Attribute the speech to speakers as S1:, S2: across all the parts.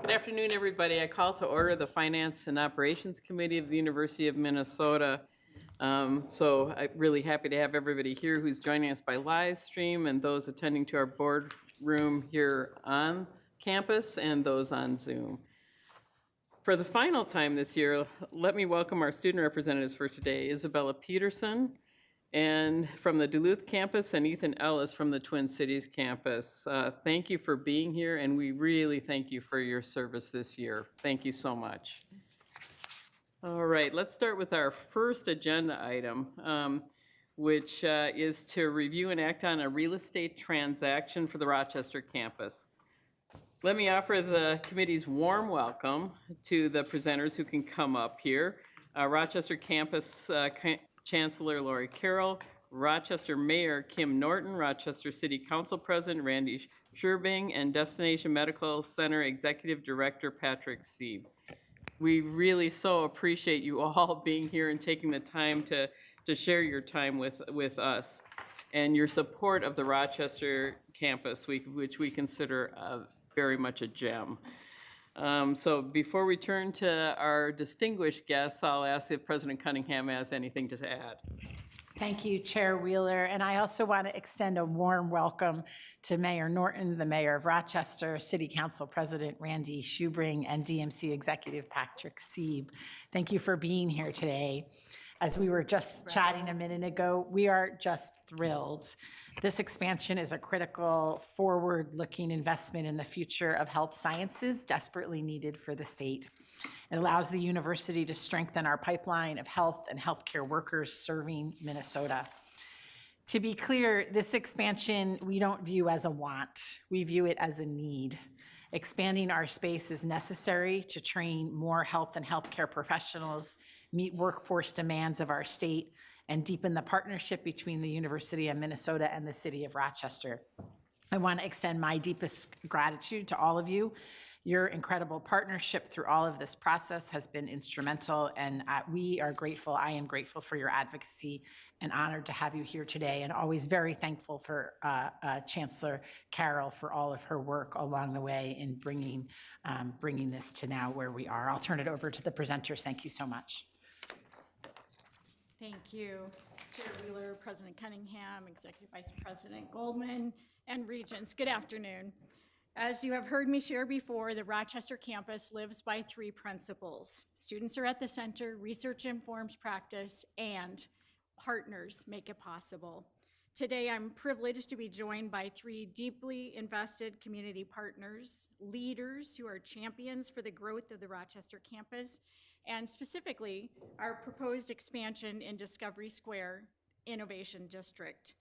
S1: Good afternoon, everybody. I call to order the Finance and Operations Committee of the University of Minnesota. So I'm really happy to have everybody here who's joining us by live stream and those attending to our boardroom here on campus and those on Zoom. For the final time this year, let me welcome our student representatives for today, Isabella Peterson, and from the Duluth campus, and Ethan Ellis from the Twin Cities campus. Thank you for being here, and we really thank you for your service this year. Thank you so much. All right, let's start with our first agenda item, which is to review and act on a real estate transaction for the Rochester campus. Let me offer the committee's warm welcome to the presenters who can come up here. Rochester campus Chancellor Lori Carroll, Rochester Mayor Kim Norton, Rochester City Council President Randy Sherbing, and Destination Medical Center Executive Director Patrick Sieb. We really so appreciate you all being here and taking the time to share your time with us and your support of the Rochester campus, which we consider very much a gem. So before we turn to our distinguished guests, I'll ask if President Cunningham has anything to add.
S2: Thank you, Chair Wheeler. And I also want to extend a warm welcome to Mayor Norton, the Mayor of Rochester, City Council President Randy Sherbing, and DMC Executive Patrick Sieb. Thank you for being here today. As we were just chatting a minute ago, we are just thrilled. This expansion is a critical, forward-looking investment in the future of health sciences desperately needed for the state. It allows the university to strengthen our pipeline of health and healthcare workers serving Minnesota. To be clear, this expansion we don't view as a want, we view it as a need. Expanding our space is necessary to train more health and healthcare professionals, meet workforce demands of our state, and deepen the partnership between the University of Minnesota and the City of Rochester. I want to extend my deepest gratitude to all of you. Your incredible partnership through all of this process has been instrumental, and we are grateful. I am grateful for your advocacy and honored to have you here today, and always very thankful for Chancellor Carroll for all of her work along the way in bringing this to now where we are. I'll turn it over to the presenters. Thank you so much.
S3: Thank you, Chair Wheeler, President Cunningham, Executive Vice President Goldman, and Regents. Good afternoon. As you have heard me share before, the Rochester campus lives by three principles. Students are at the center, research informs practice, and partners make it possible. Today, I'm privileged to be joined by three deeply invested community partners, leaders who are champions for the growth of the Rochester campus, and specifically our proposed expansion in Discovery Square Innovation District.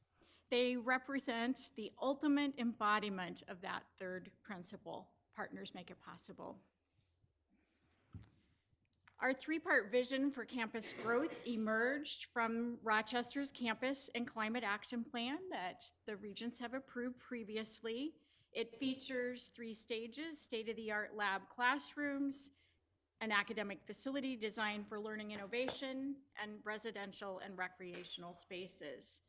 S3: They represent the ultimate embodiment of that third principle: partners make it possible. Our three-part vision for campus growth emerged from Rochester's campus and climate action plan that the Regents have approved previously. It features 3 stages: state-of-the-art lab classrooms, an academic facility designed for learning innovation, and residential and recreational spaces.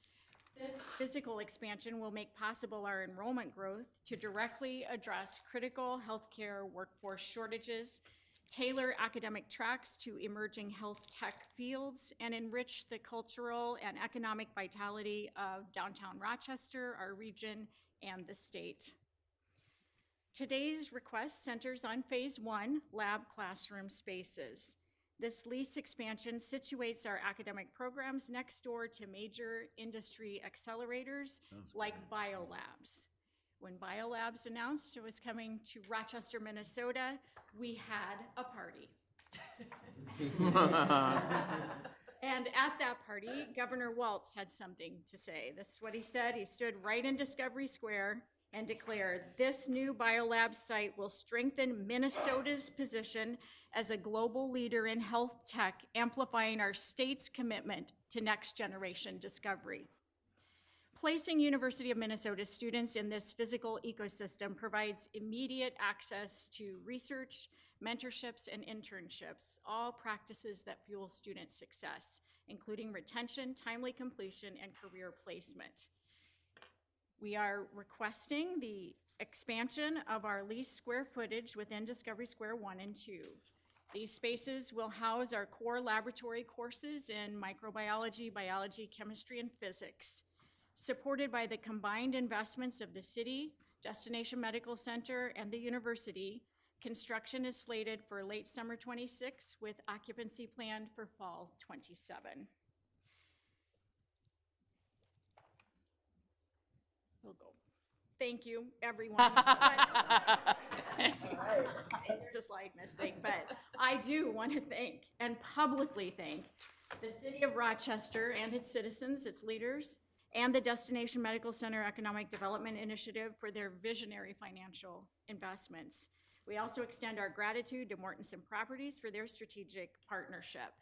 S3: This physical expansion will make possible our enrollment growth to directly address critical healthcare workforce shortages, tailor academic tracks to emerging health tech fields, and enrich the cultural and economic vitality of downtown Rochester, our region, and the state. Today's request centers on Phase 1, lab classroom spaces. This lease expansion situates our academic programs next door to major industry accelerators like biolabs. When biolabs announced it was coming to Rochester, Minnesota, we had a party. And at that party, Governor Walz had something to say. This is what he said. He stood right in Discovery Square and declared, "This new biolab site will strengthen Minnesota's position as a global leader in health tech, amplifying our state's commitment to next generation discovery." Placing University of Minnesota students in this physical ecosystem provides immediate access to research, mentorships, and internships, all practices that fuel student success, including retention, timely completion, and career placement. We are requesting the expansion of our leased square footage within Discovery Square 1 and 2. These spaces will house our core laboratory courses in microbiology, biology, chemistry, and physics. Supported by the combined investments of the city, Destination Medical Center, and the university, construction is slated for late summer 26 with occupancy planned for fall 27. We'll go. Thank you, everyone. There's a slide mistake, but I do want to thank and publicly thank the City of Rochester and its citizens, its leaders, and the Destination Medical Center Economic Development Initiative for their visionary financial investments. We also extend our gratitude to Mortensen Properties for their strategic partnership.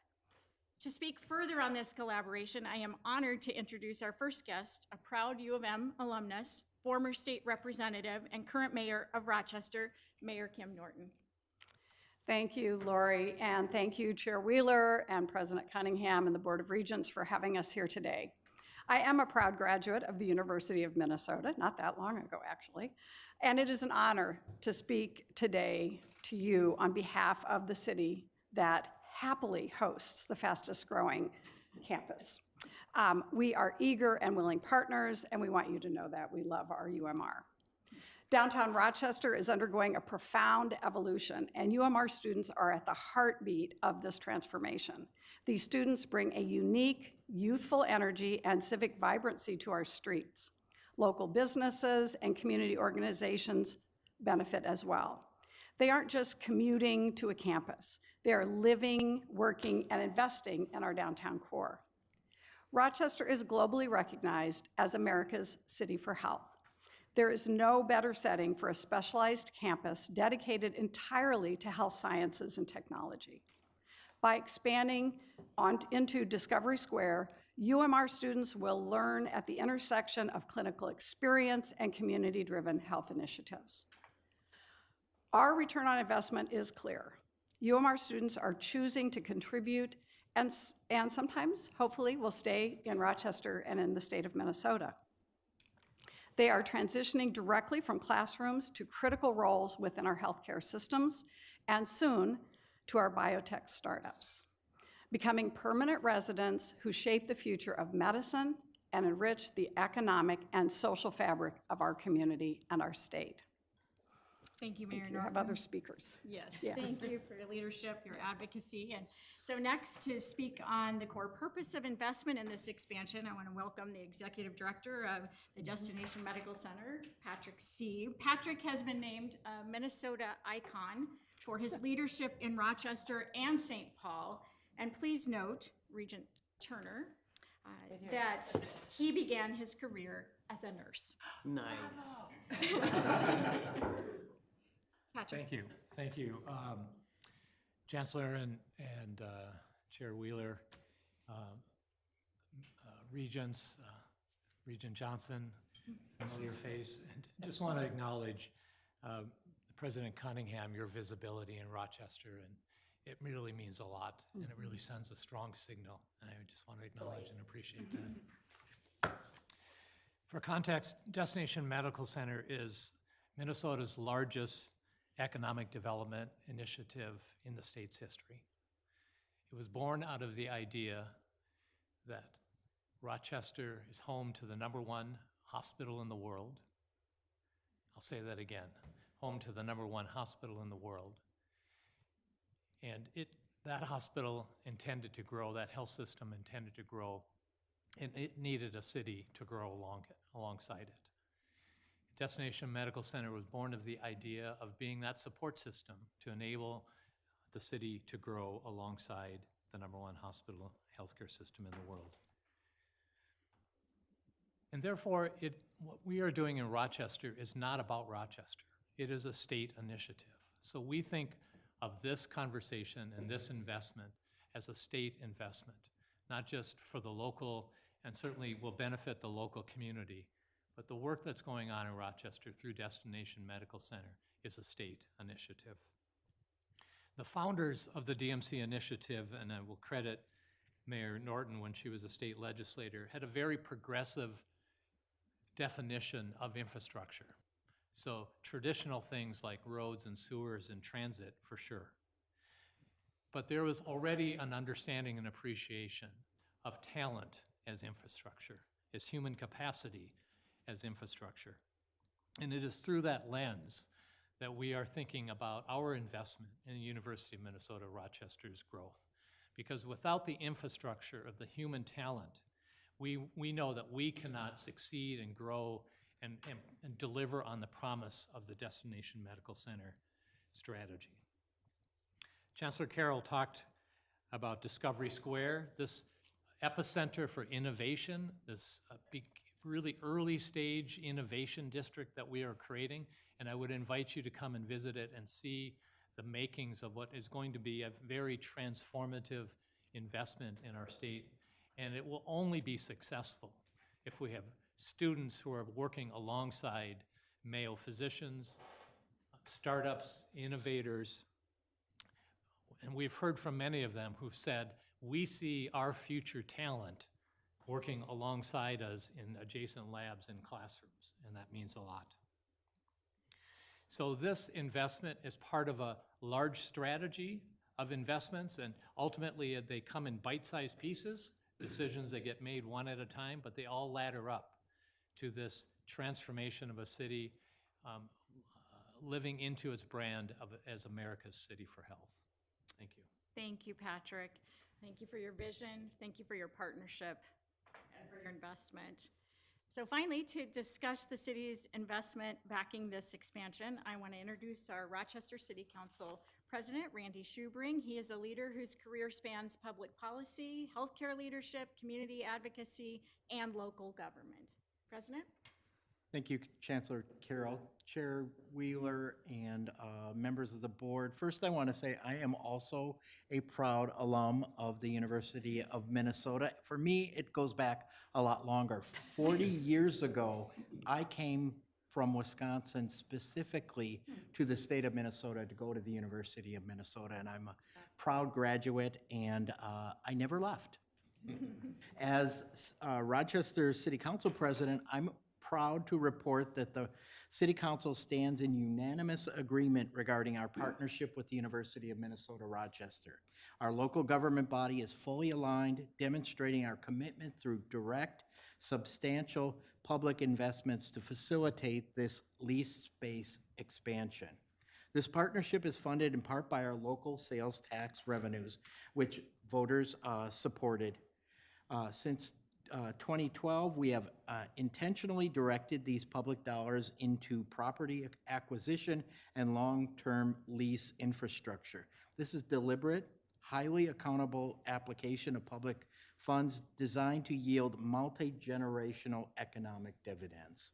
S3: To speak further on this collaboration, I am honored to introduce our first guest, a proud U of M alumnus, former state representative, and current mayor of Rochester, Mayor Kim Norton.
S4: Thank you, Lori, and thank you, Chair Wheeler and President Cunningham and the Board of Regents for having us here today. I am a proud graduate of the University of Minnesota, not that long ago, actually, and it is an honor to speak today to you on behalf of the city that happily hosts the fastest growing campus. We are eager and willing partners, and we want you to know that we love our UMR. Downtown Rochester is undergoing a profound evolution, and UMR students are at the heartbeat of this transformation. These students bring a unique, youthful energy and civic vibrancy to our streets. Local businesses and community organizations benefit as well. They aren't just commuting to a campus. They are living, working, and investing in our downtown core. Rochester is globally recognized as America's City for Health. There is no better setting for a specialized campus dedicated entirely to health sciences and technology. By expanding into Discovery Square, UMR students will learn at the intersection of clinical experience and community-driven health initiatives. Our return on investment is clear. UMR students are choosing to contribute and sometimes, hopefully, will stay in Rochester and in the state of Minnesota. They are transitioning directly from classrooms to critical roles within our healthcare systems and soon to our biotech startups, becoming permanent residents who shape the future of medicine and enrich the economic and social fabric of our community and our state.
S3: Thank you, Mayor Norton.
S4: You have other speakers.
S3: Yes,
S4: Yeah.
S3: Thank you for your leadership, your advocacy. And so next, to speak on the core purpose of investment in this expansion, I want to welcome the Executive Director of the Destination Medical Center, Patrick C. Patrick has been named a Minnesota icon for his leadership in Rochester and St. Paul. And please note, Regent Turner, that he began his career as a nurse.
S1: Nice.
S3: Patrick.
S5: Thank you. Chancellor and Chair Wheeler, Regents, Regent Johnson, familiar face, and just want to acknowledge President Cunningham, your visibility in Rochester, and it really means a lot, and it really sends a strong signal, and I just want to acknowledge and appreciate that. For context, Destination Medical Center is Minnesota's largest economic development initiative in the state's history. It was born out of the idea that Rochester is home to the #1 hospital in the world. I'll say that again, home to the #1 hospital in the world. And that hospital intended to grow, that health system intended to grow, and it needed a city to grow alongside it. Destination Medical Center was born of the idea of being that support system to enable the city to grow alongside the #1 hospital healthcare system in the world. And therefore, what we are doing in Rochester is not about Rochester. It is a state initiative. So we think of this conversation and this investment as a state investment, not just for the local, and certainly will benefit the local community, but the work that's going on in Rochester through Destination Medical Center is a state initiative. The founders of the DMC initiative, and I will credit Mayor Norton when she was a state legislator, had a very progressive definition of infrastructure. So traditional things like roads and sewers and transit, for sure. But there was already an understanding and appreciation of talent as infrastructure, as human capacity as infrastructure. And it is through that lens that we are thinking about our investment in the University of Minnesota Rochester's growth. Because without the infrastructure of the human talent, we know that we cannot succeed and grow and deliver on the promise of the Destination Medical Center strategy. Chancellor Carroll talked about Discovery Square, this epicenter for innovation, this big, really early stage innovation district that we are creating, and I would invite you to come and visit it and see the makings of what is going to be a very transformative investment in our state. And it will only be successful if we have students who are working alongside Mayo physicians, startups, innovators, and we've heard from many of them who've said, we see our future talent working alongside us in adjacent labs and classrooms, and that means a lot. So this investment is part of a large strategy of investments, and ultimately they come in bite-sized pieces, decisions that get made one at a time, but they all ladder up to this transformation of a city living into its brand as America's City for Health. Thank you.
S3: Thank you, Patrick. Thank you for your vision. Thank you for your partnership and for your investment. So finally, to discuss the city's investment backing this expansion, I want to introduce our Rochester City Council President, Randy Schubring. He is a leader whose career spans public policy, healthcare leadership, community advocacy, and local government. President?
S6: Thank you, Chancellor Carroll, Chair Wheeler, and members of the board. First, I want to say I am also a proud alum of the University of Minnesota. For me, it goes back a lot longer. 40 years ago, I came from Wisconsin specifically to the state of Minnesota to go to the University of Minnesota, and I'm a proud graduate, and I never left. As Rochester City Council President, I'm proud to report that the City Council stands in unanimous agreement regarding our partnership with the University of Minnesota Rochester. Our local government body is fully aligned, demonstrating our commitment through direct, substantial public investments to facilitate this leased space expansion. This partnership is funded in part by our local sales tax revenues, which voters supported. Since 2012, we have intentionally directed these public dollars into property acquisition and long-term lease infrastructure. This is deliberate, highly accountable application of public funds designed to yield multi-generational economic dividends.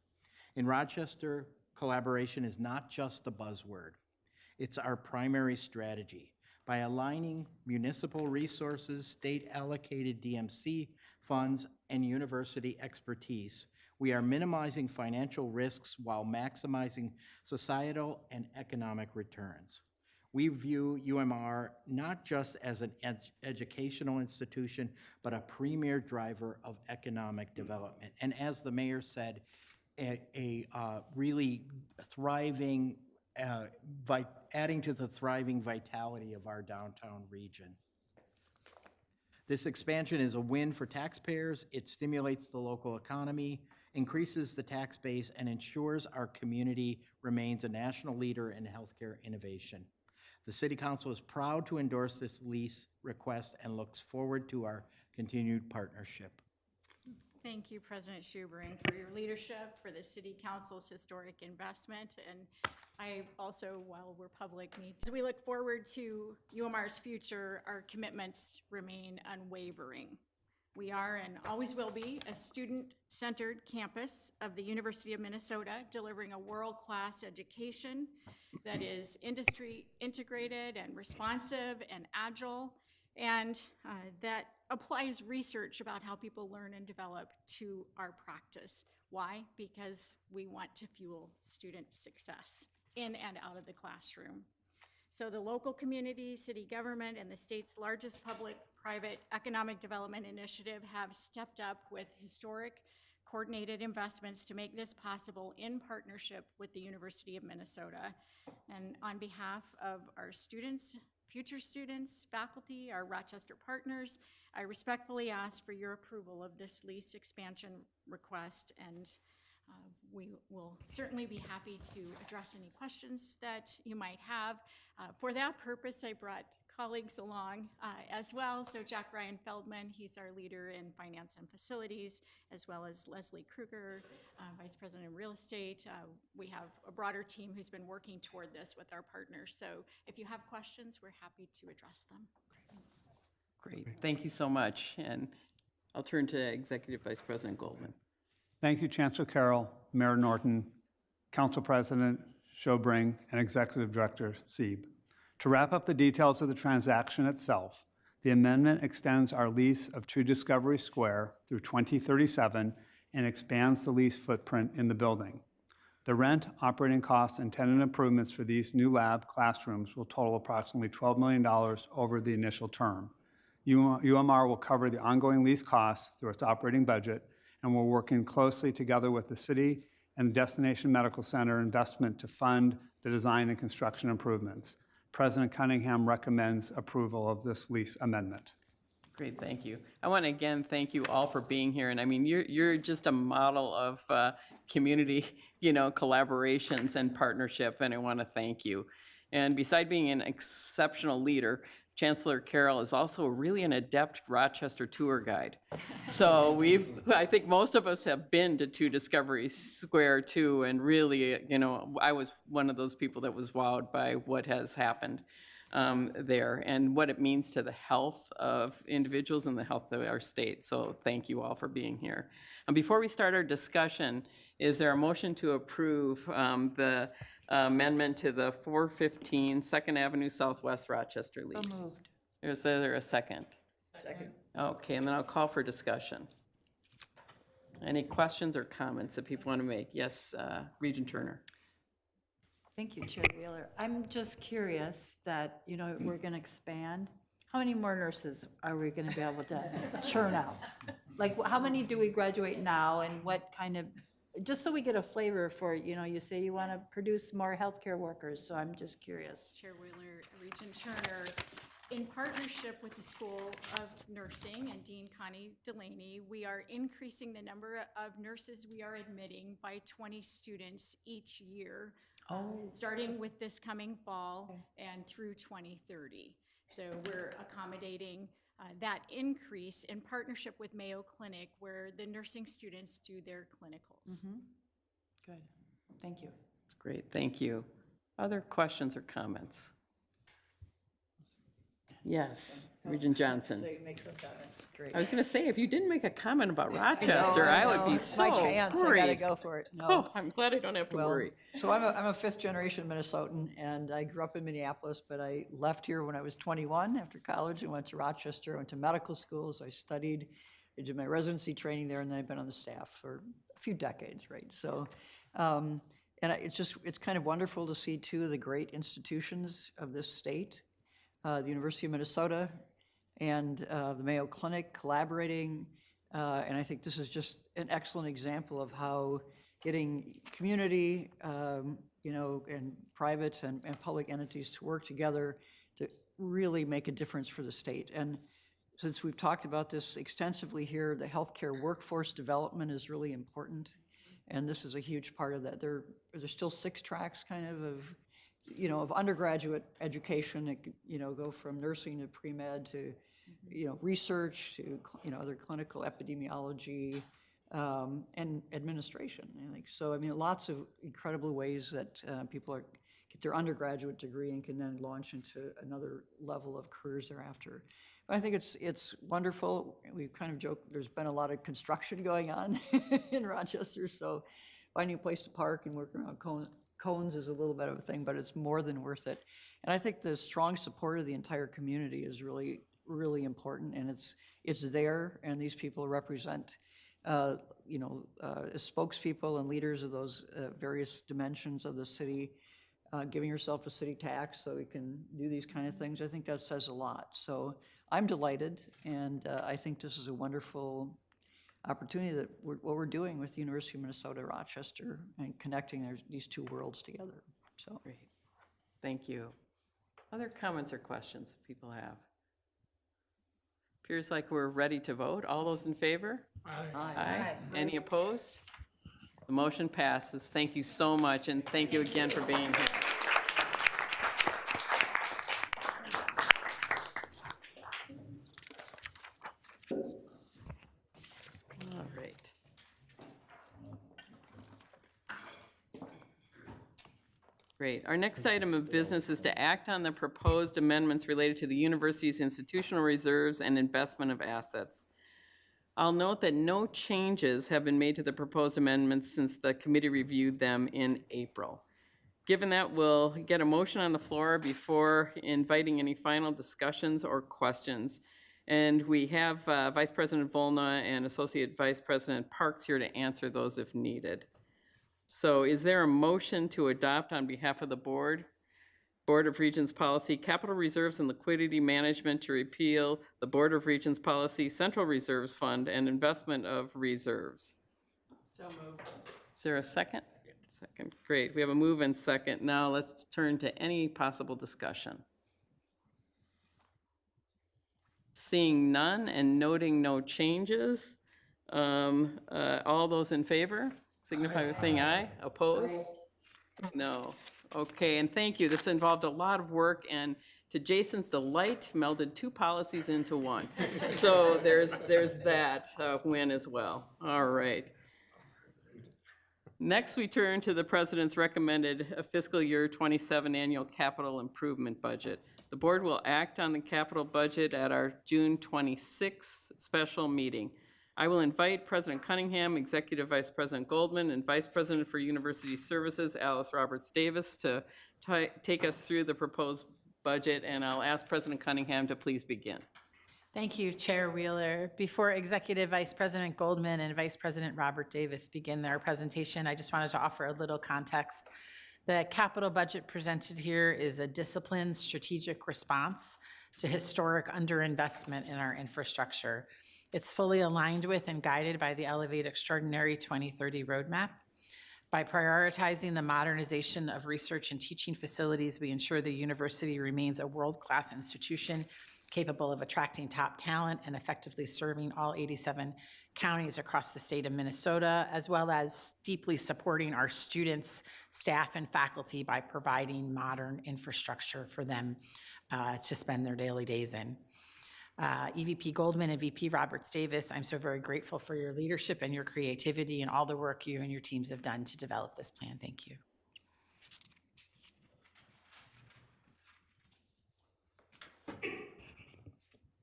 S6: In Rochester, collaboration is not just a buzzword. It's our primary strategy. By aligning municipal resources, state-allocated DMC funds, and university expertise, we are minimizing financial risks while maximizing societal and economic returns. We view UMR not just as an educational institution, but a premier driver of economic development. And as the mayor said, a really thriving, adding to the thriving vitality of our downtown region. This expansion is a win for taxpayers. It stimulates the local economy, increases the tax base, and ensures our community remains a national leader in healthcare innovation. The City Council is proud to endorse this lease request and looks forward to our continued partnership.
S3: Thank you, President Schubring, for your leadership, for the City Council's historic investment. And I also, while we're public, as we look forward to UMR's future, our commitments remain unwavering. We are and always will be a student-centered campus of the University of Minnesota, delivering a world-class education that is industry integrated and responsive and agile, and that applies research about how people learn and develop to our practice. Why? Because we want to fuel student success in and out of the classroom. So the local community, city government, and the state's largest public-private economic development initiative have stepped up with historic coordinated investments to make this possible in partnership with the University of Minnesota. And on behalf of our students, future students, faculty, our Rochester partners, I respectfully ask for your approval of this lease expansion request, and we will certainly be happy to address any questions that you might have. For that purpose, I brought colleagues along as well. So Jack Ryan Feldman, he's our leader in finance and facilities, as well as Leslie Kruger, Vice President of Real Estate. We have a broader team who's been working toward this with our partners. So if you have questions, we're happy to address them.
S1: Great, thank you so much. And I'll turn to Executive Vice President Goldman.
S7: Thank you, Chancellor Carroll, Mayor Norton, Council President Schobring, and Executive Director Sieb. To wrap up the details of the transaction itself, the amendment extends our lease of 2 Discovery Square through 2037 and expands the lease footprint in the building. The rent, operating costs, and tenant improvements for these new lab classrooms will total approximately $12 million over the initial term. UMR will cover the ongoing lease costs through its operating budget, and we're working closely together with the city and the Destination Medical Center investment to fund the design and construction improvements. President Cunningham recommends approval of this lease amendment.
S1: Great, thank you. I want to again thank you all for being here. And I mean, you're just a model of community, collaborations and partnership, and I want to thank you. And beside being an exceptional leader, Chancellor Carroll is also really an adept Rochester tour guide. So I think most of us have been to 2 Discovery Square too, and really, I was one of those people that was wowed by what has happened there and what it means to the health of individuals and the health of our state. So thank you all for being here. And before we start our discussion, is there a motion to approve the amendment to the 415 2nd Avenue Southwest Rochester lease? So moved. Is there a second? Second. Okay, and then I'll call for discussion. Any questions or comments that people want to make? Yes, Regent Turner.
S8: Thank you, Chair Wheeler. I'm just curious that, we're going to expand. How many more nurses are we going to be able to churn out? Like, how many do we graduate now, and what kind of, just so we get a flavor for, you say you want to produce more healthcare workers, so I'm just curious.
S3: Chair Wheeler, Regent Turner, in partnership with the School of Nursing and Dean Connie Delaney, we are increasing the number of nurses we are admitting by 20 students each year, starting with this coming fall and through 2030. So we're accommodating that increase in partnership with Mayo Clinic, where the nursing students do their clinicals.
S8: Good. Thank you.
S1: That's great, thank you. Other questions or comments? Yes, Regent Johnson.
S8: So you make some comments. Great.
S1: I was going to say, if you didn't make a comment about Rochester, I would be so
S8: My chance. I gotta
S1: worried.
S8: go for it. No.
S1: Oh, I'm glad I don't have to worry.
S8: So I'm a 5th generation Minnesotan, and I grew up in Minneapolis, but I left here when I was 21 after college and went to Rochester. I went to medical school, so I studied. I did my residency training there, and then I've been on the staff for a few decades, right? So, it's kind of wonderful to see 2 of the great institutions of this state, the University of Minnesota and the Mayo Clinic collaborating. And I think this is just an excellent example of how getting community, and private and public entities to work together to really make a difference for the state. And since we've talked about this extensively here, the healthcare workforce development is really important. And this is a huge part of that. There's still 6 tracks kind of undergraduate education that go from nursing to pre-med to, research to, other clinical epidemiology and administration. I think so. I mean, lots of incredible ways that people get their undergraduate degree and can then launch into another level of careers thereafter. But I think it's wonderful. We've kind of joked, there's been a lot of construction going on in Rochester, so finding a place to park and work around cones is a little bit of a thing, but it's more than worth it. And I think the strong support of the entire community is really, really important, and it's there, and these people represent, as spokespeople and leaders of those various dimensions of the city, giving yourself a city tax so we can do these kind of things. I think that says a lot. So I'm delighted, and I think this is a wonderful opportunity that what we're doing with the University of Minnesota Rochester and connecting these two worlds together. So
S1: Great. Thank you. Other comments or questions people have? Appears like we're ready to vote. All those in favor? Aye. Any opposed? The motion passes. Thank you so much, and thank you again for being here. All right. Great. Our next item of business is to act on the proposed amendments related to the university's institutional reserves and investment of assets. I'll note that no changes have been made to the proposed amendments since the committee reviewed them in April. Given that, we'll get a motion on the floor before inviting any final discussions or questions. And we have Vice President Volna and Associate Vice President Parks here to answer those if needed. So is there a motion to adopt on behalf of the Board of Regents policy, capital reserves and liquidity management, to repeal the Board of Regents policy, central reserves fund, and investment of reserves?
S2: So moved.
S1: Is there a second? Second, great. We have a move and second. Now let's turn to any possible discussion. Seeing none and noting no changes, all those in favor signify by saying aye. Opposed? No. Okay, and thank you. This involved a lot of work, and to Jason's delight, melded two policies into one. So there's that win as well. All right. Next, we turn to the President's recommended fiscal year 27 annual capital improvement budget. The board will act on the capital budget at our June 26th special meeting. I will invite President Cunningham, Executive Vice President Goldman, and Vice President for University Services, Alice Roberts-Davis, to take us through the proposed budget, and I'll ask President Cunningham to please begin.
S2: Thank you, Chair Wheeler. Before Executive Vice President Goldman and Vice President Robert Davis begin their presentation, I just wanted to offer a little context. The capital budget presented here is a disciplined, strategic response to historic underinvestment in our infrastructure. It's fully aligned with and guided by the Elevate Extraordinary 2030 roadmap. By prioritizing the modernization of research and teaching facilities, we ensure the university remains a world-class institution capable of attracting top talent and effectively serving all 87 counties across the state of Minnesota, as well as deeply supporting our students, staff, and faculty by providing modern infrastructure for them to spend their daily days in. EVP Goldman and VP Roberts-Davis, I'm so very grateful for your leadership and your creativity and all the work you and your teams have done to develop this plan. Thank you.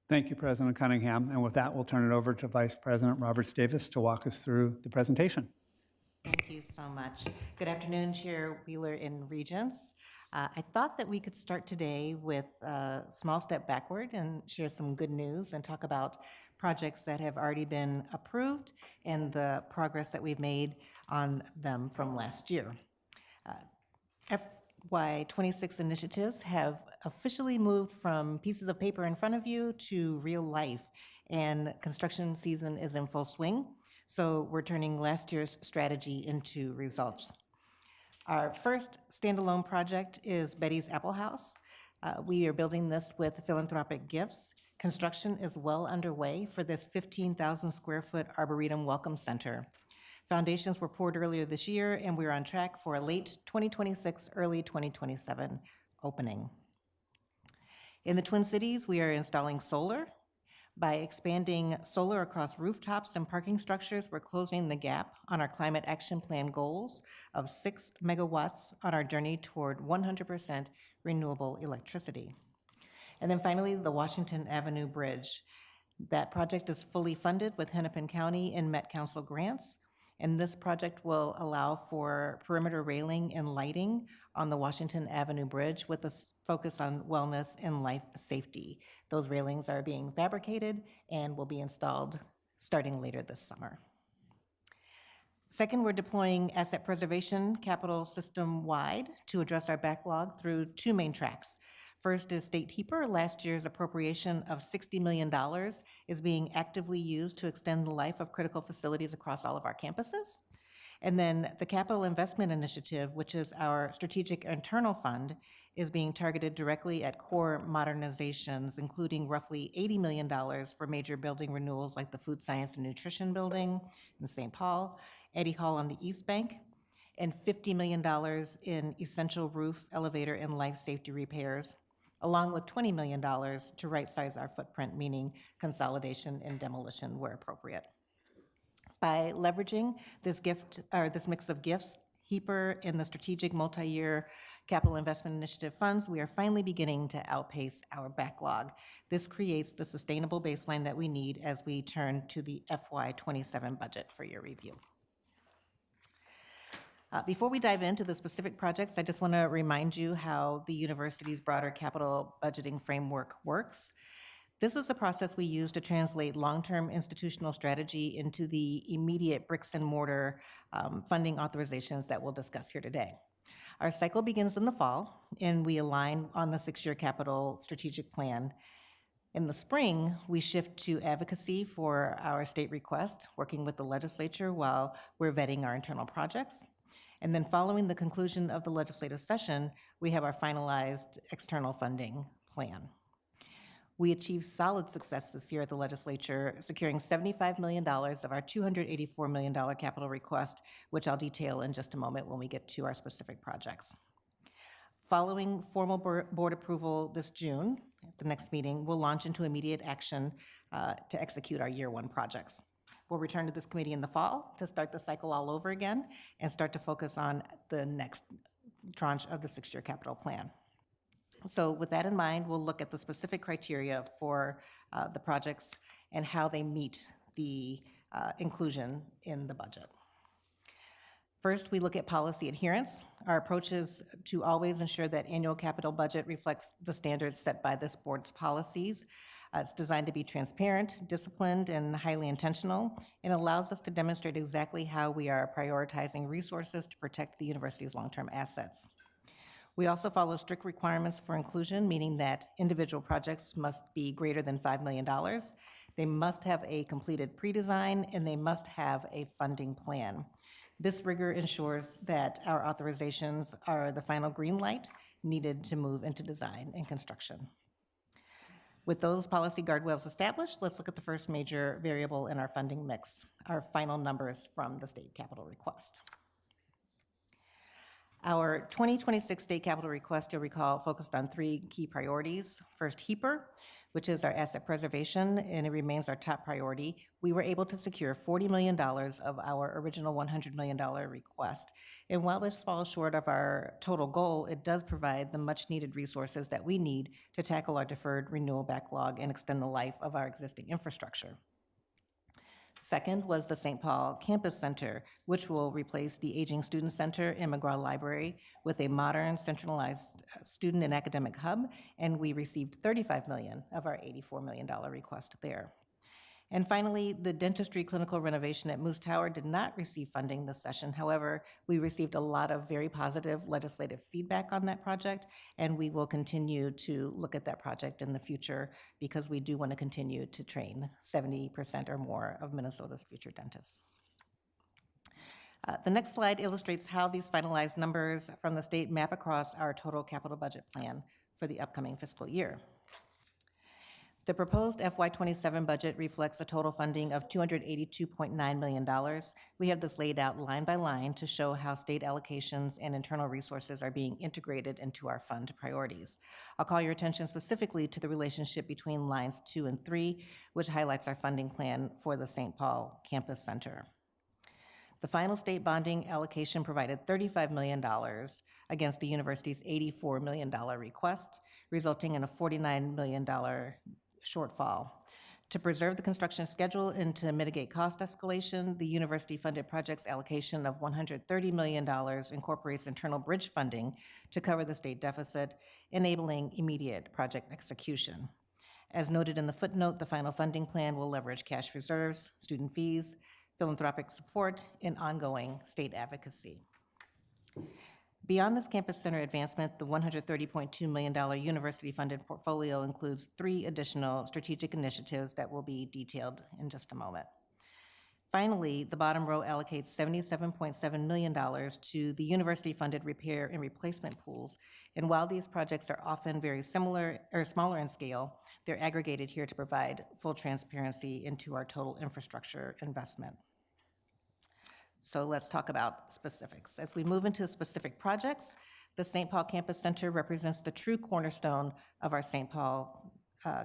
S7: Thank you, President Cunningham. And with that, we'll turn it over to Vice President Roberts-Davis to walk us through the presentation.
S9: Thank you so much. Good afternoon, Chair Wheeler and Regents. I thought that we could start today with a small step backward and share some good news and talk about projects that have already been approved and the progress that we've made on them from last year. FY26 initiatives have officially moved from pieces of paper in front of you to real life, and construction season is in full swing. So we're turning last year's strategy into results. Our first standalone project is Betty's Apple House. We are building this with philanthropic gifts. Construction is well underway for this 15,000 square foot Arboretum Welcome Center. Foundations were poured earlier this year, and we're on track for a late 2026, early 2027 opening. In the Twin Cities, we are installing solar. By expanding solar across rooftops and parking structures, we're closing the gap on our climate action plan goals of 6 megawatts on our journey toward 100% renewable electricity. And then finally, the Washington Avenue Bridge. That project is fully funded with Hennepin County and Met Council grants. And this project will allow for perimeter railing and lighting on the Washington Avenue Bridge with a focus on wellness and life safety. Those railings are being fabricated and will be installed starting later this summer. Second, we're deploying asset preservation capital system-wide to address our backlog through two main tracks. First is State HEAPR. Last year's appropriation of $60 million is being actively used to extend the life of critical facilities across all of our campuses. And then the Capital Investment Initiative, which is our strategic internal fund, is being targeted directly at core modernizations, including roughly $80 million for major building renewals like the Food Science and Nutrition Building in St. Paul, Eddy Hall on the East Bank, and $50 million in essential roof, elevator, and life safety repairs, along with $20 million to right-size our footprint, meaning consolidation and demolition where appropriate. By leveraging this mix of gifts, HEAPR, and the strategic multi-year capital investment initiative funds, we are finally beginning to outpace our backlog. This creates the sustainable baseline that we need as we turn to the FY27 budget for your review. Before we dive into the specific projects, I just want to remind you how the university's broader capital budgeting framework works. This is a process we use to translate long-term institutional strategy into the immediate bricks and mortar funding authorizations that we'll discuss here today. Our cycle begins in the fall, and we align on the 6-year capital strategic plan. In the spring, we shift to advocacy for our state request, working with the legislature while we're vetting our internal projects. And then following the conclusion of the legislative session, we have our finalized external funding plan. We achieved solid success this year at the legislature, securing $75 million of our $284 million capital request, which I'll detail in just a moment when we get to our specific projects. Following formal board approval this June, at the next meeting, we'll launch into immediate action to execute our year 1 projects. We'll return to this committee in the fall to start the cycle all over again and start to focus on the next tranche of the 6-year capital plan. So with that in mind, we'll look at the specific criteria for the projects and how they meet the inclusion in the budget. First, we look at policy adherence. Our approach is to always ensure that annual capital budget reflects the standards set by this board's policies. It's designed to be transparent, disciplined, and highly intentional, and allows us to demonstrate exactly how we are prioritizing resources to protect the university's long-term assets. We also follow strict requirements for inclusion, meaning that individual projects must be greater than $5 million. They must have a completed pre-design, and they must have a funding plan. This rigor ensures that our authorizations are the final green light needed to move into design and construction. With those policy guardrails established, let's look at the first major variable in our funding mix, our final numbers from the state capital request. Our 2026 state capital request, you'll recall, focused on 3 key priorities. First, HEAPR, which is our asset preservation, and it remains our top priority. We were able to secure $40 million of our original $100 million request. And while this falls short of our total goal, it does provide the much-needed resources that we need to tackle our deferred renewal backlog and extend the life of our existing infrastructure. Second was the St. Paul Campus Center, which will replace the aging student center in McGraw Library with a modern, centralized student and academic hub, and we received $35 million of our $84 million request there. And finally, the dentistry clinical renovation at Moose Tower did not receive funding this session. However, we received a lot of very positive legislative feedback on that project, and we will continue to look at that project in the future because we do want to continue to train 70% or more of Minnesota's future dentists. The next slide illustrates how these finalized numbers from the state map across our total capital budget plan for the upcoming fiscal year. The proposed FY27 budget reflects a total funding of $282.9 million. We have this laid out line by line to show how state allocations and internal resources are being integrated into our fund priorities. I'll call your attention specifically to the relationship between lines 2 and 3, which highlights our funding plan for the St. Paul Campus Center. The final state bonding allocation provided $35 million against the university's $84 million request, resulting in a $49 million shortfall. To preserve the construction schedule and to mitigate cost escalation, the university-funded projects allocation of $130 million incorporates internal bridge funding to cover the state deficit, enabling immediate project execution. As noted in the footnote, the final funding plan will leverage cash reserves, student fees, philanthropic support, and ongoing state advocacy. Beyond this campus center advancement, the $130.2 million university-funded portfolio includes 3 additional strategic initiatives that will be detailed in just a moment. Finally, the bottom row allocates $77.7 million to the university-funded repair and replacement pools. And while these projects are often very similar or smaller in scale, they're aggregated here to provide full transparency into our total infrastructure investment. So let's talk about specifics. As we move into specific projects, the St. Paul Campus Center represents the true cornerstone of our St. Paul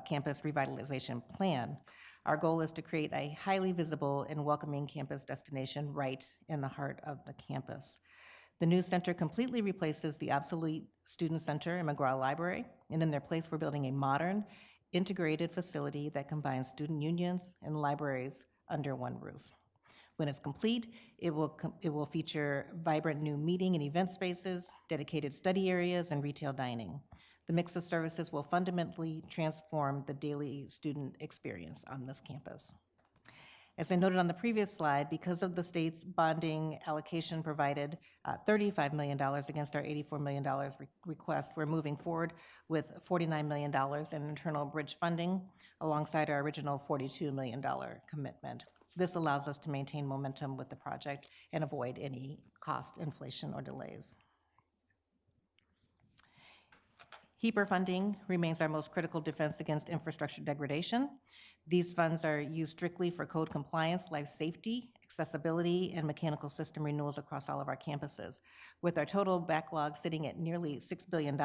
S9: campus revitalization plan. Our goal is to create a highly visible and welcoming campus destination right in the heart of the campus. The new center completely replaces the obsolete Student Center and McGraw Library, and in their place, we're building a modern, integrated facility that combines student unions and libraries under one roof. When it's complete, it will feature vibrant new meeting and event spaces, dedicated study areas, and retail dining. The mix of services will fundamentally transform the daily student experience on this campus. As I noted on the previous slide, because of the state's bonding allocation provided $35 million against our $84 million request, we're moving forward with $49 million in internal bridge funding alongside our original $42 million commitment. This allows us to maintain momentum with the project and avoid any cost inflation or delays. HEAPR funding remains our most critical defense against infrastructure degradation. These funds are used strictly for code compliance, life safety, accessibility, and mechanical system renewals across all of our campuses. With our total backlog sitting at nearly $6 billion,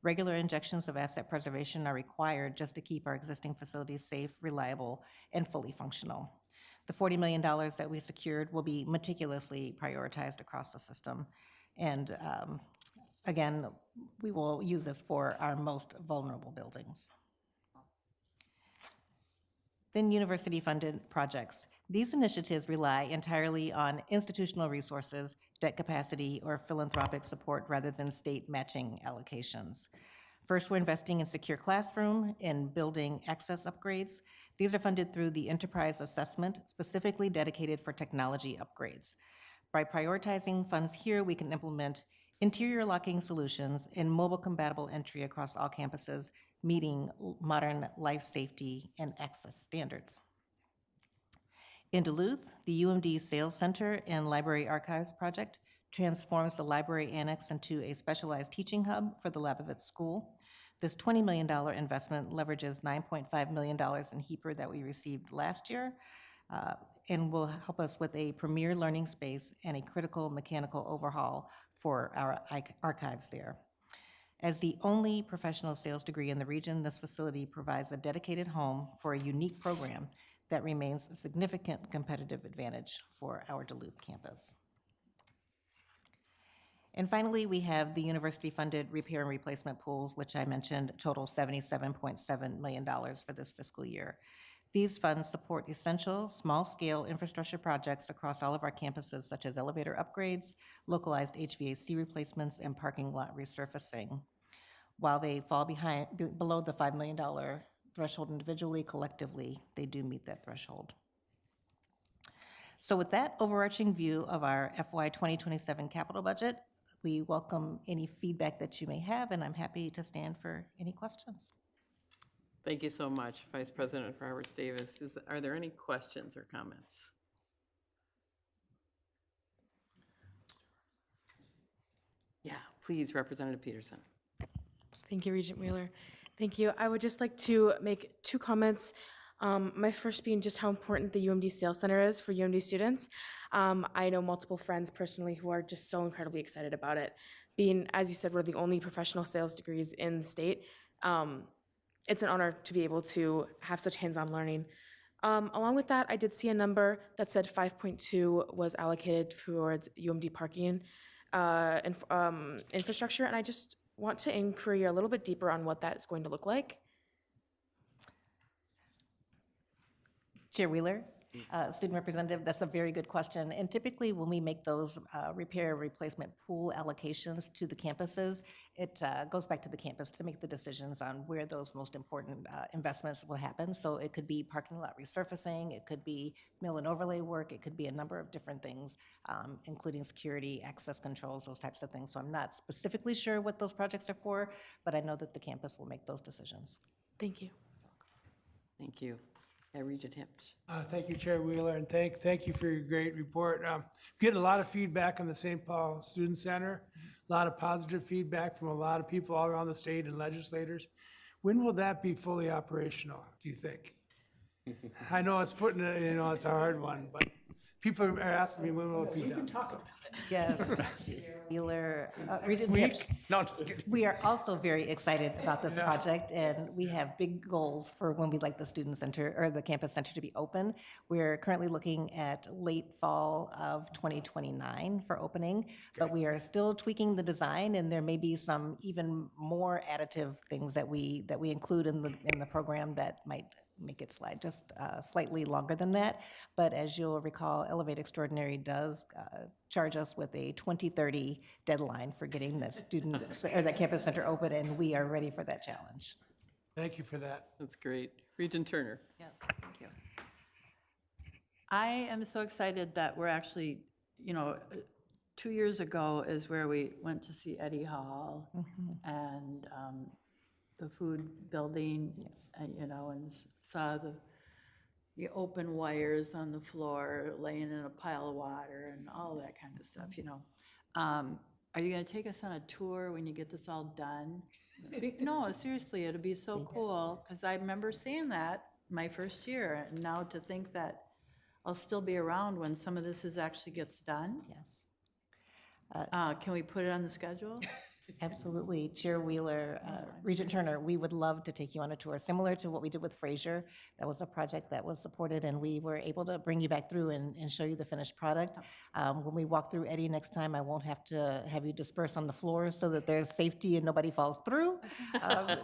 S9: regular injections of asset preservation are required just to keep our existing facilities safe, reliable, and fully functional. The $40 million that we secured will be meticulously prioritized across the system. And again, we will use this for our most vulnerable buildings. Then university-funded projects. These initiatives rely entirely on institutional resources, debt capacity, or philanthropic support rather than state matching allocations. First, we're investing in secure classroom and building access upgrades. These are funded through the enterprise assessment, specifically dedicated for technology upgrades. By prioritizing funds here, we can implement interior locking solutions and mobile compatible entry across all campuses, meeting modern life safety and access standards. In Duluth, the UMD Sales Center and Library Archives project transforms the library annex into a specialized teaching hub for the Labovitz School. This $20 million investment leverages $9.5 million in HEAPR that we received last year and will help us with a premier learning space and a critical mechanical overhaul for our archives there. As the only professional sales degree in the region, this facility provides a dedicated home for a unique program that remains a significant competitive advantage for our Duluth campus. And finally, we have the university-funded repair and replacement pools, which I mentioned total $77.7 million for this fiscal year. These funds support essential, small-scale infrastructure projects across all of our campuses, such as elevator upgrades, localized HVAC replacements, and parking lot resurfacing. While they fall below the $5 million threshold individually, collectively, they do meet that threshold. So with that overarching view of our FY 2027 capital budget, we welcome any feedback that you may have, and I'm happy to stand for any questions.
S1: Thank you so much, Vice President Roberts Davis. Are there any questions or comments? Yeah, please, Representative Peterson.
S10: Thank you, Regent Wheeler. Thank you. I would just like to make 2 comments. My first being just how important the UMD Sales Center is for UMD students. I know multiple friends personally who are just so incredibly excited about it. Being, as you said, we're the only professional sales degrees in the state. It's an honor to be able to have such hands-on learning. Along with that, I did see a number that said 5.2 was allocated towards UMD parking infrastructure, and I just want to inquire a little bit deeper on what that is going to look like.
S9: Chair Wheeler? Student representative, that's a very good question. And typically, when we make those repair replacement pool allocations to the campuses, it goes back to the campus to make the decisions on where those most important investments will happen. So it could be parking lot resurfacing, it could be mill and overlay work, it could be a number of different things, including security, access controls, those types of things. So I'm not specifically sure what those projects are for, but I know that the campus will make those decisions.
S10: Thank you.
S1: Thank you. Regent Hips.
S11: Thank you, Chair Wheeler, and thank you for your great report. Getting a lot of feedback on the St. Paul Student Center, a lot of positive feedback from a lot of people all around the state and legislators. When will that be fully operational, do you think? I know it's it's a hard one, but people are asking me when will it be done. So.
S9: Yes. Wheeler, Regent Hips.
S11: No, just kidding.
S9: We are also very excited about this project, and we have big goals for when we'd like the student center or the campus center to be open. We're currently looking at late fall of 2029 for opening, but we are still tweaking the design, and there may be some even more additive things that we include in the program that might make it slide just slightly longer than that. But as you'll recall, Elevate Extraordinary does charge us with a 2030 deadline for getting that student or that campus center open, and we are ready for that challenge.
S11: Thank you for that.
S1: That's great. Regent Turner.
S8: Yeah, thank you.
S12: I am so excited that we're actually, 2 years ago is where we went to see Eddie Hall and the food building, and saw the open wires on the floor laying in a pile of water and all that kind of stuff, Are you going to take us on a tour when you get this all done? No, seriously, it'll be so cool, because I remember seeing that my first year, and now to think that I'll still be around when some of this actually gets done.
S9: Yes.
S12: Can we put it on the schedule?
S9: Absolutely. Chair Wheeler, Regent Turner, we would love to take you on a tour, similar to what we did with Fraser. That was a project that was supported, and we were able to bring you back through and show you the finished product. When we walk through Eddie next time, I won't have to have you disperse on the floor so that there's safety and nobody falls through.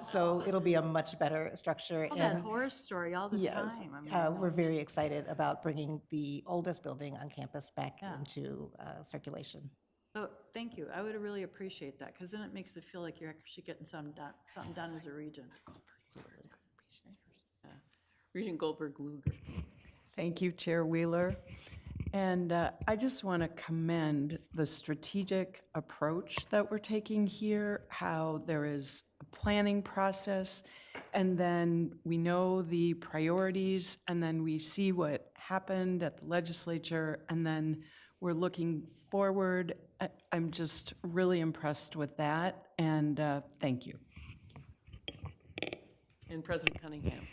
S9: So it'll be a much better structure.
S12: Oh, that horror story all the time.
S9: We're very excited about bringing the oldest building on campus back into circulation.
S12: Oh, thank you. I would really appreciate that, because then it makes it feel like you're actually getting something done as a region.
S1: Regent Goldberg-Luger.
S13: Thank you, Chair Wheeler. And I just want to commend the strategic approach that we're taking here, how there is a planning process, and then we know the priorities, and then we see what happened at the legislature, and then we're looking forward. I'm just really impressed with that, and thank you.
S1: And President Cunningham.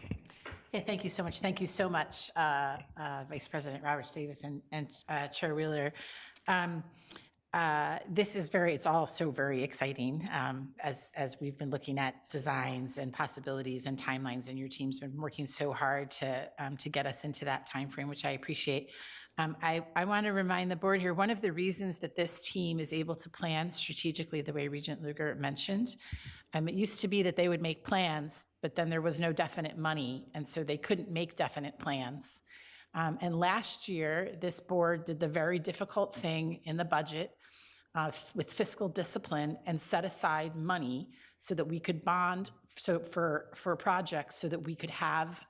S2: Yeah, thank you so much. Thank you so much, Vice President Roberts Davis and Chair Wheeler. It's all so very exciting as we've been looking at designs and possibilities and timelines, and your team's been working so hard to get us into that timeframe, which I appreciate. I want to remind the board here, one of the reasons that this team is able to plan strategically the way Regent Luger mentioned, it used to be that they would make plans, but then there was no definite money, and so they couldn't make definite plans. And last year, this board did the very difficult thing in the budget with fiscal discipline and set aside money so that we could bond for projects so that we could have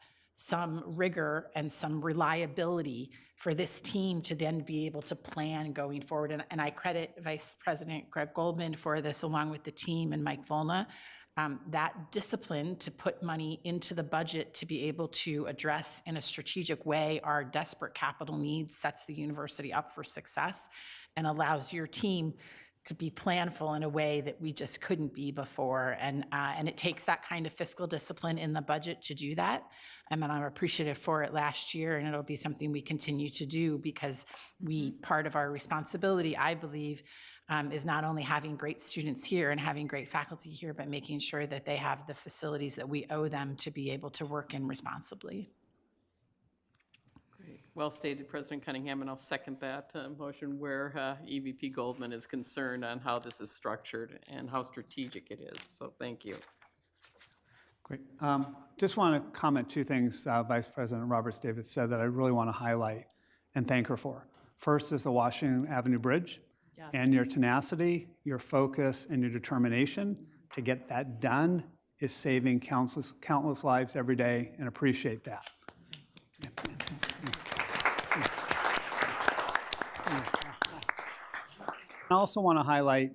S2: some rigor and some reliability for this team to then be able to plan going forward. And I credit Vice President Greg Goldman for this, along with the team and Mike Volna. That discipline to put money into the budget to be able to address in a strategic way our desperate capital needs sets the university up for success and allows your team to be planful in a way that we just couldn't be before. And it takes that kind of fiscal discipline in the budget to do that. And I'm appreciative for it last year, and it'll be something we continue to do because part of our responsibility, I believe, is not only having great students here and having great faculty here, but making sure that they have the facilities that we owe them to be able to work in responsibly.
S1: Great. Well stated, President Cunningham, and I'll second that motion where EVP Goldman is concerned on how this is structured and how strategic it is. So thank you.
S7: Great. Just want to comment two things Vice President Roberts Davis said that I really want to highlight and thank her for. First is the Washington Avenue Bridge and your tenacity, your focus, and your determination to get that done is saving countless lives every day, and appreciate that. I also want to highlight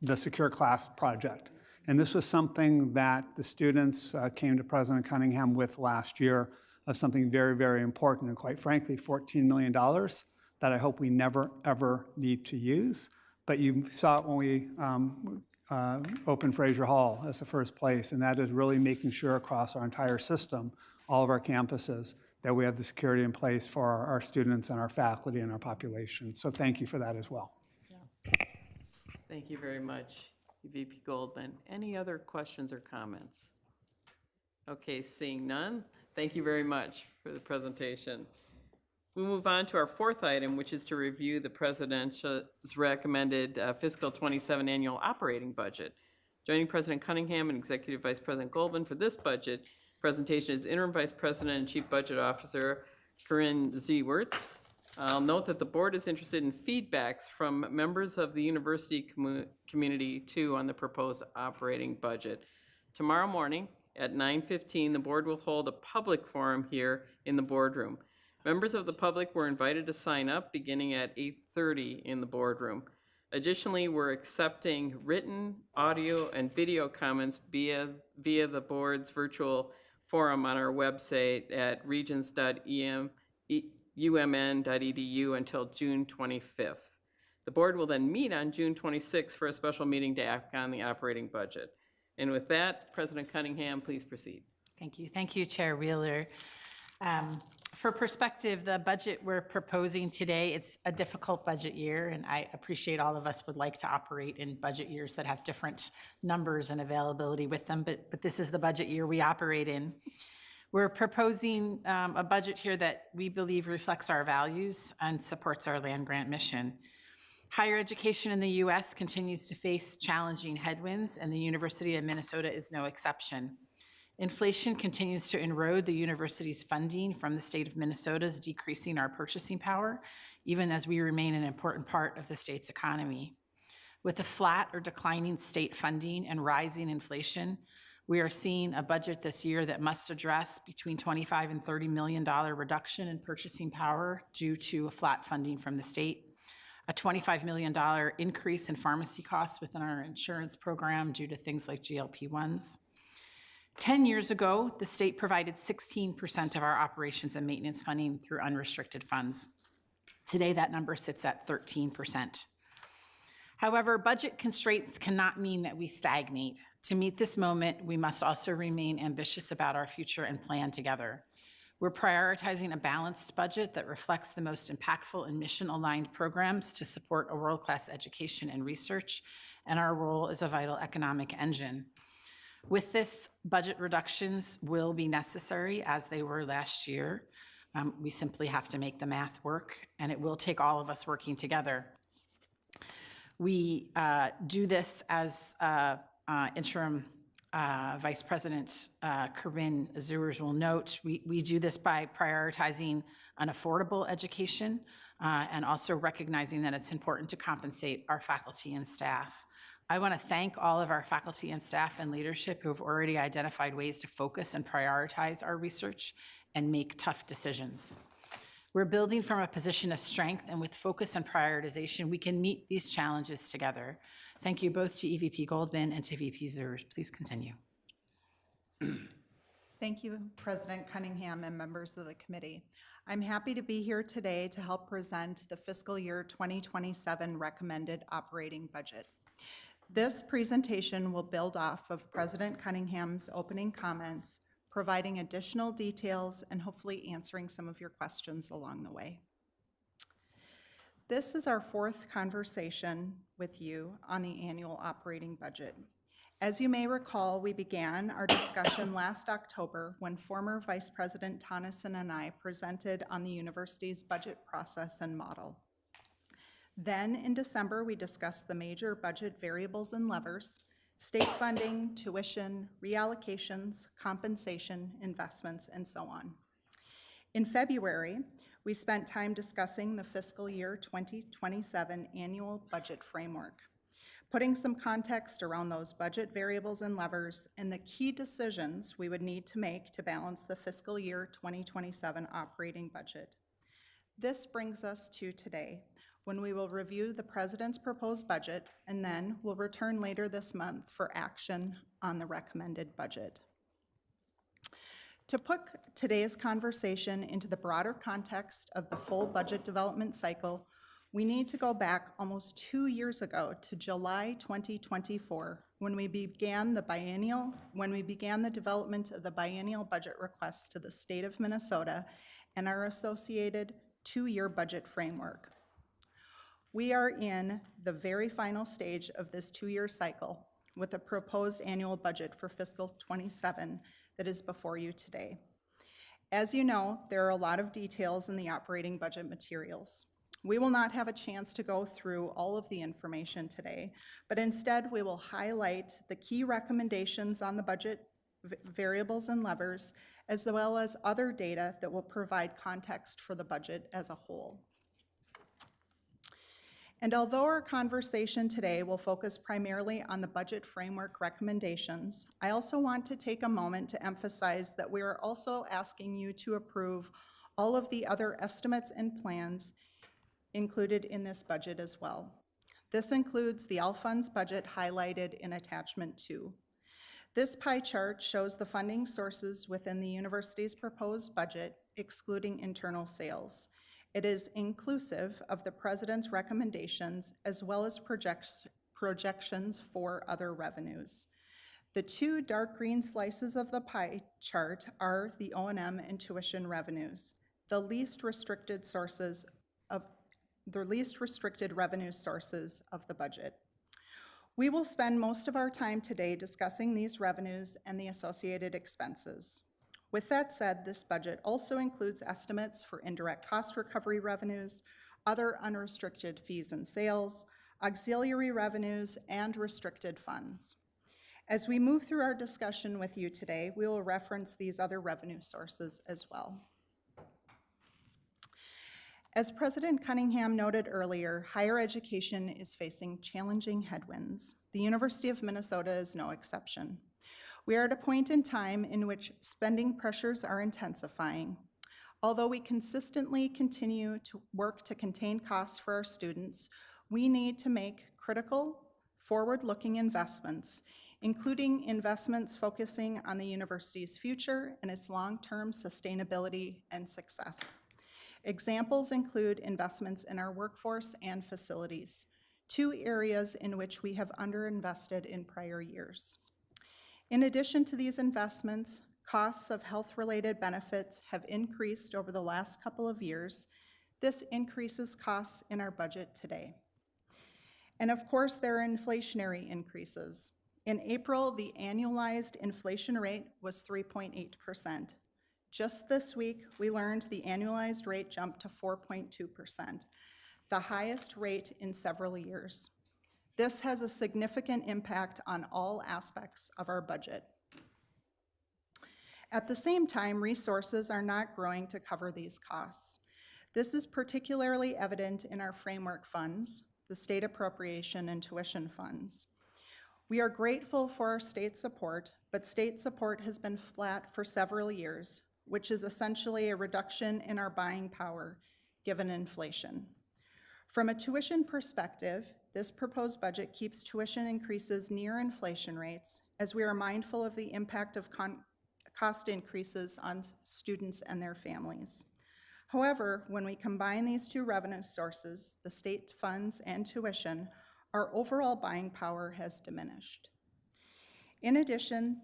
S7: the Secure Class project. And this was something that the students came to President Cunningham with last year of something very, very important, and quite frankly, $14 million that I hope we never, ever need to use. But you saw it when we opened Fraser Hall as the first place, and that is really making sure across our entire system, all of our campuses, that we have the security in place for our students and our faculty and our population. So thank you for that as well.
S1: Thank you very much, VP Goldman. Any other questions or comments? Okay, seeing none, thank you very much for the presentation. We move on to our fourth item, which is to review the President's recommended fiscal 27 annual operating budget. Joining President Cunningham and Executive Vice President Goldman for this budget presentation is Interim Vice President and Chief Budget Officer Corinne Z. Wirtz. I'll note that the board is interested in feedbacks from members of the university community too on the proposed operating budget. Tomorrow morning at 9:15, the board will hold a public forum here in the boardroom. Members of the public were invited to sign up beginning at 8:30 in the boardroom. Additionally, we're accepting written, audio, and video comments via the board's virtual forum on our website at regents.umn.edu until June 25th. The board will then meet on June 26th for a special meeting to act on the operating budget. And with that, President Cunningham, please proceed.
S2: Thank you. Thank you, Chair Wheeler. For perspective, the budget we're proposing today, it's a difficult budget year, and I appreciate all of us would like to operate in budget years that have different numbers and availability with them, but this is the budget year we operate in. We're proposing a budget here that we believe reflects our values and supports our land-grant mission. Higher education in the U.S. continues to face challenging headwinds, and the University of Minnesota is no exception. Inflation continues to erode the university's funding from the state of Minnesota's, decreasing our purchasing power, even as we remain an important part of the state's economy. With a flat or declining state funding and rising inflation, we are seeing a budget this year that must address between $25 and $30 million reduction in purchasing power due to a flat funding from the state, a $25 million increase in pharmacy costs within our insurance program due to things like GLP-1s. 10 years ago, the state provided 16% of our operations and maintenance funding through unrestricted funds. Today, that number sits at 13%. However, budget constraints cannot mean that we stagnate. To meet this moment, we must also remain ambitious about our future and plan together. We're prioritizing a balanced budget that reflects the most impactful and mission-aligned programs to support a world-class education and research, and our role as a vital economic engine. With this, budget reductions will be necessary as they were last year. We simply have to make the math work, and it will take all of us working together. We do this as Interim Vice President Corinne Zewers will note. We do this by prioritizing an affordable education and also recognizing that it's important to compensate our faculty and staff. I want to thank all of our faculty and staff and leadership who have already identified ways to focus and prioritize our research and make tough decisions. We're building from a position of strength, and with focus and prioritization, we can meet these challenges together. Thank you both to EVP Goldman and to VP Zewers. Please continue.
S14: Thank you, President Cunningham and members of the committee. I'm happy to be here today to help present the fiscal year 2027 recommended operating budget. This presentation will build off of President Cunningham's opening comments, providing additional details and hopefully answering some of your questions along the way. This is our fourth conversation with you on the annual operating budget. As you may recall, we began our discussion last October when former Vice President Tonneson and I presented on the university's budget process and model. Then in December, we discussed the major budget variables and levers, state funding, tuition, reallocations, compensation, investments, and so on. In February, we spent time discussing the fiscal year 2027 annual budget framework, putting some context around those budget variables and levers and the key decisions we would need to make to balance the fiscal year 2027 operating budget. This brings us to today, when we will review the President's proposed budget, and then we'll return later this month for action on the recommended budget. To put today's conversation into the broader context of the full budget development cycle, we need to go back almost 2 years ago to July 2024, when we began the development of the biennial budget requests to the state of Minnesota and our associated 2-year budget framework. We are in the very final stage of this 2-year cycle with a proposed annual budget for fiscal 27 that is before you today. As you know, there are a lot of details in the operating budget materials. We will not have a chance to go through all of the information today, but instead we will highlight the key recommendations on the budget variables and levers, as well as other data that will provide context for the budget as a whole. And although our conversation today will focus primarily on the budget framework recommendations, I also want to take a moment to emphasize that we are also asking you to approve all of the other estimates and plans included in this budget as well. This includes the all funds budget highlighted in attachment 2. This pie chart shows the funding sources within the university's proposed budget, excluding internal sales. It is inclusive of the President's recommendations as well as projections for other revenues. The 2 dark green slices of the pie chart are the O&M and tuition revenues, the least restricted revenue sources of the budget. We will spend most of our time today discussing these revenues and the associated expenses. With that said, this budget also includes estimates for indirect cost recovery revenues, other unrestricted fees and sales, auxiliary revenues, and restricted funds. As we move through our discussion with you today, we will reference these other revenue sources as well. As President Cunningham noted earlier, higher education is facing challenging headwinds. The University of Minnesota is no exception. We are at a point in time in which spending pressures are intensifying. Although we consistently continue to work to contain costs for our students, we need to make critical, forward-looking investments, including investments focusing on the university's future and its long-term sustainability and success. Examples include investments in our workforce and facilities, 2 areas in which we have underinvested in prior years. In addition to these investments, costs of health-related benefits have increased over the last couple of years. This increases costs in our budget today. And of course, there are inflationary increases. In April, the annualized inflation rate was 3.8%. Just this week, we learned the annualized rate jumped to 4.2%, the highest rate in several years. This has a significant impact on all aspects of our budget. At the same time, resources are not growing to cover these costs. This is particularly evident in our framework funds, the state appropriation and tuition funds. We are grateful for our state support, but state support has been flat for several years, which is essentially a reduction in our buying power given inflation. From a tuition perspective, this proposed budget keeps tuition increases near inflation rates, as we are mindful of the impact of cost increases on students and their families. However, when we combine these 2 revenue sources, the state funds and tuition, our overall buying power has diminished. In addition,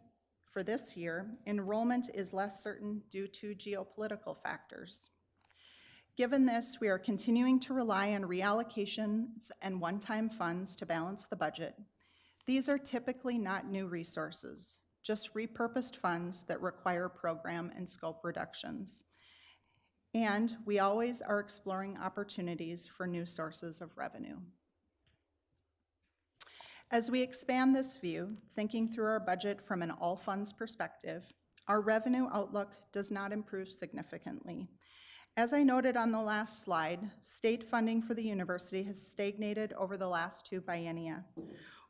S14: for this year, enrollment is less certain due to geopolitical factors. Given this, we are continuing to rely on reallocations and one-time funds to balance the budget. These are typically not new resources, just repurposed funds that require program and scope reductions. And we always are exploring opportunities for new sources of revenue. As we expand this view, thinking through our budget from an all-funds perspective, our revenue outlook does not improve significantly. As I noted on the last slide, state funding for the university has stagnated over the last 2 biennia.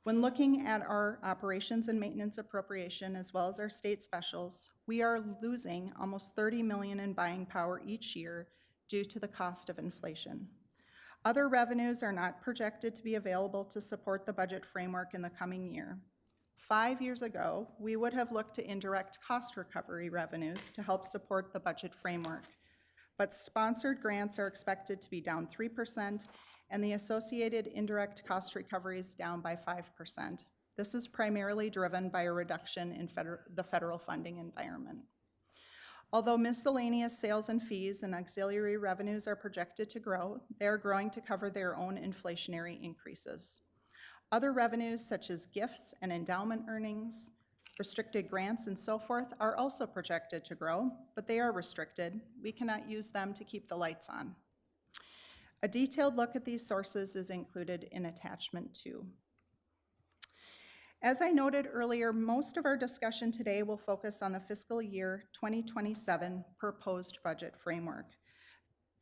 S14: When looking at our operations and maintenance appropriation as well as our state specials, we are losing almost $30 million in buying power each year due to the cost of inflation. Other revenues are not projected to be available to support the budget framework in the coming year. 5 years ago, we would have looked to indirect cost recovery revenues to help support the budget framework. But sponsored grants are expected to be down 3%, and the associated indirect cost recoveries down by 5%. This is primarily driven by a reduction in the federal funding environment. Although miscellaneous sales and fees and auxiliary revenues are projected to grow, they are growing to cover their own inflationary increases. Other revenues such as gifts and endowment earnings, restricted grants, and so forth are also projected to grow, but they are restricted. We cannot use them to keep the lights on. A detailed look at these sources is included in attachment 2. As I noted earlier, most of our discussion today will focus on the fiscal year 2027 proposed budget framework.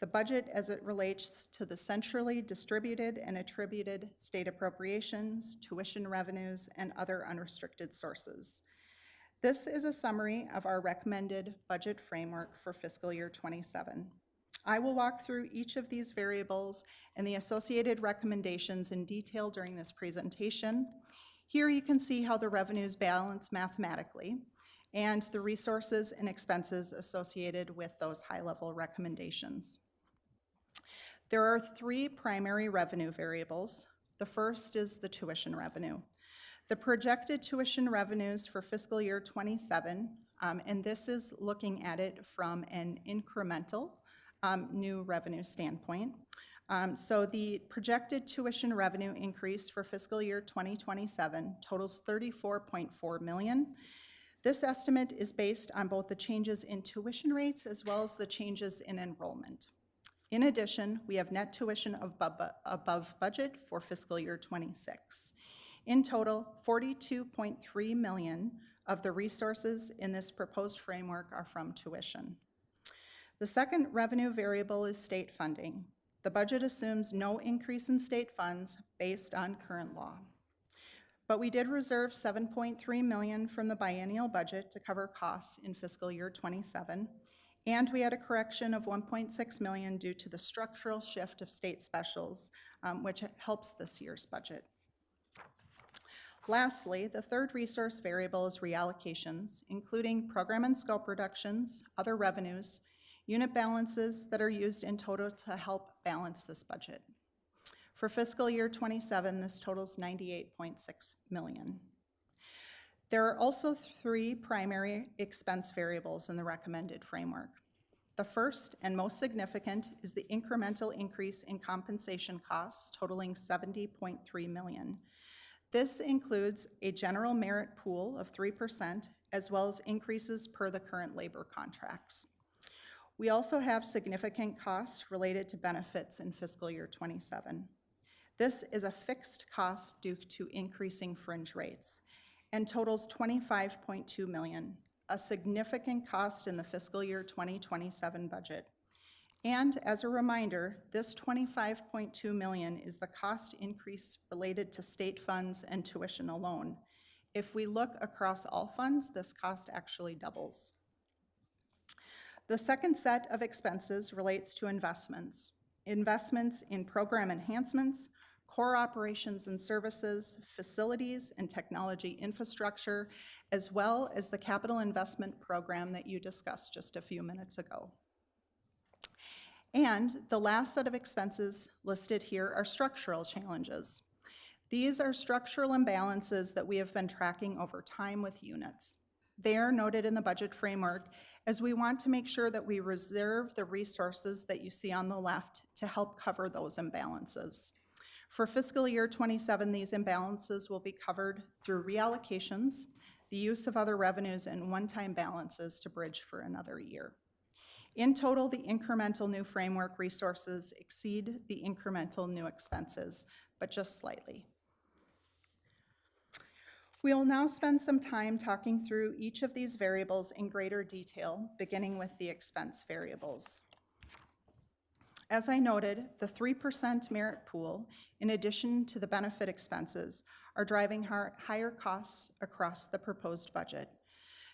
S14: The budget as it relates to the centrally distributed and attributed state appropriations, tuition revenues, and other unrestricted sources. This is a summary of our recommended budget framework for fiscal year 27. I will walk through each of these variables and the associated recommendations in detail during this presentation. Here you can see how the revenues balance mathematically and the resources and expenses associated with those high-level recommendations. There are 3 primary revenue variables. The first is the tuition revenue. The projected tuition revenues for fiscal year 27, and this is looking at it from an incremental new revenue standpoint. So the projected tuition revenue increase for fiscal year 2027 totals $34.4 million. This estimate is based on both the changes in tuition rates as well as the changes in enrollment. In addition, we have net tuition above budget for fiscal year 26. In total, $42.3 million of the resources in this proposed framework are from tuition. The second revenue variable is state funding. The budget assumes no increase in state funds based on current law. But we did reserve $7.3 million from the biennial budget to cover costs in fiscal year 27, and we had a correction of $1.6 million due to the structural shift of state specials, which helps this year's budget. Lastly, the third resource variable is reallocations, including program and scope reductions, other revenues, unit balances that are used in total to help balance this budget. For fiscal year 27, this totals $98.6 million. There are also 3 primary expense variables in the recommended framework. The first and most significant is the incremental increase in compensation costs totaling $70.3 million. This includes a general merit pool of 3%, as well as increases per the current labor contracts. We also have significant costs related to benefits in fiscal year 27. This is a fixed cost due to increasing fringe rates and totals $25.2 million, a significant cost in the fiscal year 2027 budget. And as a reminder, this $25.2 million is the cost increase related to state funds and tuition alone. If we look across all funds, this cost actually doubles. The second set of expenses relates to investments. Investments in program enhancements, core operations and services, facilities and technology infrastructure, as well as the capital investment program that you discussed just a few minutes ago. And the last set of expenses listed here are structural challenges. These are structural imbalances that we have been tracking over time with units. They are noted in the budget framework as we want to make sure that we reserve the resources that you see on the left to help cover those imbalances. For fiscal year 27, these imbalances will be covered through reallocations, the use of other revenues, and one-time balances to bridge for another year. In total, the incremental new framework resources exceed the incremental new expenses, but just slightly. We will now spend some time talking through each of these variables in greater detail, beginning with the expense variables. As I noted, the 3% merit pool, in addition to the benefit expenses, are driving higher costs across the proposed budget.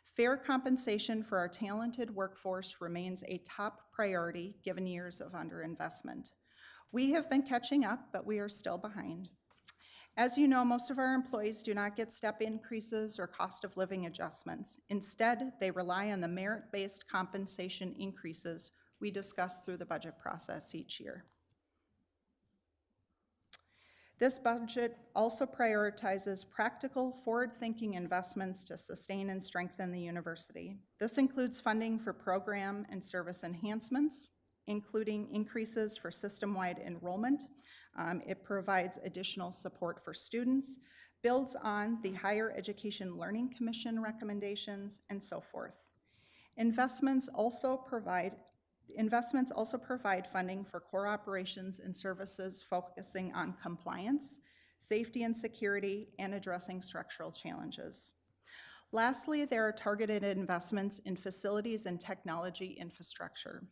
S14: Fair compensation for our talented workforce remains a top priority given years of underinvestment. We have been catching up, but we are still behind. As you know, most of our employees do not get step increases or cost of living adjustments. Instead, they rely on the merit-based compensation increases we discuss through the budget process each year. This budget also prioritizes practical, forward-thinking investments to sustain and strengthen the university. This includes funding for program and service enhancements, including increases for system-wide enrollment. It provides additional support for students, builds on the Higher Education Learning Commission recommendations, and so forth. Investments also provide funding for core operations and services focusing on compliance, safety and security, and addressing structural challenges. Lastly, there are targeted investments in facilities and technology infrastructure.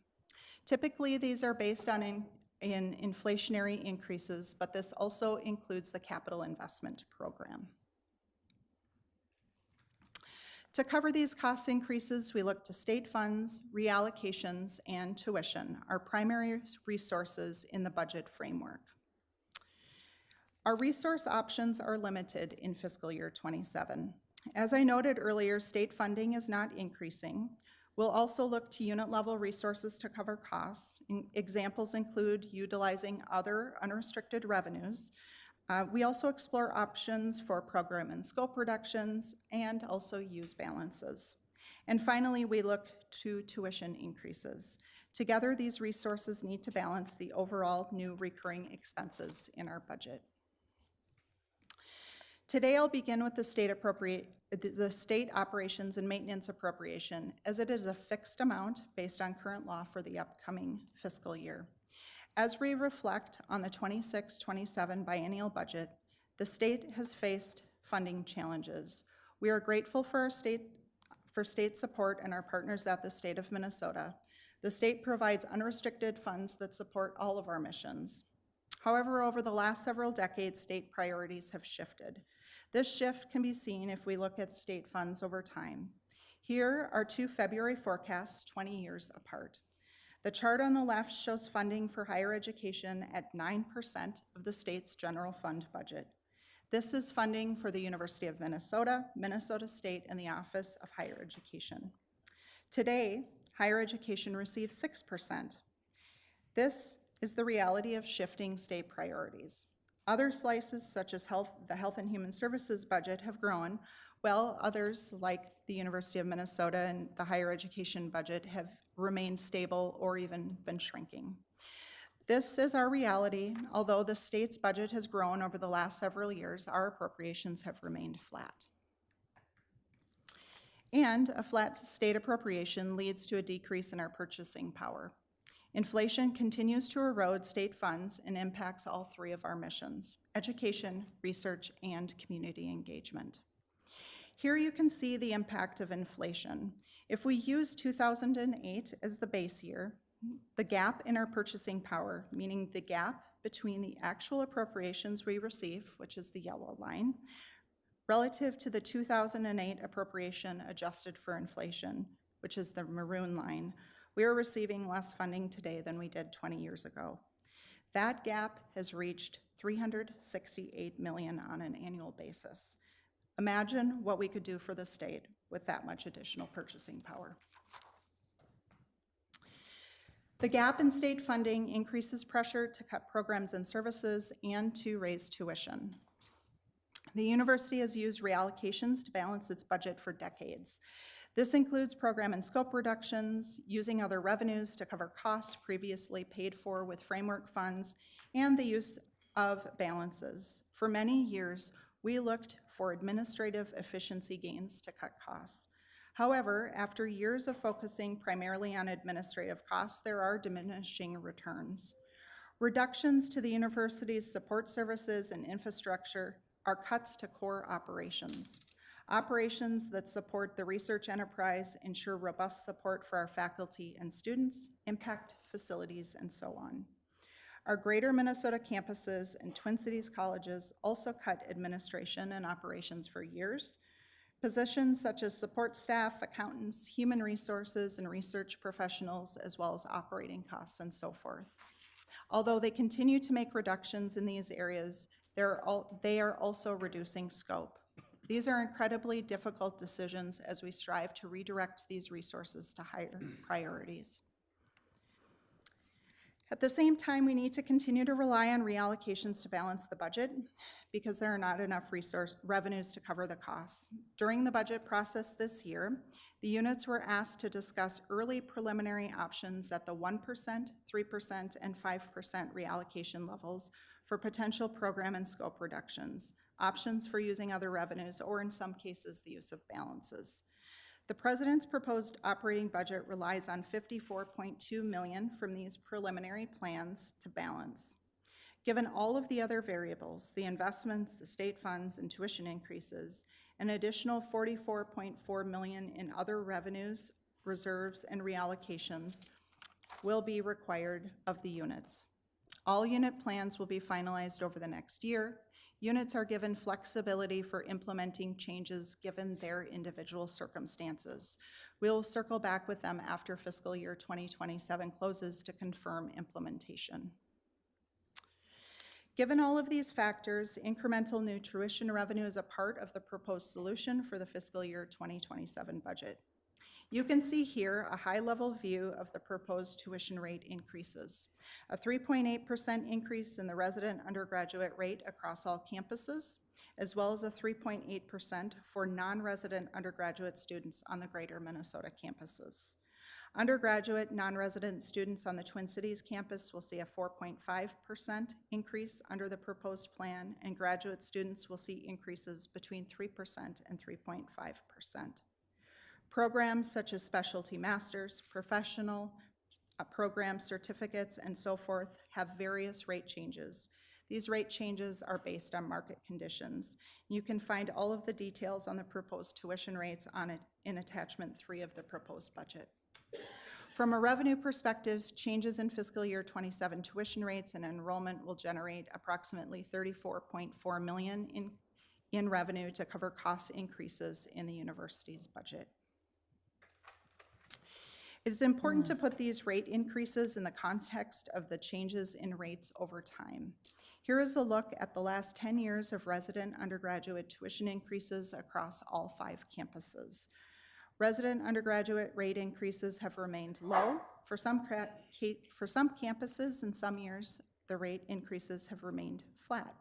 S14: Typically, these are based on in inflationary increases, but this also includes the capital investment program. To cover these cost increases, we look to state funds, reallocations, and tuition, our primary resources in the budget framework. Our resource options are limited in fiscal year 27. As I noted earlier, state funding is not increasing. We'll also look to unit-level resources to cover costs. Examples include utilizing other unrestricted revenues. We also explore options for program and scope reductions and also use balances. And finally, we look to tuition increases. Together, these resources need to balance the overall new recurring expenses in our budget. Today, I'll begin with the state operations and maintenance appropriation, as it is a fixed amount based on current law for the upcoming fiscal year. As we reflect on the 26-27 biennial budget, the state has faced funding challenges. We are grateful for state support and our partners at the state of Minnesota. The state provides unrestricted funds that support all of our missions. However, over the last several decades, state priorities have shifted. This shift can be seen if we look at state funds over time. Here are two February forecasts 20 years apart. The chart on the left shows funding for higher education at 9% of the state's general fund budget. This is funding for the University of Minnesota, Minnesota State, and the Office of Higher Education. Today, higher education receives 6%. This is the reality of shifting state priorities. Other slices, such as the Health and Human Services budget, have grown, while others, like the University of Minnesota and the higher education budget, have remained stable or even been shrinking. This is our reality. Although the state's budget has grown over the last several years, our appropriations have remained flat. And a flat state appropriation leads to a decrease in our purchasing power. Inflation continues to erode state funds and impacts all three of our missions: education, research, and community engagement. Here you can see the impact of inflation. If we use 2008 as the base year, the gap in our purchasing power, meaning the gap between the actual appropriations we receive, which is the yellow line, relative to the 2008 appropriation adjusted for inflation, which is the maroon line, we are receiving less funding today than we did 20 years ago. That gap has reached $368 million on an annual basis. Imagine what we could do for the state with that much additional purchasing power. The gap in state funding increases pressure to cut programs and services and to raise tuition. The university has used reallocations to balance its budget for decades. This includes program and scope reductions, using other revenues to cover costs previously paid for with framework funds, and the use of balances. For many years, we looked for administrative efficiency gains to cut costs. However, after years of focusing primarily on administrative costs, there are diminishing returns. Reductions to the university's support services and infrastructure are cuts to core operations. Operations that support the research enterprise, ensure robust support for our faculty and students, impact facilities, and so on. Our Greater Minnesota campuses and Twin Cities colleges also cut administration and operations for years. Positions such as support staff, accountants, human resources, and research professionals, as well as operating costs and so forth. Although they continue to make reductions in these areas, they are also reducing scope. These are incredibly difficult decisions as we strive to redirect these resources to higher priorities. At the same time, we need to continue to rely on reallocations to balance the budget because there are not enough revenues to cover the costs. During the budget process this year, the units were asked to discuss early preliminary options at the 1%, 3%, and 5% reallocation levels for potential program and scope reductions, options for using other revenues, or in some cases, the use of balances. The President's proposed operating budget relies on $54.2 million from these preliminary plans to balance. Given all of the other variables, the investments, the state funds, and tuition increases, an additional $44.4 million in other revenues, reserves, and reallocations will be required of the units. All unit plans will be finalized over the next year. Units are given flexibility for implementing changes given their individual circumstances. We'll circle back with them after fiscal year 2027 closes to confirm implementation. Given all of these factors, incremental new tuition revenue is a part of the proposed solution for the fiscal year 2027 budget. You can see here a high-level view of the proposed tuition rate increases. A 3.8% increase in the resident undergraduate rate across all campuses, as well as a 3.8% for non-resident undergraduate students on the Greater Minnesota campuses. Undergraduate non-resident students on the Twin Cities campus will see a 4.5% increase under the proposed plan, and graduate students will see increases between 3% and 3.5%. Programs such as specialty masters, professional program certificates, and so forth have various rate changes. These rate changes are based on market conditions. You can find all of the details on the proposed tuition rates on it in attachment 3 of the proposed budget. From a revenue perspective, changes in fiscal year 27 tuition rates and enrollment will generate approximately $34.4 million in revenue to cover cost increases in the university's budget. It is important to put these rate increases in the context of the changes in rates over time. Here is a look at the last 10 years of resident undergraduate tuition increases across all 5 campuses. Resident undergraduate rate increases have remained low. For some campuses in some years, the rate increases have remained flat.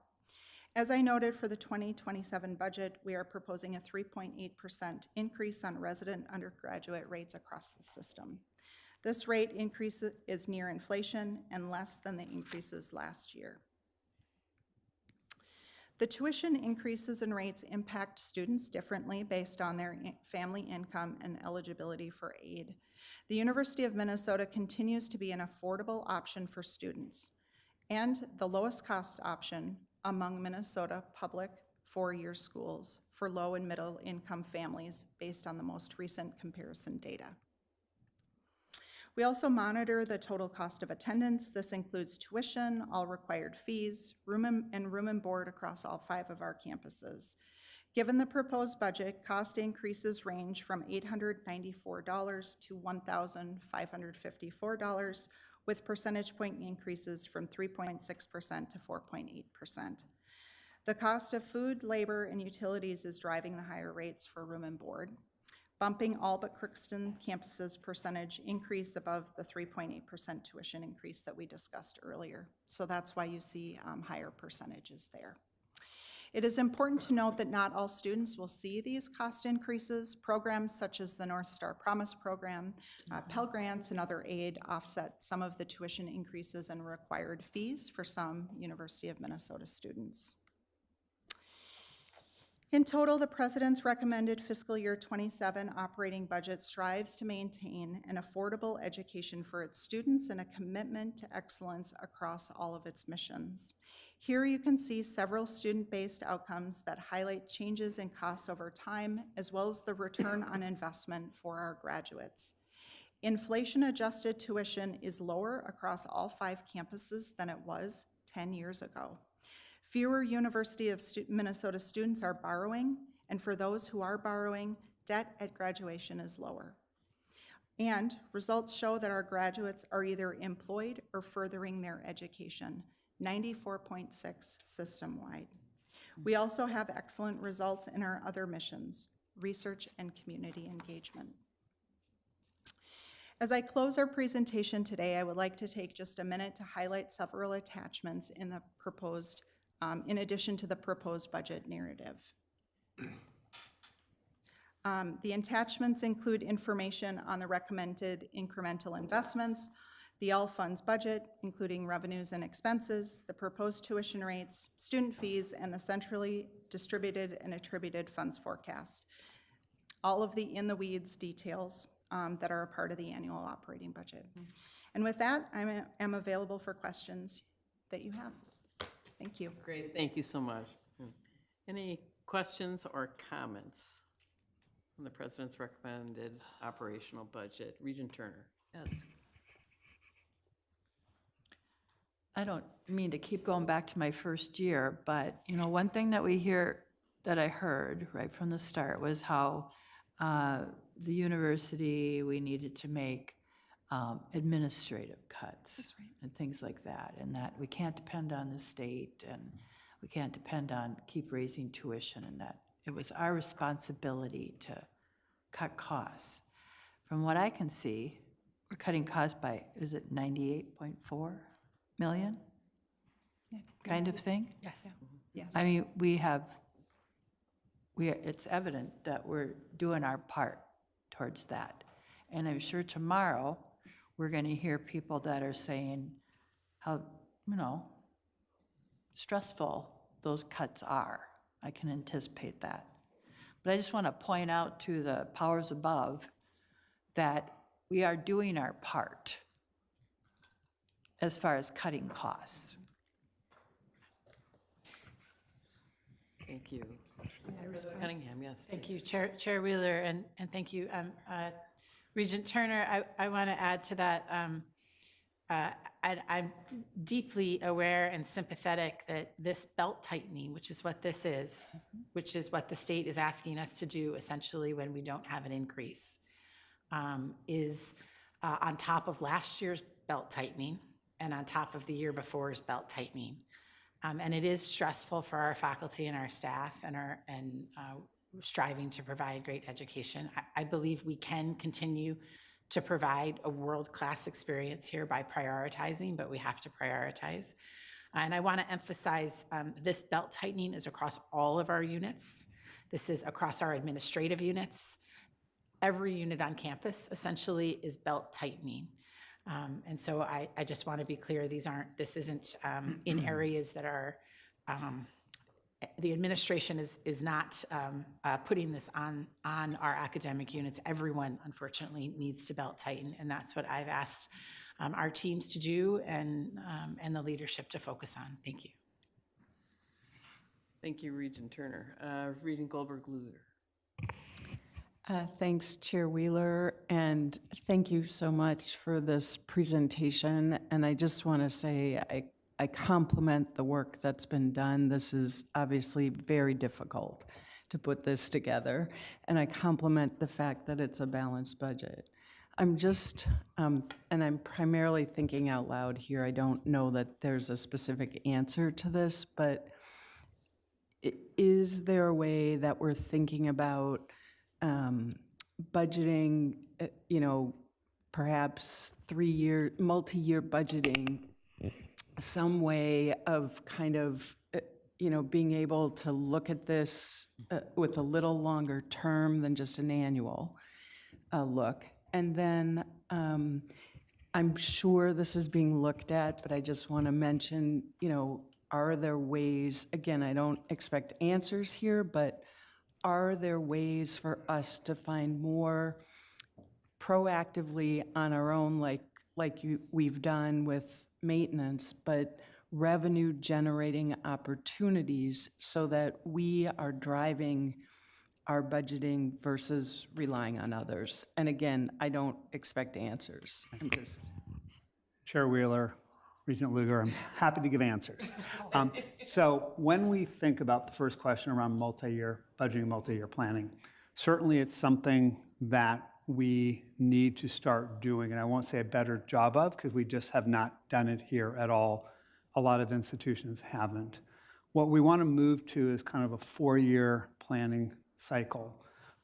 S14: As I noted, for the 2027 budget, we are proposing a 3.8% increase on resident undergraduate rates across the system. This rate increase is near inflation and less than the increases last year. The tuition increases in rates impact students differently based on their family income and eligibility for aid. The University of Minnesota continues to be an affordable option for students and the lowest cost option among Minnesota public four-year schools for low and middle income families based on the most recent comparison data. We also monitor the total cost of attendance. This includes tuition, all required fees, room and board across all 5 of our campuses. Given the proposed budget, cost increases range from $894 to $1,554, with percentage point increases from 3.6% to 4.8%. The cost of food, labor, and utilities is driving the higher rates for room and board, bumping all but Crookston campuses' percentage increase above the 3.8% tuition increase that we discussed earlier. So that's why you see higher percentages there. It is important to note that not all students will see these cost increases. Programs such as the North Star Promise Program, Pell Grants, and other aid offset some of the tuition increases and required fees for some University of Minnesota students. In total, the President's recommended fiscal year 27 operating budget strives to maintain an affordable education for its students and a commitment to excellence across all of its missions. Here you can see several student-based outcomes that highlight changes in costs over time, as well as the return on investment for our graduates. Inflation-adjusted tuition is lower across all 5 campuses than it was 10 years ago. Fewer University of Minnesota students are borrowing, and for those who are borrowing, debt at graduation is lower. And results show that our graduates are either employed or furthering their education, 94.6 system-wide. We also have excellent results in our other missions, research and community engagement. As I close our presentation today, I would like to take just a minute to highlight several attachments in the proposed, in addition to the proposed budget narrative. The attachments include information on the recommended incremental investments, the all funds budget, including revenues and expenses, the proposed tuition rates, student fees, and the centrally distributed and attributed funds forecast. All of the in-the-weeds details that are a part of the annual operating budget. And with that, I am available for questions that you have. Thank you.
S1: Great, thank you so much. Any questions or comments on the President's recommended operational budget? Regent Turner.
S8: Yes.
S12: I don't mean to keep going back to my first year, but, you know, one thing that I heard right from the start was how the university, we needed to make administrative cuts and things like that, and that we can't depend on the state and we can't depend on keep raising tuition, and that it was our responsibility to cut costs. From what I can see, we're cutting costs by, is it 98.4 million? Kind of thing?
S2: Yes.
S14: Yes.
S12: I mean, it's evident that we're doing our part towards that. And I'm sure tomorrow, we're going to hear people that are saying how, you know, stressful those cuts are. I can anticipate that. But I just want to point out to the powers above that we are doing our part as far as cutting costs.
S1: Thank you. Cunningham, yes.
S2: Thank you, Chair Wheeler, and thank you, Regent Turner. I want to add to that. I'm deeply aware and sympathetic that this belt tightening, which is what this is, which is what the state is asking us to do essentially when we don't have an increase, is on top of last year's belt tightening and on top of the year before's belt tightening. And it is stressful for our faculty and our staff and striving to provide great education. I believe we can continue to provide a world-class experience here by prioritizing, but we have to prioritize. And I want to emphasize this belt tightening is across all of our units. This is across our administrative units. Every unit on campus essentially is belt tightening. And so I just want to be clear, this isn't in areas that are, the administration is not putting this on our academic units. Everyone, unfortunately, needs to belt tighten, and that's what I've asked our teams to do and the leadership to focus on. Thank you.
S1: Thank you, Regent Turner. Regent Goldberg-Luder.
S13: Thanks, Chair Wheeler, and thank you so much for this presentation. And I just want to say I compliment the work that's been done. This is obviously very difficult to put this together, and I compliment the fact that it's a balanced budget. I'm just, and I'm primarily thinking out loud here. I don't know that there's a specific answer to this, but is there a way that we're thinking about budgeting, perhaps multi-year budgeting, some way of kind of, being able to look at this with a little longer term than just an annual look. And then I'm sure this is being looked at, but I just want to mention, are there ways, again, I don't expect answers here, but are there ways for us to find more proactively on our own, like we've done with maintenance, but revenue-generating opportunities so that we are driving our budgeting versus relying on others? And again, I don't expect answers. I'm just...
S7: Chair Wheeler, Regent Lugar, I'm happy to give answers. So when we think about the first question around multi-year budgeting, multi-year planning, certainly it's something that we need to start doing, and I won't say a better job of, because we just have not done it here at all. A lot of institutions haven't. What we want to move to is kind of a 4-year planning cycle,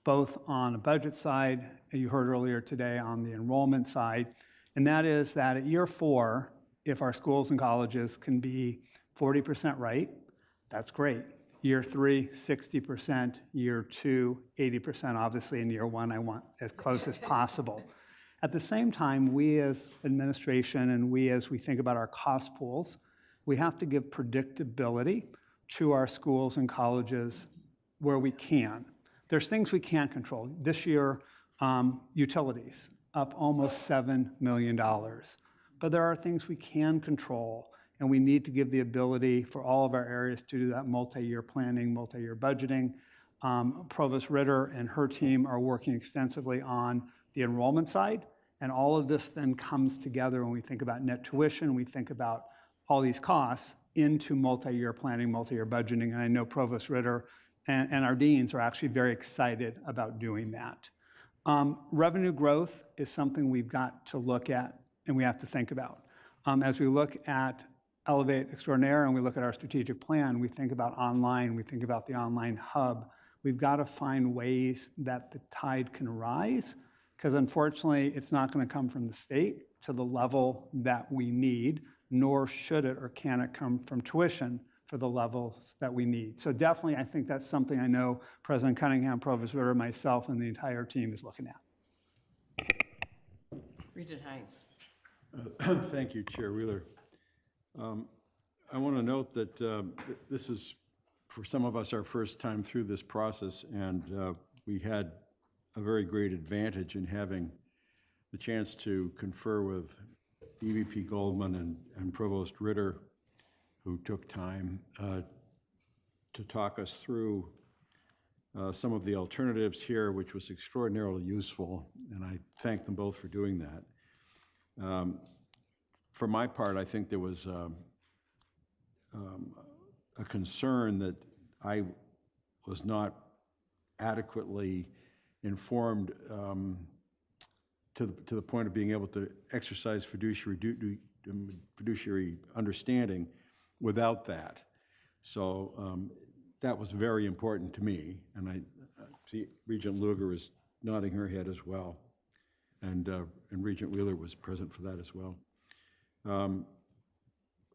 S7: both on the budget side, you heard earlier today on the enrollment side, and that is that at year 4, if our schools and colleges can be 40% right, that's great. Year 3, 60%. Year 2, 80%. Obviously, in year 1, I want as close as possible. At the same time, we as administration and we as we think about our cost pools, we have to give predictability to our schools and colleges where we can. There's things we can't control. This year, utilities, up almost $7 million. But there are things we can control, and we need to give the ability for all of our areas to do that multi-year planning, multi-year budgeting. Provost Ritter and her team are working extensively on the enrollment side, and all of this then comes together when we think about net tuition, we think about all these costs into multi-year planning, multi-year budgeting, and I know Provost Ritter and our deans are actually very excited about doing that. Revenue growth is something we've got to look at and we have to think about. As we look at Elevate Extraordinaire and we look at our strategic plan, we think about online, we think about the online hub. We've got to find ways that the tide can rise, because unfortunately, it's not going to come from the state to the level that we need, nor should it or can it come from tuition for the levels that we need. So definitely, I think that's something I know President Cunningham, Provost Ritter, myself, and the entire team is looking at.
S1: Regent Hines.
S15: Thank you, Chair Wheeler. I want to note that this is, for some of us, our first time through this process, and we had a very great advantage in having the chance to confer with EVP Goldman and Provost Ritter, who took time to talk us through some of the alternatives here, which was extraordinarily useful, and I thank them both for doing that. For my part, I think there was a concern that I was not adequately informed to the point of being able to exercise fiduciary understanding without that. So that was very important to me, and I see Regent Lugar is nodding her head as well, and Regent Wheeler was present for that as well.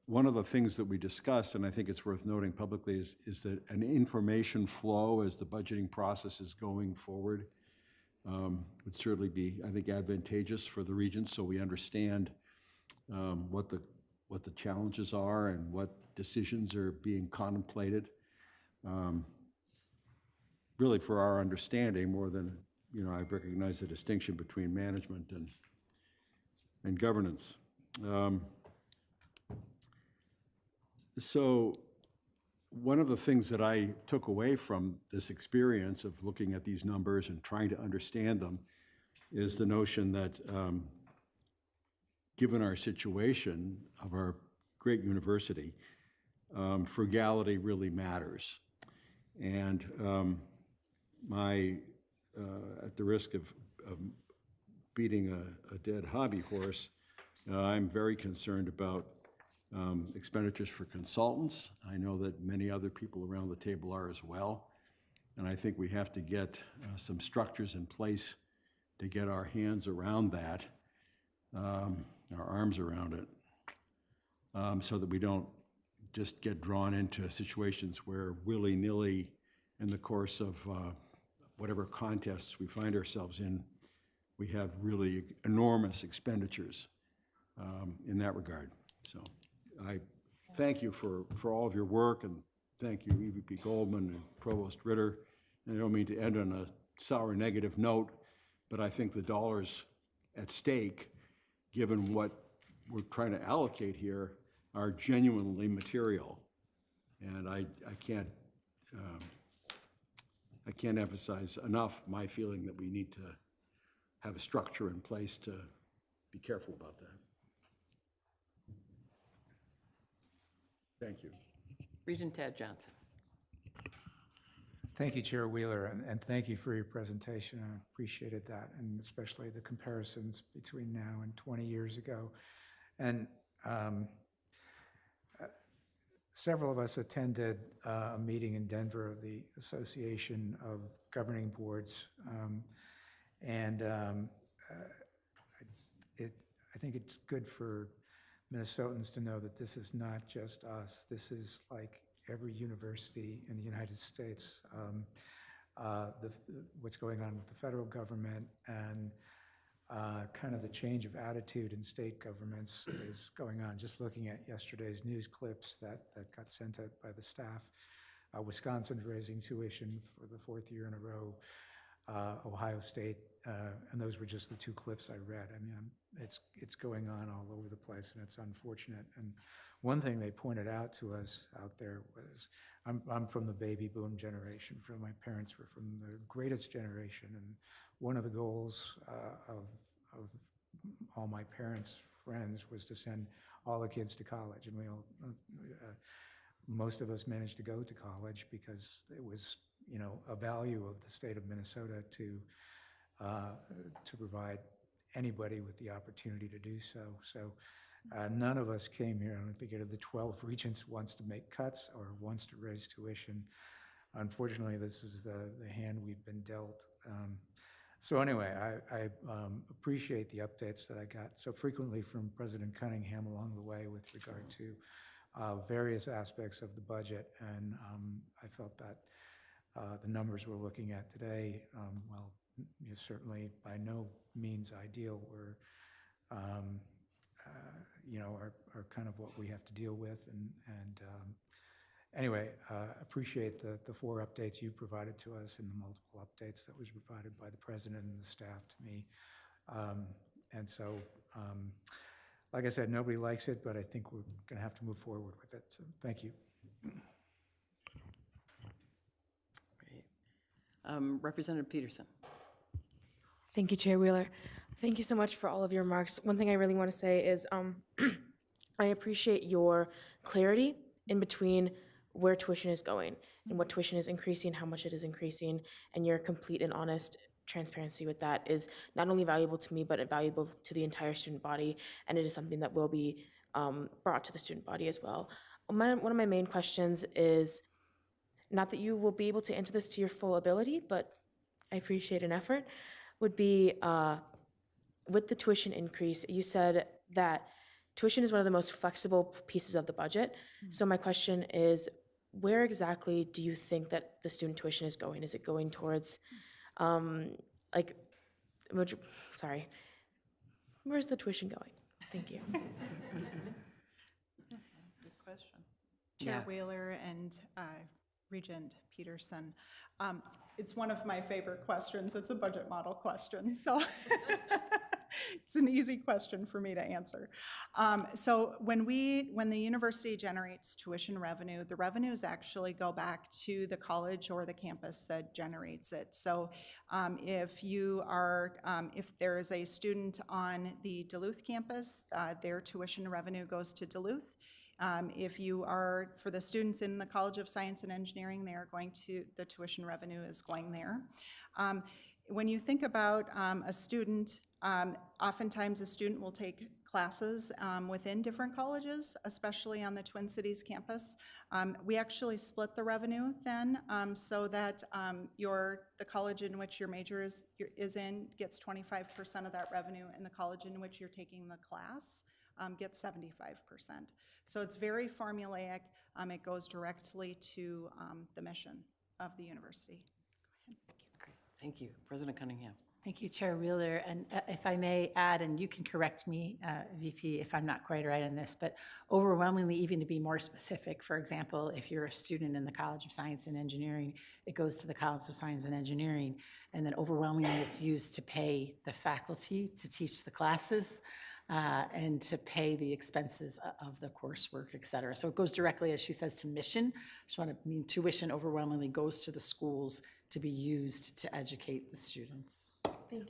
S15: One of the things that we discussed, and I think it's worth noting publicly, is that an information flow as the budgeting process is going forward would certainly be, I think, advantageous for the region, so we understand what the challenges are and what decisions are being contemplated. Really for our understanding, more than, I recognize the distinction between management and governance. So one of the things that I took away from this experience of looking at these numbers and trying to understand them is the notion that given our situation of our great university, frugality really matters. And at the risk of beating a dead hobby horse, I'm very concerned about expenditures for consultants. I know that many other people around the table are as well. And I think we have to get some structures in place to get our hands around that, our arms around it, so that we don't just get drawn into situations where willy-nilly in the course of whatever contests we find ourselves in, we have really enormous expenditures in that regard. So I thank you for all of your work, and thank you, EVP Goldman and Provost Ritter. And I don't mean to end on a sour negative note, but I think the dollars at stake, given what we're trying to allocate here, are genuinely material. And I can't emphasize enough my feeling that we need to have a structure in place to be careful about that. Thank you.
S1: Regent Tad Johnson.
S16: Thank you, Chair Wheeler, and thank you for your presentation. I appreciated that, and especially the comparisons between now and 20 years ago. And several of us attended a meeting in Denver of the Association of Governing Boards, I think it's good for Minnesotans to know that this is not just us. This is like every university in the United States. What's going on with the federal government and kind of the change of attitude in state governments is going on. Just looking at yesterday's news clips that got sent out by the staff. Wisconsin's raising tuition for the 4th year in a row. Ohio State, and those were just the 2 clips I read. I mean, it's going on all over the place, and it's unfortunate. And one thing they pointed out to us out there was, I'm from the baby boom generation. My parents were from the greatest generation, and one of the goals of all my parents' friends was to send all the kids to college, and we all, most of us managed to go to college because it was, you know, a value of the state of Minnesota to provide anybody with the opportunity to do so. So none of us came here, I don't think, out of the 12 regents wants to make cuts or wants to raise tuition. Unfortunately, this is the hand we've been dealt. So anyway, I appreciate the updates that I got so frequently from President Cunningham along the way with regard to various aspects of the budget, and I felt that the numbers we're looking at today, well, certainly by no means ideal, were, you know, are kind of what we have to deal with. And anyway, appreciate the 4 updates you provided to us and the multiple updates that was provided by the president and the staff to me. And so, like I said, nobody likes it, but I think we're going to have to move forward with it. So thank you.
S1: Representative Peterson.
S10: Thank you, Chair Wheeler. Thank you so much for all of your remarks. One thing I really want to say is I appreciate your clarity in between where tuition is going and what tuition is increasing, how much it is increasing, and your complete and honest transparency with that is not only valuable to me, but valuable to the entire student body, and it is something that will be brought to the student body as well. One of my main questions is, not that you will be able to answer this to your full ability, but I appreciate an effort, would be with the tuition increase, you said that tuition is one of the most flexible pieces of the budget. So my question is, where exactly do you think that the student tuition is going? Is it going towards, sorry, where's the tuition going? Thank you.
S14: Good question. Chair
S1: Yeah.
S14: Wheeler and Regent Peterson. It's one of my favorite questions. It's a budget model question, so it's an easy question for me to answer. So when the university generates tuition revenue, the revenues actually go back to the college or the campus that generates it. So if there is a student on the Duluth campus, their tuition revenue goes to Duluth. For the students in the College of Science and Engineering, the tuition revenue is going there. When you think about a student, oftentimes a student will take classes within different colleges, especially on the Twin Cities campus. We actually split the revenue then so that the college in which your major is in gets 25% of that revenue, and the college in which you're taking the class gets 75%. So it's very formulaic. It goes directly to the mission of the university. Go ahead.
S1: Great. Thank you. President Cunningham.
S2: Thank you, Chair Wheeler. And if I may add, and you can correct me, VP, if I'm not quite right on this, but overwhelmingly, even to be more specific, for example, if you're a student in the College of Science and Engineering, it goes to the College of Science and Engineering, and then overwhelmingly it's used to pay the faculty to teach the classes. and to pay the expenses of the coursework, et cetera. So it goes directly, as she says, to mission. Just want to mean tuition overwhelmingly goes to the schools to be used to educate the students.
S10: Thank you.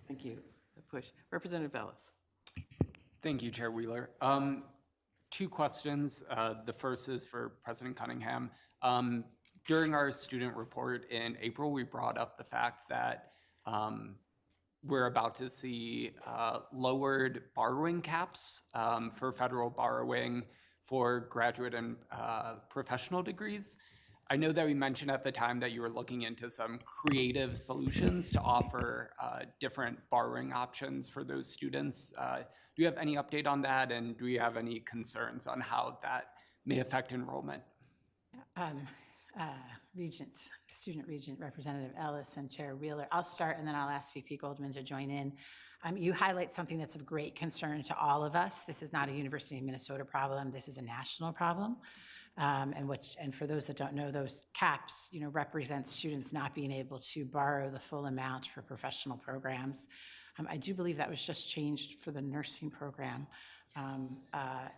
S1: Thank you. Good push. Representative Ellis.
S17: Thank you, Chair Wheeler. Two questions. The first is for President Cunningham. During our student report in April, we brought up the fact that we're about to see lowered borrowing caps for federal borrowing for graduate and professional degrees. I know that we mentioned at the time that you were looking into some creative solutions to offer different borrowing options for those students. Do you have any update on that, and do you have any concerns on how that may affect enrollment?
S2: Student Regent Representative Ellis and Chair Wheeler. I'll start and then I'll ask VP Goldman to join in. You highlight something that's of great concern to all of us. This is not a University of Minnesota problem. This is a national problem. And for those that don't know, those caps, represent students not being able to borrow the full amount for professional programs. I do believe that was just changed for the nursing program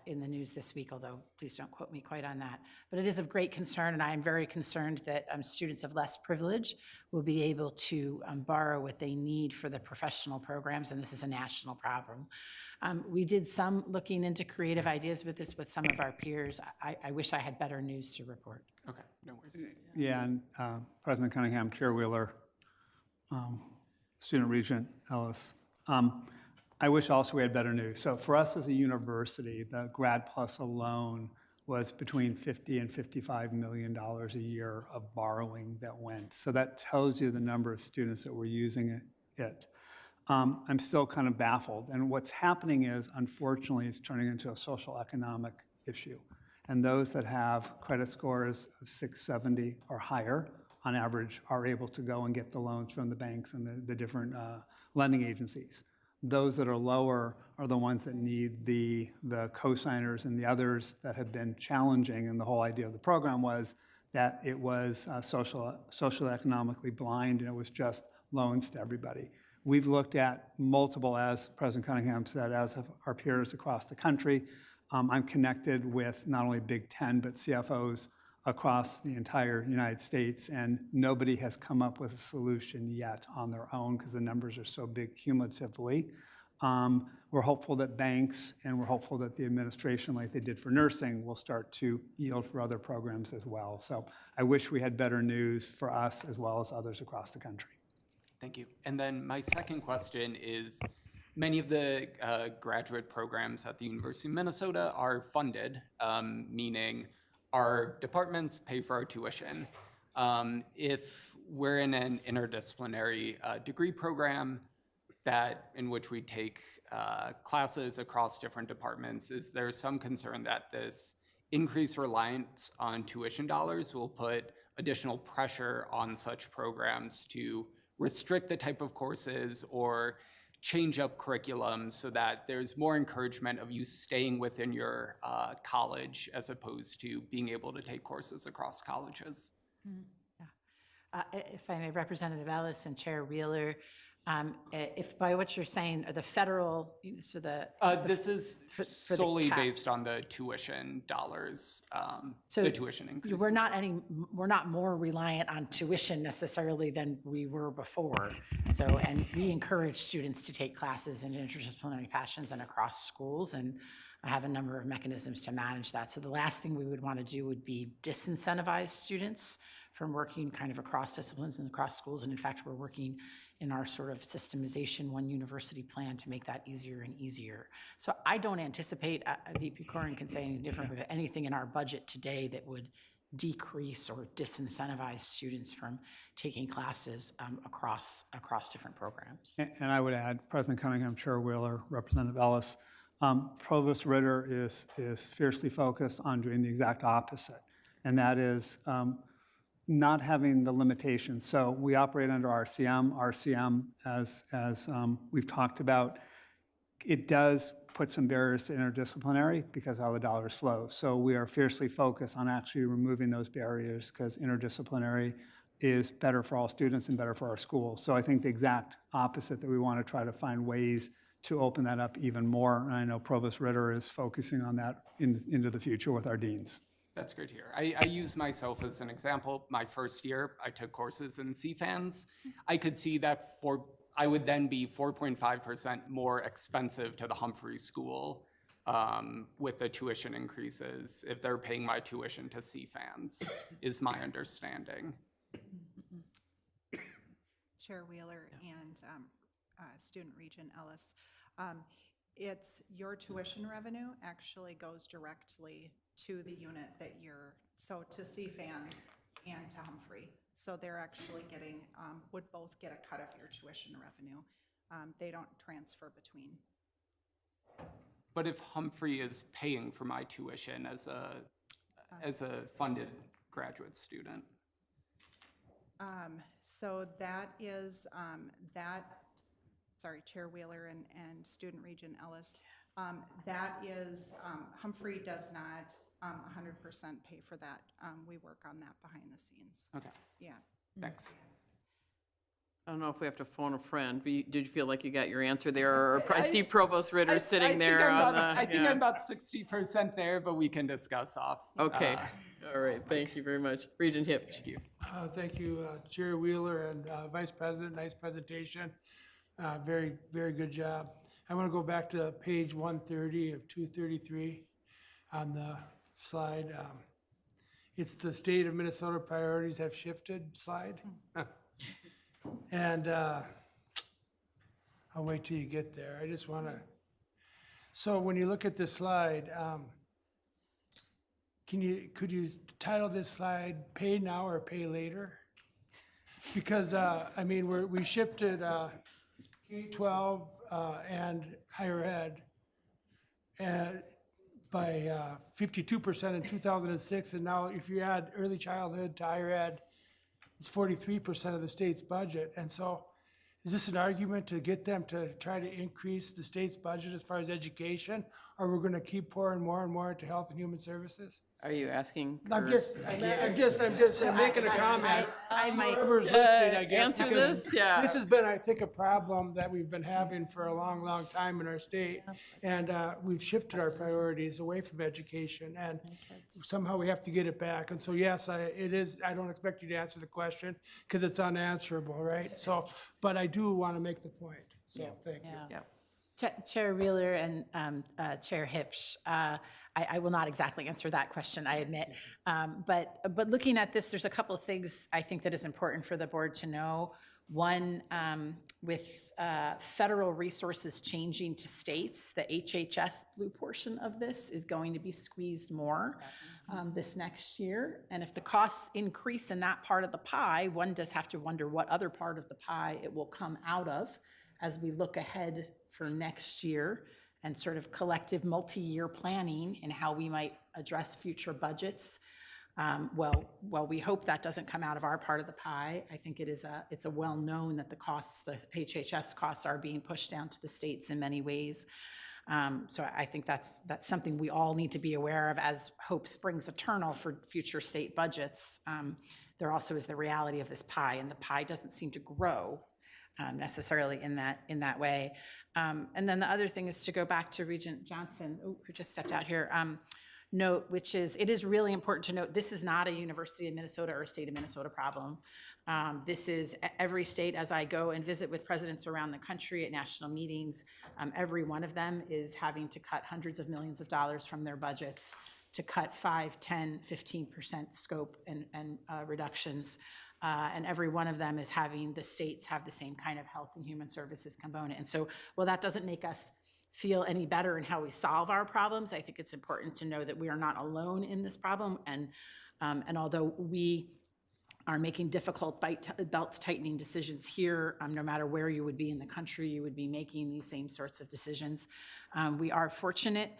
S2: in the news this week, although please don't quote me quite on that. But it is of great concern, and I am very concerned that students of less privilege will be able to borrow what they need for the professional programs, and this is a national problem. We did some looking into creative ideas with this with some of our peers. I wish I had better news to report.
S17: Okay, no worries.
S7: Yeah, and President Cunningham, Chair Wheeler, Student Regent Ellis. I wish also we had better news. So for us as a university, the Grad Plus alone was between $50 and $55 million a year of borrowing that went. So that tells you the number of students that were using it. I'm still kind of baffled. And what's happening is, unfortunately, it's turning into a social economic issue. And those that have credit scores of 670 or higher, on average, are able to go and get the loans from the banks and the different lending agencies. Those that are lower are the ones that need the cosigners and the others that have been challenging. And the whole idea of the program was that it was socioeconomically blind, and it was just loans to everybody. We've looked at multiple, as President Cunningham said, as have our peers across the country. I'm connected with not only Big Ten, but CFOs across the entire United States, and nobody has come up with a solution yet on their own because the numbers are so big cumulatively. We're hopeful that banks, and we're hopeful that the administration, like they did for nursing, will start to yield for other programs as well. So I wish we had better news for us as well as others across the country.
S17: Thank you. And then my second question is, many of the graduate programs at the University of Minnesota are funded, meaning our departments pay for our tuition. If we're in an interdisciplinary degree program in which we take classes across different departments, is there some concern that this increased reliance on tuition dollars will put additional pressure on such programs to restrict the type of courses or change up curriculum so that there's more encouragement of you staying within your college as opposed to being able to take courses across colleges?
S2: If I may, Representative Ellis and Chair Wheeler, if by what you're saying, the federal,
S17: this is solely based on the tuition dollars, the tuition increases.
S2: We're not more reliant on tuition necessarily than we were before. So, and we encourage students to take classes in interdisciplinary fashions and across schools, and I have a number of mechanisms to manage that. So the last thing we would want to do would be disincentivize students from working kind of across disciplines and across schools. And in fact, we're working in our sort of systemization one university plan to make that easier and easier. So I don't anticipate, VP Corin can say anything different, but anything in our budget today that would decrease or disincentivize students from taking classes across different programs.
S7: And I would add, President Cunningham, Chair Wheeler, Representative Ellis, Provost Ritter is fiercely focused on doing the exact opposite, and that is not having the limitations. So we operate under RCM. RCM, as we've talked about, it does put some barriers to interdisciplinary because how the dollars flow. So we are fiercely focused on actually removing those barriers because interdisciplinary is better for all students and better for our schools. So I think the exact opposite, that we want to try to find ways to open that up even more. And I know Provost Ritter is focusing on that into the future with our deans.
S17: That's great to hear. I use myself as an example. My first year, I took courses in CFANs. I could see that I would then be 4.5% more expensive to the Humphrey School with the tuition increases if they're paying my tuition to CFANs, is my understanding.
S14: Chair Wheeler and Student Regent Ellis. It's your tuition revenue actually goes directly to the unit that so to CFANs and to Humphrey. So they're actually getting, would both get a cut of your tuition revenue. They don't transfer between.
S17: But if Humphrey is paying for my tuition as a funded graduate student?
S14: So that is, sorry, Chair Wheeler and Student Regent Ellis, that is, Humphrey does not 100% pay for that. We work on that behind the scenes.
S17: Okay.
S14: Yeah.
S17: Thanks.
S1: I don't know if we have to phone a friend, but did you feel like you got your answer there? Or I see Provost Ritter sitting there on the...
S17: I think I'm about 60% there, but we can discuss off.
S1: Okay. All right. Thank you very much. Regent Hip.
S17: Thank you.
S11: Thank you, Chair Wheeler and Vice President. Nice presentation. Very, very good job. I want to go back to page 130 of 233 on the slide. It's the state of Minnesota priorities have shifted slide. And I'll wait till you get there. I just want to, so when you look at this slide, could you title this slide "Pay Now or Pay Later"? Because I mean, we shifted K-12 and higher ed and by 52% in 2006, and now if you add early childhood to higher ed, it's 43% of the state's budget. And so is this an argument to get them to try to increase the state's budget as far as education, or we're going to keep pouring more and more into health and human services?
S1: Are you asking?
S11: I'm just making a comment.
S2: I might
S11: Whoever's listening, I guess.
S1: answer
S11: because
S1: this? Yeah.
S11: This has been, I think, a problem that we've been having for a long, long time in our state. And we've shifted our priorities away from education, and somehow we have to get it back. And so, yes, it is, I don't expect you to answer the question because it's unanswerable, right? So, but I do want to make the point. So, thank you.
S2: Yeah. Chair Wheeler and Chair Hipsch, I will not exactly answer that question, I admit. But looking at this, there's a couple of things I think that is important for the board to know. One, with federal resources changing to states, the HHS blue portion of this is going to be squeezed more this next year. And if the costs increase in that part of the pie, one does have to wonder what other part of the pie it will come out of as we look ahead for next year and sort of collective multi-year planning and how we might address future budgets. Well, we hope that doesn't come out of our part of the pie. I think it's a well-known that the HHS costs are being pushed down to the states in many ways. So I think that's something we all need to be aware of as hope springs eternal for future state budgets. There also is the reality of this pie, and the pie doesn't seem to grow necessarily in that way. And then the other thing is to go back to Regent Johnson, who just stepped out here, note, which is, it is really important to note, this is not a University of Minnesota or a state of Minnesota problem. This is every state, as I go and visit with presidents around the country at national meetings, every one of them is having to cut hundreds of millions of dollars from their budgets to cut 5, 10, 15% scope and reductions. And every one of them is having the states have the same kind of health and human services component. And so, while that doesn't make us feel any better in how we solve our problems, I think it's important to know that we are not alone in this problem. And although we are making difficult belt tightening decisions here, no matter where you would be in the country, you would be making these same sorts of decisions. We are fortunate.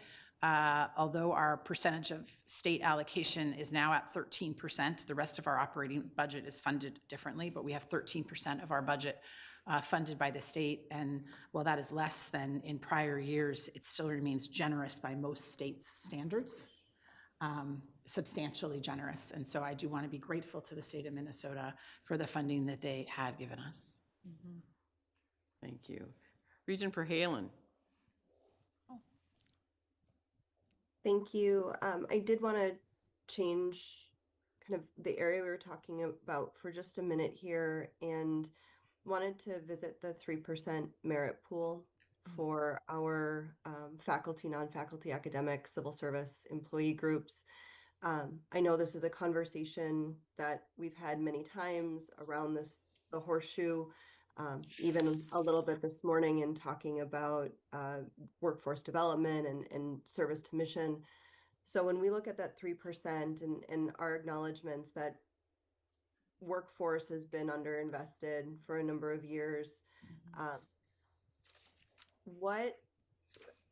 S2: Although our percentage of state allocation is now at 13%, the rest of our operating budget is funded differently, but we have 13% of our budget funded by the state. And while that is less than in prior years, it still remains generous by most states' standards, substantially generous. And so I do want to be grateful to the state of Minnesota for the funding that they have given us.
S1: Thank you. Regent Verhalen.
S18: Thank you. I did want to change kind of the area we were talking about for just a minute here and wanted to visit the 3% merit pool for our faculty, non-faculty, academic, civil service employee groups. I know this is a conversation that we've had many times around the horseshoe, even a little bit this morning in talking about workforce development and service to mission. So when we look at that 3% and our acknowledgements that workforce has been underinvested for a number of years, I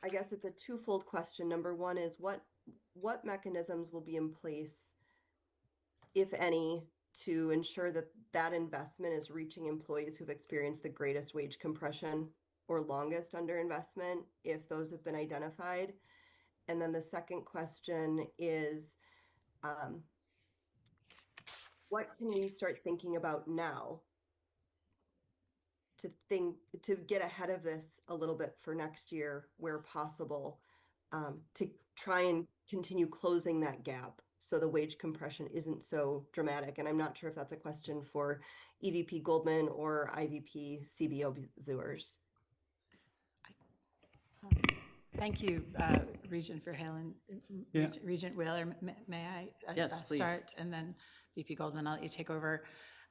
S18: guess it's a twofold question. Number one is what mechanisms will be in place, if any, to ensure that that investment is reaching employees who've experienced the greatest wage compression or longest underinvestment, if those have been identified? And then the second question is, what can we start thinking about now to get ahead of this a little bit for next year where possible, to try and continue closing that gap so the wage compression isn't so dramatic? And I'm not sure if that's a question for EVP Goldman or IVP CBO Zewers.
S2: Thank you, Regent Verhalen.
S7: Yeah.
S2: Regent Wheeler, may I
S1: Yes, please.
S2: start? And then VP Goldman, I'll let you take over.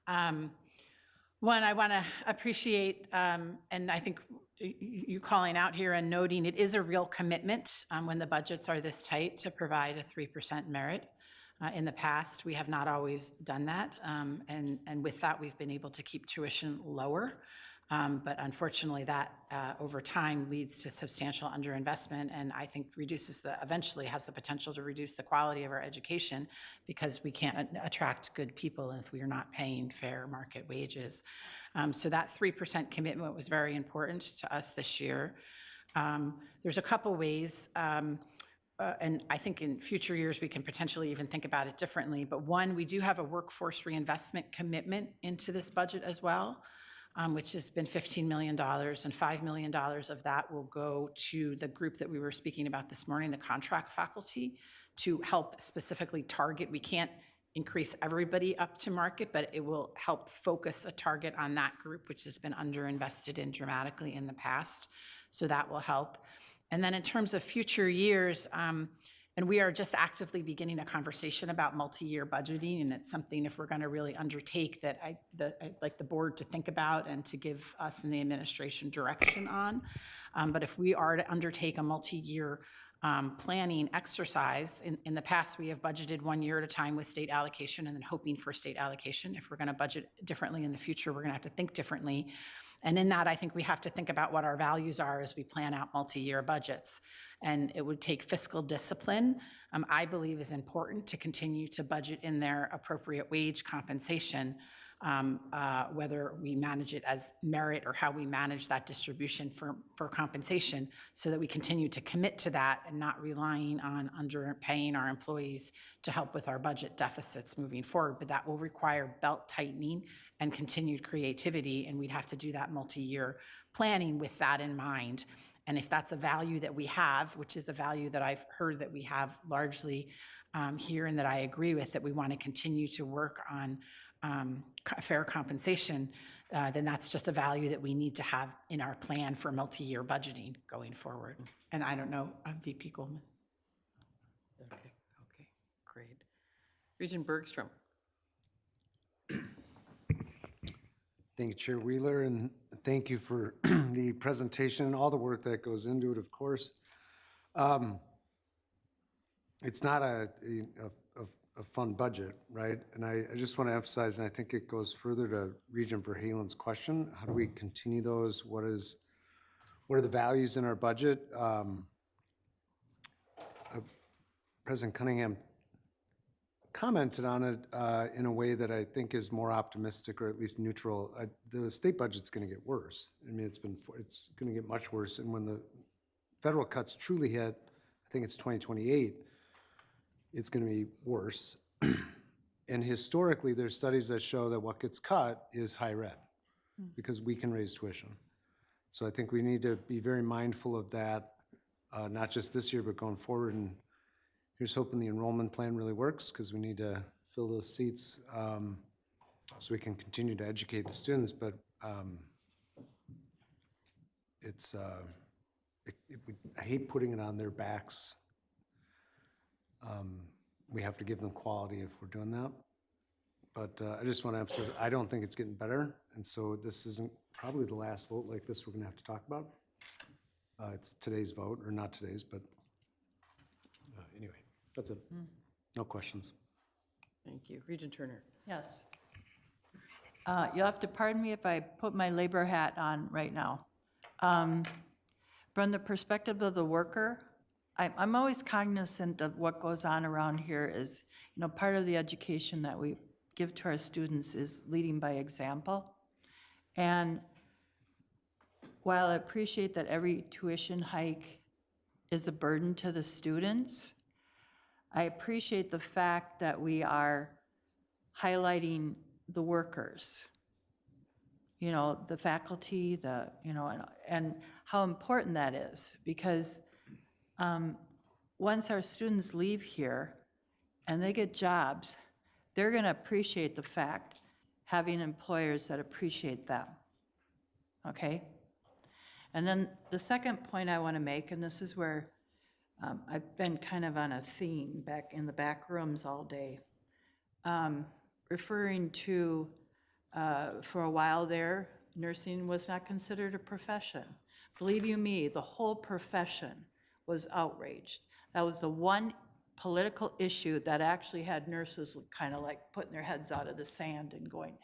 S2: One, I want to appreciate, and I think you calling out here and noting it is a real commitment when the budgets are this tight to provide a 3% merit. In the past, we have not always done that, and with that, we've been able to keep tuition lower. But unfortunately, that over time leads to substantial underinvestment, and I think eventually has the potential to reduce the quality of our education because we can't attract good people if we are not paying fair market wages. So that 3% commitment was very important to us this year. There's a couple ways, and I think in future years we can potentially even think about it differently. But one, we do have a workforce reinvestment commitment into this budget as well, which has been $15 million, and $5 million of that will go to the group that we were speaking about this morning, the contract faculty, to help specifically target. We can't increase everybody up to market, but it will help focus a target on that group, which has been underinvested in dramatically in the past. So that will help. And then in terms of future years, and we are just actively beginning a conversation about multi-year budgeting, and it's something, if we're going to really undertake, that I'd like the board to think about and to give us and the administration direction on. But if we are to undertake a multi-year planning exercise, in the past we have budgeted 1 year at a time with state allocation and then hoping for state allocation. If we're going to budget differently in the future, we're going to have to think differently. And in that, I think we have to think about what our values are as we plan out multi-year budgets. And it would take fiscal discipline, I believe is important to continue to budget in their appropriate wage compensation, whether we manage it as merit or how we manage that distribution for compensation, so that we continue to commit to that and not relying on underpaying our employees to help with our budget deficits moving forward. But that will require belt tightening and continued creativity, and we'd have to do that multi-year planning with that in mind. And if that's a value that we have, which is a value that I've heard that we have largely here and that I agree with, that we want to continue to work on fair compensation, then that's just a value that we need to have in our plan for multi-year budgeting going forward. And I don't know, VP Goldman.
S1: Okay, great. Regent Bergstrom.
S19: Thank you, Chair Wheeler, and thank you for the presentation and all the work that goes into it, of course. It's not a fun budget, right? And I just want to emphasize, and I think it goes further to Regent Verhalen's question, how do we continue those? What are the values in our budget? President Cunningham commented on it in a way that I think is more optimistic, or at least neutral. The state budget's going to get worse. I mean, it's going to get much worse. And when the federal cuts truly hit, I think it's 2028, it's going to be worse. And historically, there's studies that show that what gets cut is higher ed, because we can raise tuition. So I think we need to be very mindful of that, not just this year, but going forward. And here's hoping the enrollment plan really works, because we need to fill those seats so we can continue to educate the students, but it's, I hate putting it on their backs. We have to give them quality if we're doing that. But I just want to emphasize, I don't think it's getting better, and so this isn't probably the last vote like this we're going to have to talk about. It's today's vote, or not today's, but anyway, that's it. No questions.
S1: Thank you. Regent Turner.
S12: Yes. You'll have to pardon me if I put my labor hat on right now. From the perspective of the worker, I'm always cognizant of what goes on around here is, you know, part of the education that we give to our students is leading by example. And while I appreciate that every tuition hike is a burden to the students, I appreciate the fact that we are highlighting the workers, you know, the faculty, and how important that is, because once our students leave here and they get jobs, they're going to appreciate the fact having employers that appreciate them, okay? And then the second point I want to make, and this is where I've been kind of on a theme back in the back rooms all day, referring to, for a while there, nursing was not considered a profession. Believe you me, the whole profession was outraged. That was the one political issue that actually had nurses kind of like putting their heads out of the sand and going,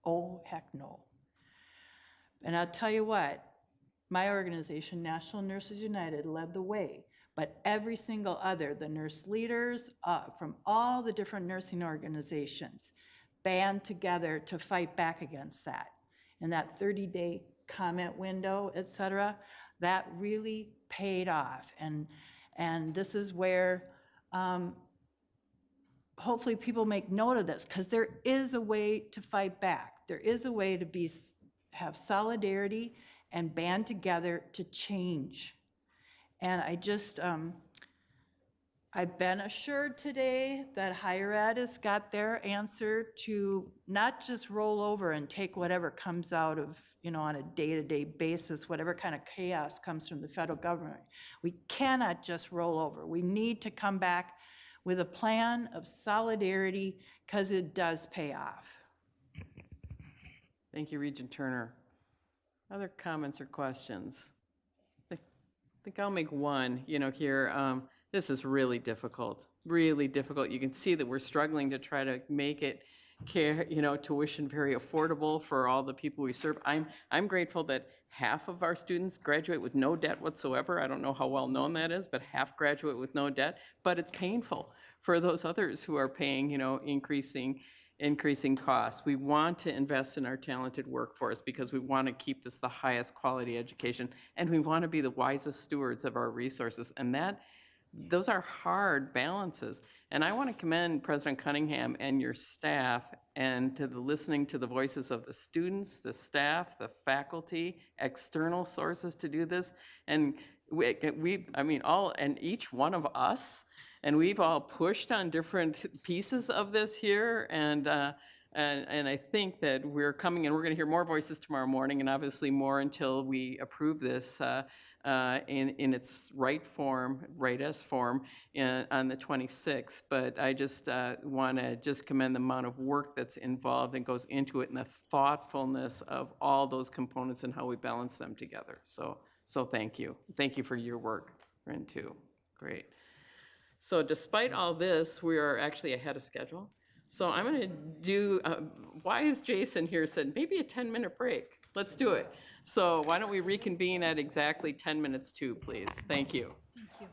S12: oh, heck no. And I'll tell you what, my organization, National Nurses United, led the way, but every single other, the nurse leaders from all the different nursing organizations, band together to fight back against that. And that 30-day comment window, et cetera, that really paid off. And this is where hopefully people make note of this, because there is a way to fight back. There is a way to have solidarity and band together to change. And I just, I've been assured today that higher ed has got their answer to not just roll over and take whatever comes out of, you know, on a day-to-day basis, whatever kind of chaos comes from the federal government. We cannot just roll over. We need to come back with a plan of solidarity, because it does pay off.
S1: Thank you, Regent Turner. Other comments or questions? I think I'll make one, you know, here. This is really difficult, really difficult. You can see that we're struggling to try to make it tuition very affordable for all the people we serve. I'm grateful that half of our students graduate with no debt whatsoever. I don't know how well known that is, but half graduate with no debt. But it's painful for those others who are paying, you know, increasing costs. We want to invest in our talented workforce because we want to keep this the highest quality education, and we want to be the wisest stewards of our resources. And those are hard balances. And I want to commend President Cunningham and your staff and to the listening to the voices of the students, the staff, the faculty, external sources to do this. And each one of us, and we've all pushed on different pieces of this here. And I think that we're coming, and we're going to hear more voices tomorrow morning, and obviously more until we approve this in its right form, rightest form, on the 26th. But I just want to just commend the amount of work that's involved and goes into it, and the thoughtfulness of all those components and how we balance them together. So thank you. Thank you for your work, Ren, too. Great. So despite all this, we are actually ahead of schedule. So I'm going to do, wise Jason here said, maybe a 10-minute break. Let's do it. So why don't we reconvene at exactly 10 minutes to, please? Thank you.
S14: Thank you.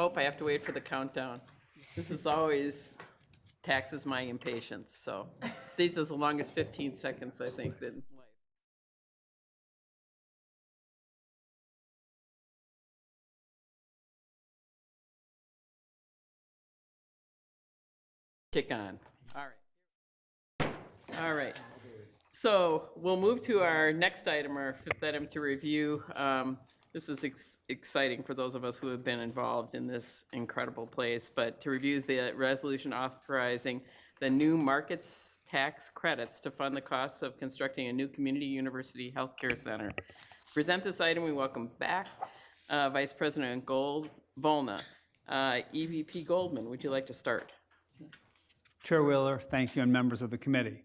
S1: Oh, I have to wait for the countdown. This is always taxes my impatience, so these is the longest 15 seconds, I think, that. Kick on. All right. All right. So we'll move to our next item, our fifth item to review. This is exciting for those of us who have been involved in this incredible place, but to review the resolution authorizing the new markets tax credits to fund the costs of constructing a new community university healthcare center. To present this item, we welcome back Vice President Volna. EVP Goldman, would you like to start?
S7: Chair Wheeler, thank you, and members of the committee.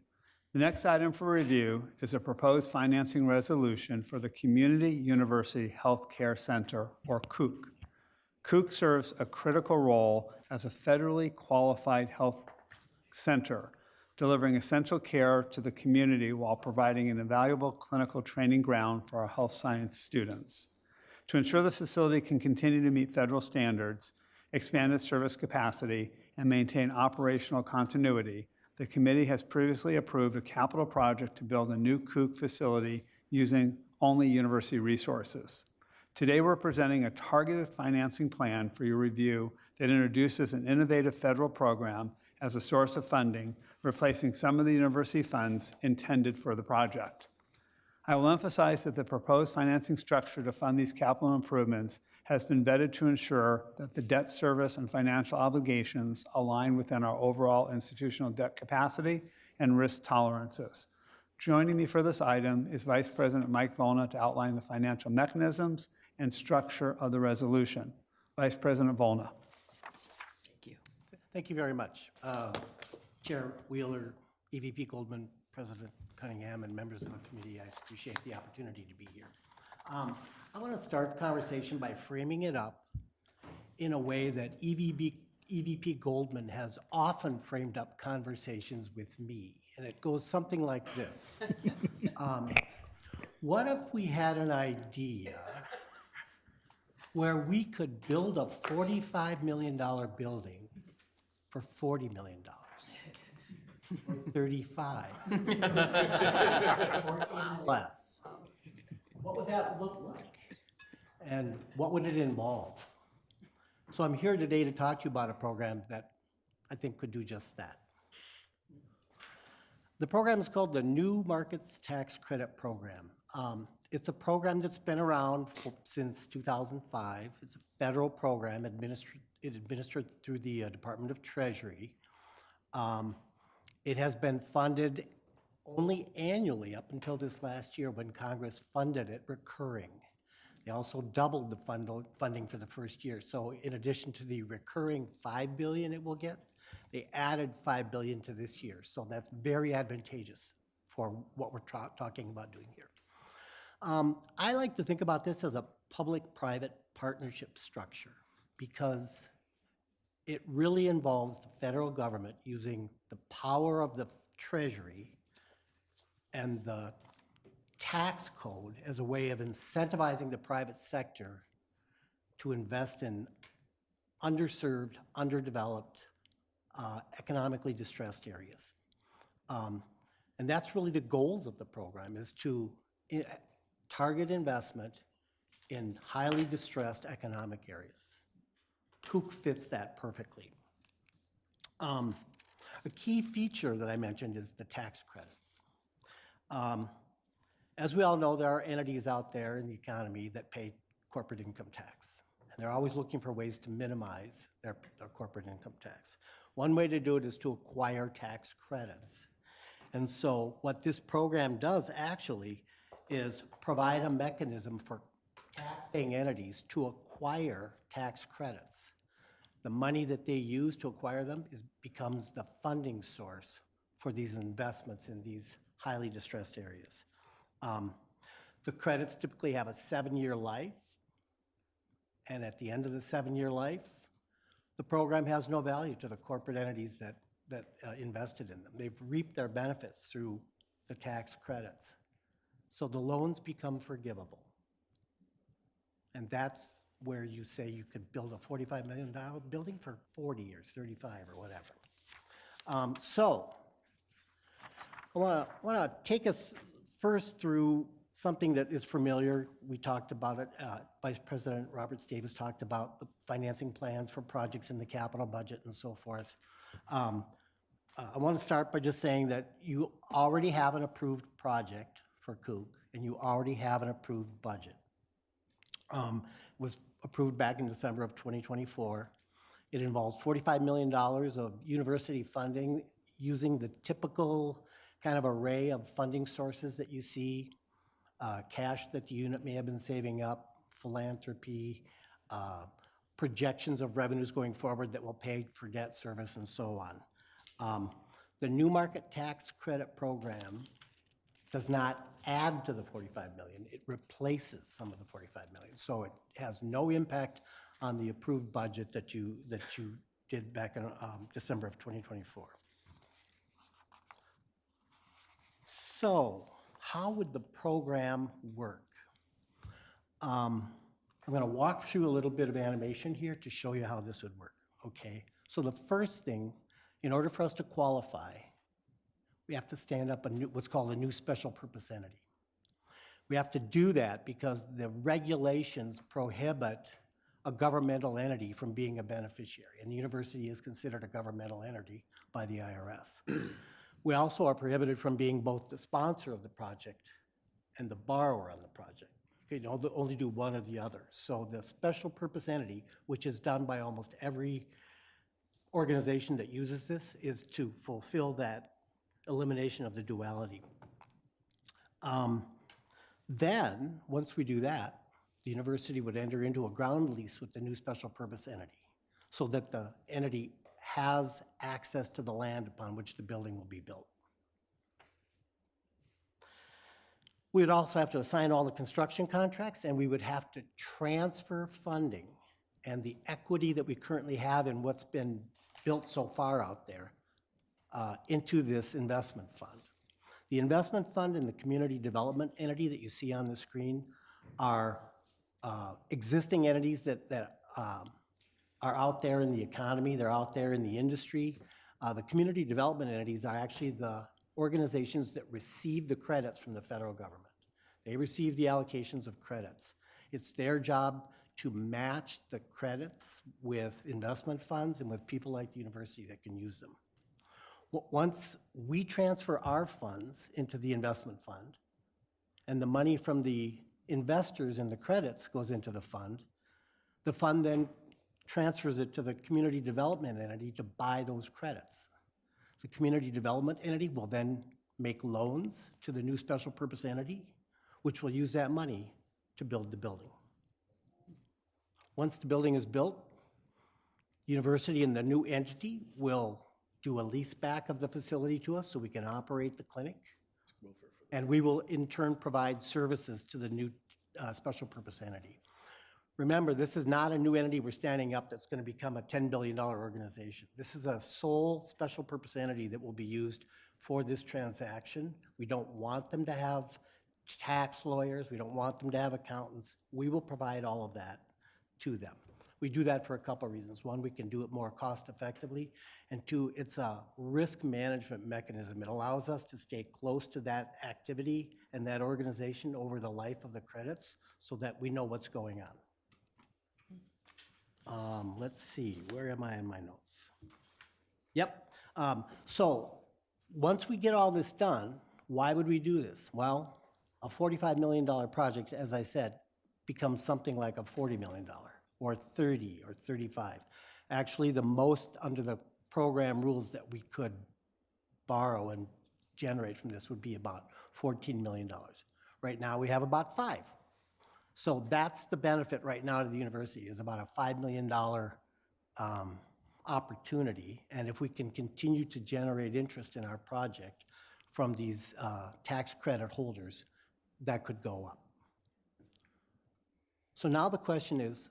S7: The next item for review is a proposed financing resolution for the Community University Health Care Center, or CUC. CUC serves a critical role as a federally qualified health center, delivering essential care to the community while providing an invaluable clinical training ground for our health science students. To ensure the facility can continue to meet federal standards, expand its service capacity, and maintain operational continuity, the committee has previously approved a capital project to build a new CUC facility using only university resources. Today, we're presenting a targeted financing plan for your review that introduces an innovative federal program as a source of funding, replacing some of the university funds intended for the project. I will emphasize that the proposed financing structure to fund these capital improvements has been vetted to ensure that the debt service and financial obligations align within our overall institutional debt capacity and risk tolerances. Joining me for this item is Vice President Mike Volna to outline the financial mechanisms and structure of the resolution. Vice President Volna.
S20: Thank you. Thank you very much. Chair Wheeler, EVP Goldman, President Cunningham, and members of the committee, I appreciate the opportunity to be here. I want to start the conversation by framing it up in a way that EVP Goldman has often framed up conversations with me, and it goes something like this. What if we had an idea where we could build a $45 million building for $40 million? 35. Less. What would that look like? And what would it involve? So I'm here today to talk to you about a program that I think could do just that. The program is called the New Markets Tax Credit Program. It's a program that's been around since 2005. It's a federal program administered through the Department of Treasury. It has been funded only annually up until this last year when Congress funded it recurring. They also doubled the funding for the first year. So in addition to the recurring $5 billion it will get, they added $5 billion to this year. So that's very advantageous for what we're talking about doing here. I like to think about this as a public-private partnership structure because it really involves the federal government using the power of the Treasury and the tax code as a way of incentivizing the private sector to invest in underserved, underdeveloped, economically distressed areas. And that's really the goals of the program, is to target investment in highly distressed economic areas. CUC fits that perfectly. A key feature that I mentioned is the tax credits. As we all know, there are entities out there in the economy that pay corporate income tax, and they're always looking for ways to minimize their corporate income tax. One way to do it is to acquire tax credits. And so what this program does actually is provide a mechanism for tax-paying entities to acquire tax credits. The money that they use to acquire them becomes the funding source for these investments in these highly distressed areas. The credits typically have a 7-year life, and at the end of the 7-year life, the program has no value to the corporate entities that invested in them. They've reaped their benefits through the tax credits. So the loans become forgivable. And that's where you say you could build a $45 million building for 40 years, 35 or whatever. So I want to take us first through something that is familiar. We talked about it. Vice President Roberts Davis talked about the financing plans for projects in the capital budget and so forth. I want to start by just saying that you already have an approved project for Kook, and you already have an approved budget. Was approved back in December of 2024. It involves $45 million of university funding using the typical kind of array of funding sources that you see, cash that the unit may have been saving up, philanthropy, projections of revenues going forward that will pay for debt service and so on. The new market tax credit program does not add to the 45 million, it replaces some of the 45 million. So it has no impact on the approved budget that you did back in December of 2024. So how would the program work? I'm going to walk through a little bit of animation here to show you how this would work, okay? So the first thing, in order for us to qualify, we have to stand up what's called a new special purpose entity. We have to do that because the regulations prohibit a governmental entity from being a beneficiary, and the university is considered a governmental entity by the IRS. We also are prohibited from being both the sponsor of the project and the borrower on the project. You can only do one or the other. So the special purpose entity, which is done by almost every organization that uses this, is to fulfill that elimination of the duality. Then, once we do that, the university would enter into a ground lease with the new special purpose entity so that the entity has access to the land upon which the building will be built. We would also have to assign all the construction contracts, and we would have to transfer funding and the equity that we currently have in what's been built so far out there into this investment fund. The investment fund and the community development entity that you see on the screen are existing entities that are out there in the economy, they're out there in the industry. The community development entities are actually the organizations that receive the credits from the federal government. They receive the allocations of credits. It's their job to match the credits with investment funds and with people like the university that can use them. Once we transfer our funds into the investment fund, and the money from the investors and the credits goes into the fund then transfers it to the community development entity to buy those credits. The community development entity will then make loans to the new special purpose entity, which will use that money to build the building. Once the building is built, the university and the new entity will do a lease back of the facility to us so we can operate the clinic. And we will in turn provide services to the new special purpose entity. Remember, this is not a new entity we're standing up that's going to become a $10 billion organization. This is a sole special purpose entity that will be used for this transaction. We don't want them to have tax lawyers. We don't want them to have accountants. We will provide all of that to them. We do that for a couple of reasons. One, we can do it more cost effectively. And two, it's a risk management mechanism. It allows us to stay close to that activity and that organization over the life of the credits so that we know what's going on. Let's see, where am I in my notes? Yep. So once we get all this done, why would we do this? Well, a $45 million project, as I said, becomes something like a $40 million. Or 30 or 35. Actually, the most under the program rules that we could borrow and generate from this would be about $14 million. Right now, we have about 5. So that's the benefit right now to the university, is about a $5 million opportunity. And if we can continue to generate interest in our project from these tax credit holders, that could go up. So now the question is,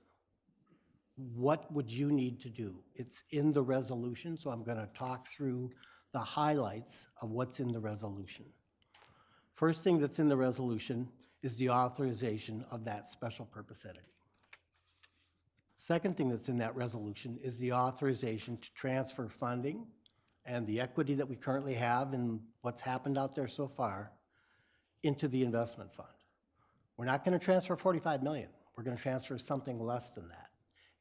S20: what would you need to do? It's in the resolution, so I'm going to talk through the highlights of what's in the resolution. First thing that's in the resolution is the authorization of that special purpose entity. Second thing that's in that resolution is the authorization to transfer funding and the equity that we currently have and what's happened out there so far into the investment fund. We're not going to transfer 45 million. We're going to transfer something less than that.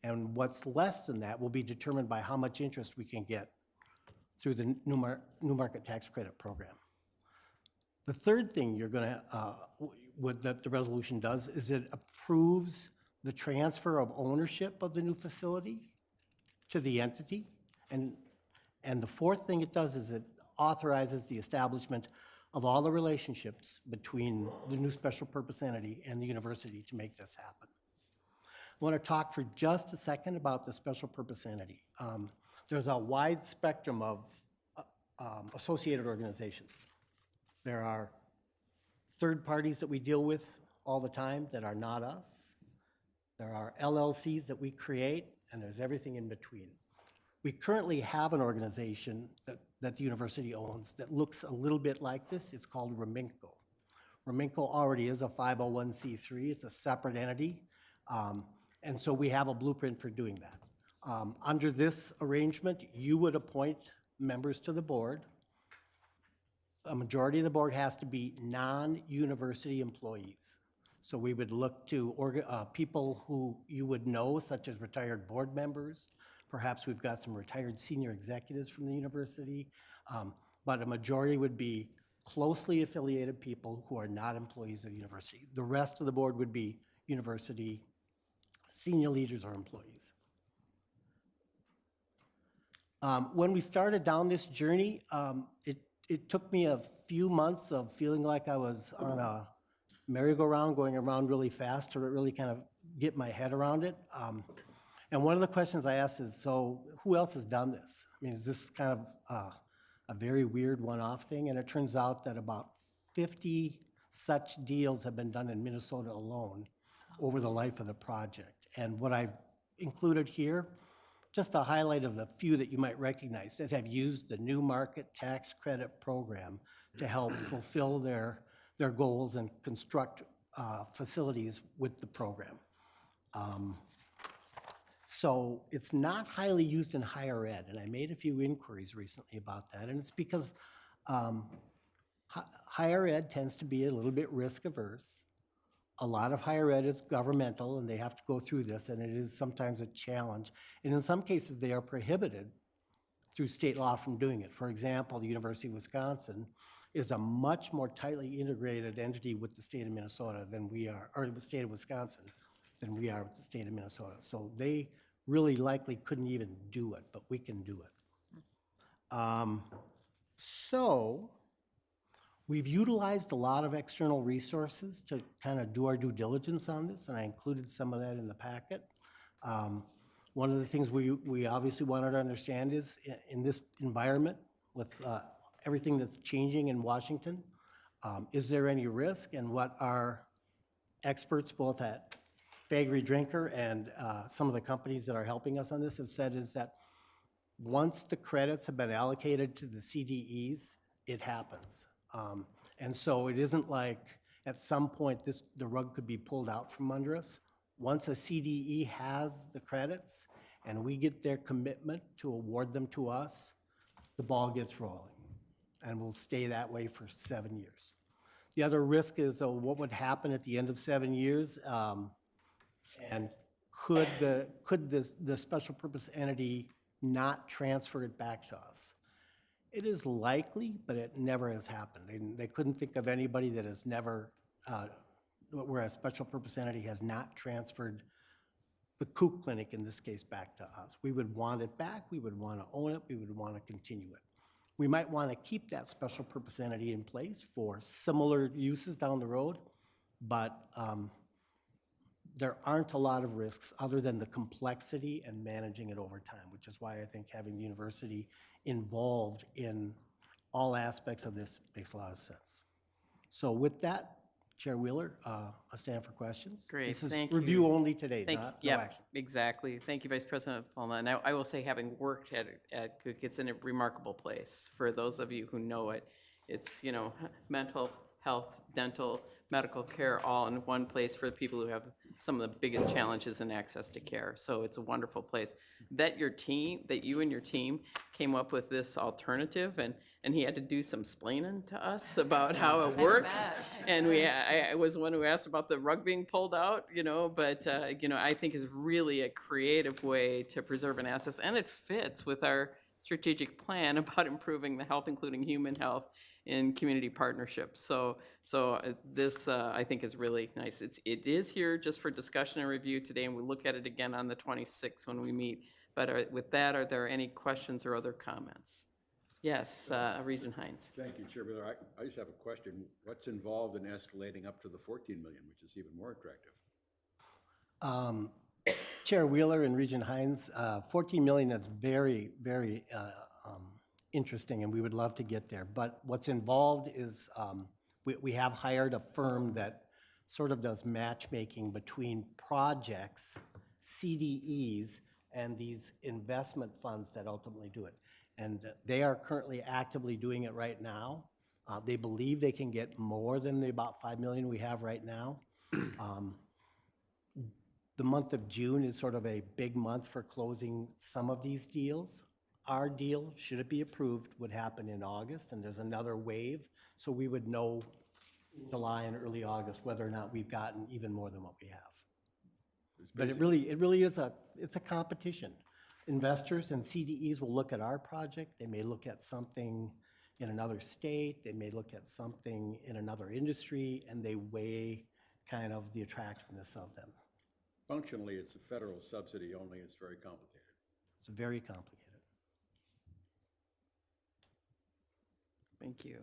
S20: And what's less than that will be determined by how much interest we can get through the new market tax credit program. The third thing you're going to, that the resolution does is it approves the transfer of ownership of the new facility to the entity. And the fourth thing it does is it authorizes the establishment of all the relationships between the new special purpose entity and the university to make this happen. I want to talk for just a second about the special purpose entity. There's a wide spectrum of associated organizations. There are third parties that we deal with all the time that are not us. There are LLCs that we create, and there's everything in between. We currently have an organization that the university owns that looks a little bit like this. It's called Reminco. Reminco already is a 501c3. It's a separate entity. And so we have a blueprint for doing that. Under this arrangement, you would appoint members to the board. A majority of the board has to be non-university employees. So we would look to people who you would know, such as retired board members. Perhaps we've got some retired senior executives from the university. But a majority would be closely affiliated people who are not employees of the university. The rest of the board would be university senior leaders or employees. When we started down this journey, it took me a few months of feeling like I was on a merry-go-round going around really fast to really kind of get my head around it. And one of the questions I asked is, so who else has done this? I mean, is this kind of a very weird one-off thing? And it turns out that about 50 such deals have been done in Minnesota alone over the life of the project. And what I've included here, just a highlight of the few that you might recognize that have used the new market tax credit program to help fulfill their goals and construct facilities with the program. So it's not highly used in higher ed, and I made a few inquiries recently about that, and it's because higher ed tends to be a little bit risk averse. A lot of higher ed is governmental, and they have to go through this, and it is sometimes a challenge. And in some cases, they are prohibited through state law from doing it. For example, the University of Wisconsin is a much more tightly integrated entity with the state of Minnesota than we are, or the state of Wisconsin than we are with the state of Minnesota. So they really likely couldn't even do it, but we can do it. So we've utilized a lot of external resources to kind of do our due diligence on this, and I included some of that in the packet. One of the things we obviously wanted to understand is in this environment with everything that's changing in Washington, is there any risk? And what our experts, both at Faegre Drinker and some of the companies that are helping us on this have said is that once the credits have been allocated to the CDEs, it happens. And so it isn't like at some point the rug could be pulled out from under us. Once a CDE has the credits and we get their commitment to award them to us, the ball gets rolling. And will stay that way for 7 years. The other risk is what would happen at the end of 7 years, and could the special purpose entity not transfer it back to us? It is likely, but it never has happened. They couldn't think of anybody that has never, where a special purpose entity has not transferred the Kook Clinic, in this case, back to us. We would want it back, we would want to own it, we would want to continue it. We might want to keep that special purpose entity in place for similar uses down the road, but there aren't a lot of risks other than the complexity and managing it over time, which is why I think having the university involved in all aspects of this makes a lot of sense. So with that, Chair Wheeler, I'll stand for questions.
S1: Great,
S20: This is
S1: thank you.
S20: review only today,
S1: Thank
S20: no
S1: yep,
S20: action.
S1: exactly. Thank you, Vice President Fulma. Now, I will say, having worked at Cook, it's in a remarkable place. For those of you who know it, it's, mental health, dental, medical care all in one place for the people who have some of the biggest challenges in access to care. So it's a wonderful place. That you and your team came up with this alternative, and he had to do some splaining to us about how it works. And I was one who asked about the rug being pulled out, but I think is really a creative way to preserve an asset, and it fits with our strategic plan about improving the health, including human health, in community partnerships. So this I think is really nice. It is here just for discussion and review today, and we'll look at it again on the 26th when we meet. But with that, are there any questions or other comments? Yes, Regent Hines.
S15: Thank you, Chair Wheeler. I just have a question. What's involved in escalating up to the 14 million, which is even more attractive?
S20: Chair Wheeler and Regent Hines, 14 million is very, very interesting, and we would love to get there. But what's involved is we have hired a firm that sort of does matchmaking between projects, CDEs, and these investment funds that ultimately do it. And they are currently actively doing it right now. They believe they can get more than the about 5 million we have right now. The month of June is sort of a big month for closing some of these deals. Our deal, should it be approved, would happen in August, and there's another wave, so we would know July and early August whether or not we've gotten even more than what we have. But it really is it's a competition. Investors and CDEs will look at our project. They may look at something in another state. They may look at something in another industry, and they weigh kind of the attractiveness of them.
S15: Functionally, it's a federal subsidy only. It's very complicated.
S20: It's very complicated.
S1: Thank you.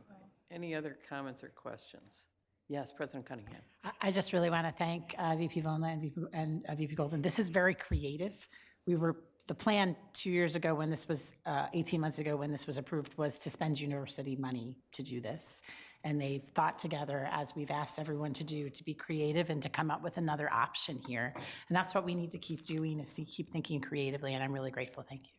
S1: Any other comments or questions? Yes, President Cunningham.
S2: I just really want to thank VP Volna and VP Golden. This is very creative. The plan 2 years ago when this was, 18 months ago when this was approved, was to spend university money to do this. And they've thought together, as we've asked everyone to do, to be creative and to come up with another option here. And that's what we need to keep doing, is to keep thinking creatively, and I'm really grateful. Thank you.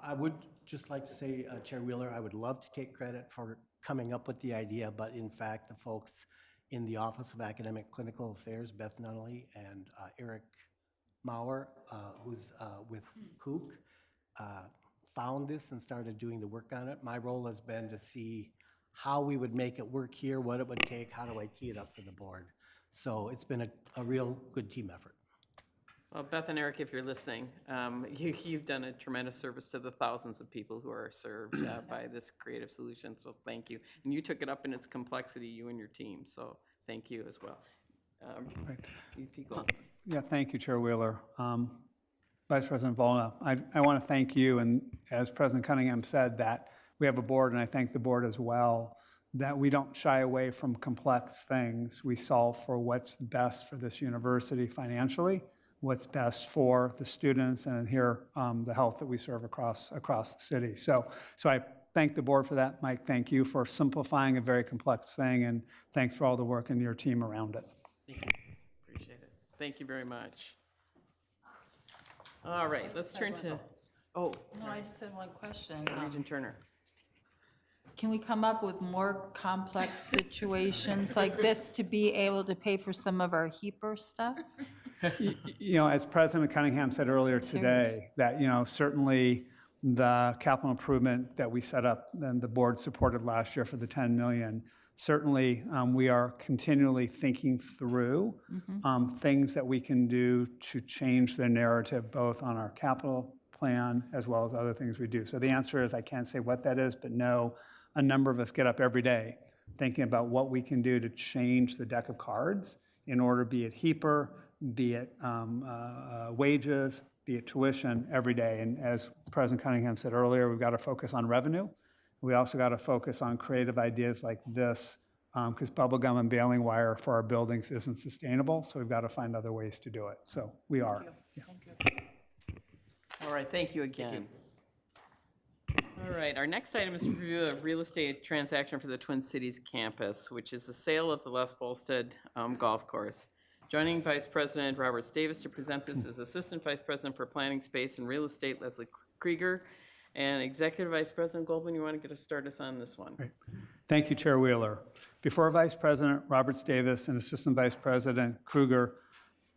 S20: I would just like to say, Chair Wheeler, I would love to take credit for coming up with the idea, but in fact, the folks in the Office of Academic Clinical Affairs, Beth Nunnally and Eric Maurer, who's with Kook, found this and started doing the work on it. My role has been to see how we would make it work here, what it would take, how do I tee it up for the board. So it's been a real good team effort.
S1: Well, Beth and Eric, if you're listening, you've done a tremendous service to the thousands of people who are served by this creative solution, so thank you. And you took it up in its complexity, you and your team, so thank you as well. VP Gold.
S7: Yeah, thank you, Chair Wheeler. Vice President Volna, I want to thank you, and as President Cunningham said, that we have a board, and I thank the board as well, that we don't shy away from complex things. We solve for what's best for this university financially, what's best for the students, and here the health that we serve across the city. So I thank the board for that. Mike, thank you for simplifying a very complex thing, and thanks for all the work and your team around it.
S1: Appreciate it. Thank you very much. All right, let's turn to,
S12: No, I just had one question.
S1: Regent Turner.
S12: Can we come up with more complex situations like this to be able to pay for some of our HEPR stuff?
S7: As President Cunningham said earlier today, that, certainly the capital improvement that we set up and the board supported last year for the 10 million, certainly we are continually thinking through things that we can do to change the narrative, both on our capital plan as well as other things we do. So the answer is I can't say what that is, but no, a number of us get up every day thinking about what we can do to change the deck of cards in order, be it HEPR, be it wages, be it tuition, every day. And as President Cunningham said earlier, we've got to focus on revenue. We also got to focus on creative ideas like this, because bubblegum and baling wire for our buildings isn't sustainable, so we've got to find other ways to do it. So we are. Yeah.
S1: Thank you. All right, thank you again. Thank you. All right, our next item is review of real estate transaction for the Twin Cities campus, which is the sale of the Les Bolstead golf course. Joining Vice President Robert Davis to present this is Assistant Vice President for Planning, Space, and Real Estate, Leslie Krieger, and Executive Vice President Goldman. You want to start us on this one?
S7: Right. Thank you, Chair Wheeler. Before Vice President Roberts Davis and Assistant Vice President Kruger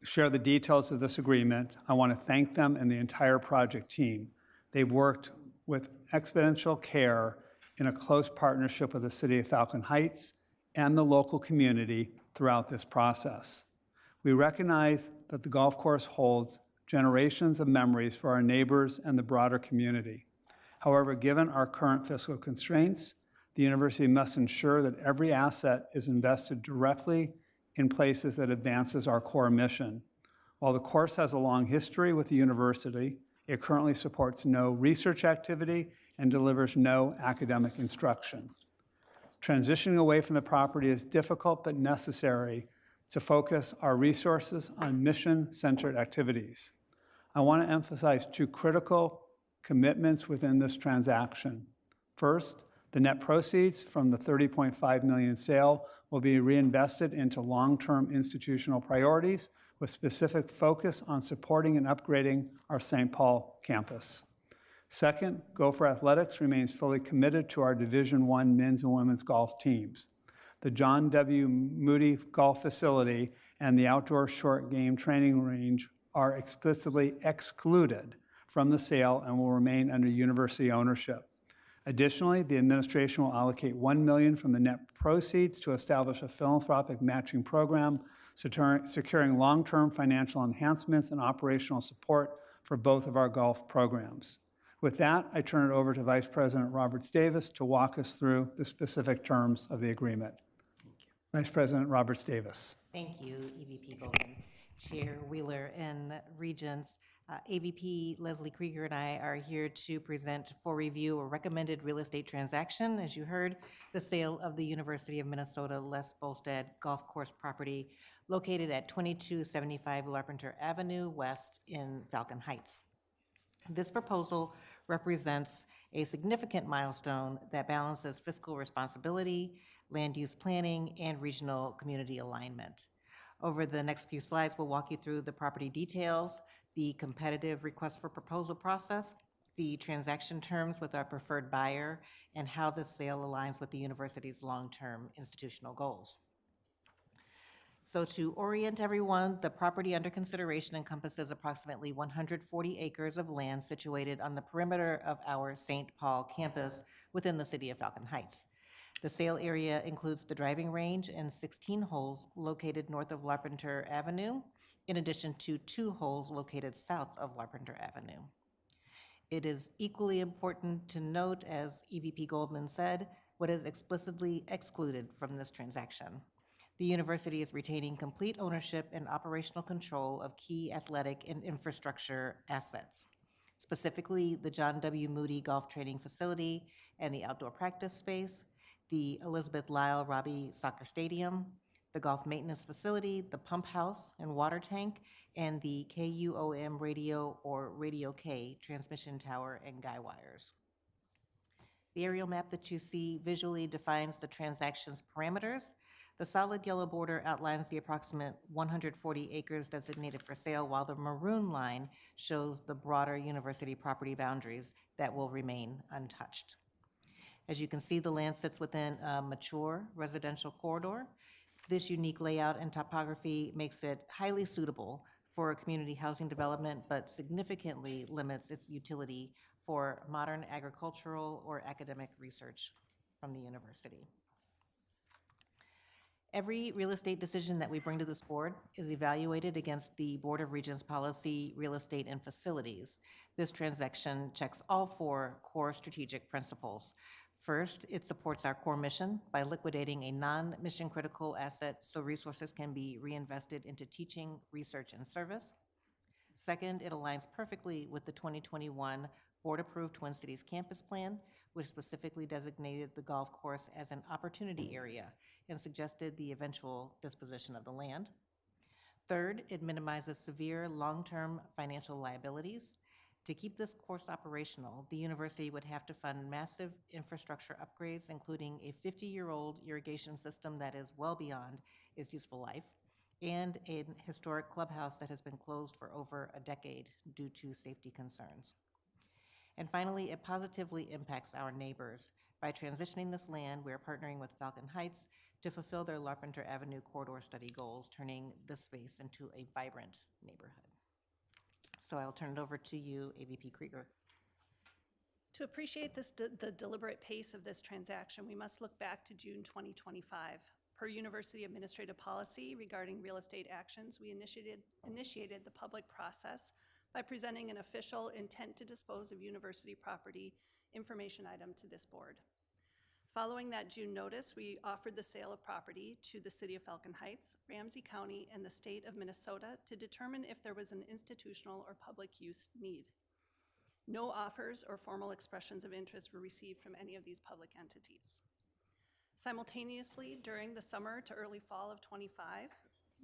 S7: share the details of this agreement, I want to thank them and the entire project team. They've worked with exponential care in a close partnership with the City of Falcon Heights and the local community throughout this process. We recognize that the golf course holds generations of memories for our neighbors and the broader community. However, given our current fiscal constraints, the university must ensure that every asset is invested directly in places that advances our core mission. While the course has a long history with the university, it currently supports no research activity and delivers no academic instruction. Transitioning away from the property is difficult but necessary to focus our resources on mission-centered activities. I want to emphasize two critical commitments within this transaction. First, the net proceeds from the $30.5 million sale will be reinvested into long-term institutional priorities with specific focus on supporting and upgrading our St. Paul campus. Second, Gopher Athletics remains fully committed to our Division I men's and women's golf teams. The John W. Moody Golf Facility and the outdoor short game training range are explicitly excluded from the sale and will remain under university ownership. Additionally, the administration will allocate $1 million from the net proceeds to establish a philanthropic matching program, securing long-term financial enhancements and operational support for both of our golf programs. With that, I turn it over to Vice President Roberts Davis to walk us through the specific terms of the agreement. Vice President Roberts Davis.
S9: Thank you, EVP Goldman, Chair Wheeler, and Regents. AVP Leslie Krieger and I are here to present for review a recommended real estate transaction. As you heard, the sale of the University of Minnesota Les Bolstad Golf Course property located at 2275 Larpenteur Avenue West in Falcon Heights. This proposal represents a significant milestone that balances fiscal responsibility, land use planning, and regional community alignment. Over the next few slides, we'll walk you through the property details, the competitive request for proposal process, the transaction terms with our preferred buyer, and how the sale aligns with the university's long-term institutional goals. So to orient everyone, the property under consideration encompasses approximately 140 acres of land situated on the perimeter of our St. Paul campus within the city of Falcon Heights. The sale area includes the driving range and 16 holes located north of Larpenteur Avenue, in addition to 2 holes located south of Larpenteur Avenue. It is equally important to note, as EVP Goldman said, what is explicitly excluded from this transaction. The university is retaining complete ownership and operational control of key athletic and infrastructure assets, specifically the John W. Moody Golf Training Facility and the outdoor practice space, the Elizabeth Lyle Robbie Soccer Stadium, the golf maintenance facility, the pump house and water tank, and the KUOM radio or Radio K transmission tower and guy wires. The aerial map that you see visually defines the transaction's parameters. The solid yellow border outlines the approximate 140 acres designated for sale, while the maroon line shows the broader university property boundaries that will remain untouched. As you can see, the land sits within a mature residential corridor. This unique layout and topography makes it highly suitable for community housing development, but significantly limits its utility for modern agricultural or academic research from the university. Every real estate decision that we bring to this board is evaluated against the Board of Regents policy, real estate, and facilities. This transaction checks all 4 core strategic principles. First, it supports our core mission by liquidating a non-mission critical asset so resources can be reinvested into teaching, research, and service. Second, it aligns perfectly with the 2021 board-approved Twin Cities campus plan, which specifically designated the golf course as an opportunity area and suggested the eventual disposition of the land. Third, it minimizes severe long-term financial liabilities. To keep this course operational, the university would have to fund massive infrastructure upgrades, including a 50-year-old irrigation system that is well beyond its useful life, and an historic clubhouse that has been closed for over a decade due to safety concerns. And finally, it positively impacts our neighbors By transitioning this land, we are partnering with Falcon Heights to fulfill their Larpenteur Avenue corridor study goals, turning this space into a vibrant neighborhood. So I'll turn it over to you, AVP Krieger.
S21: To appreciate the deliberate pace of this transaction, we must look back to June 2025. Per university administrative policy regarding real estate actions, we initiated the public process by presenting an official intent to dispose of university property information item to this board. Following that June notice, we offered the sale of property to the City of Falcon Heights, Ramsey County, and the state of Minnesota to determine if there was an institutional or public use need. No offers or formal expressions of interest were received from any of these public entities. Simultaneously, during the summer to early fall of '25,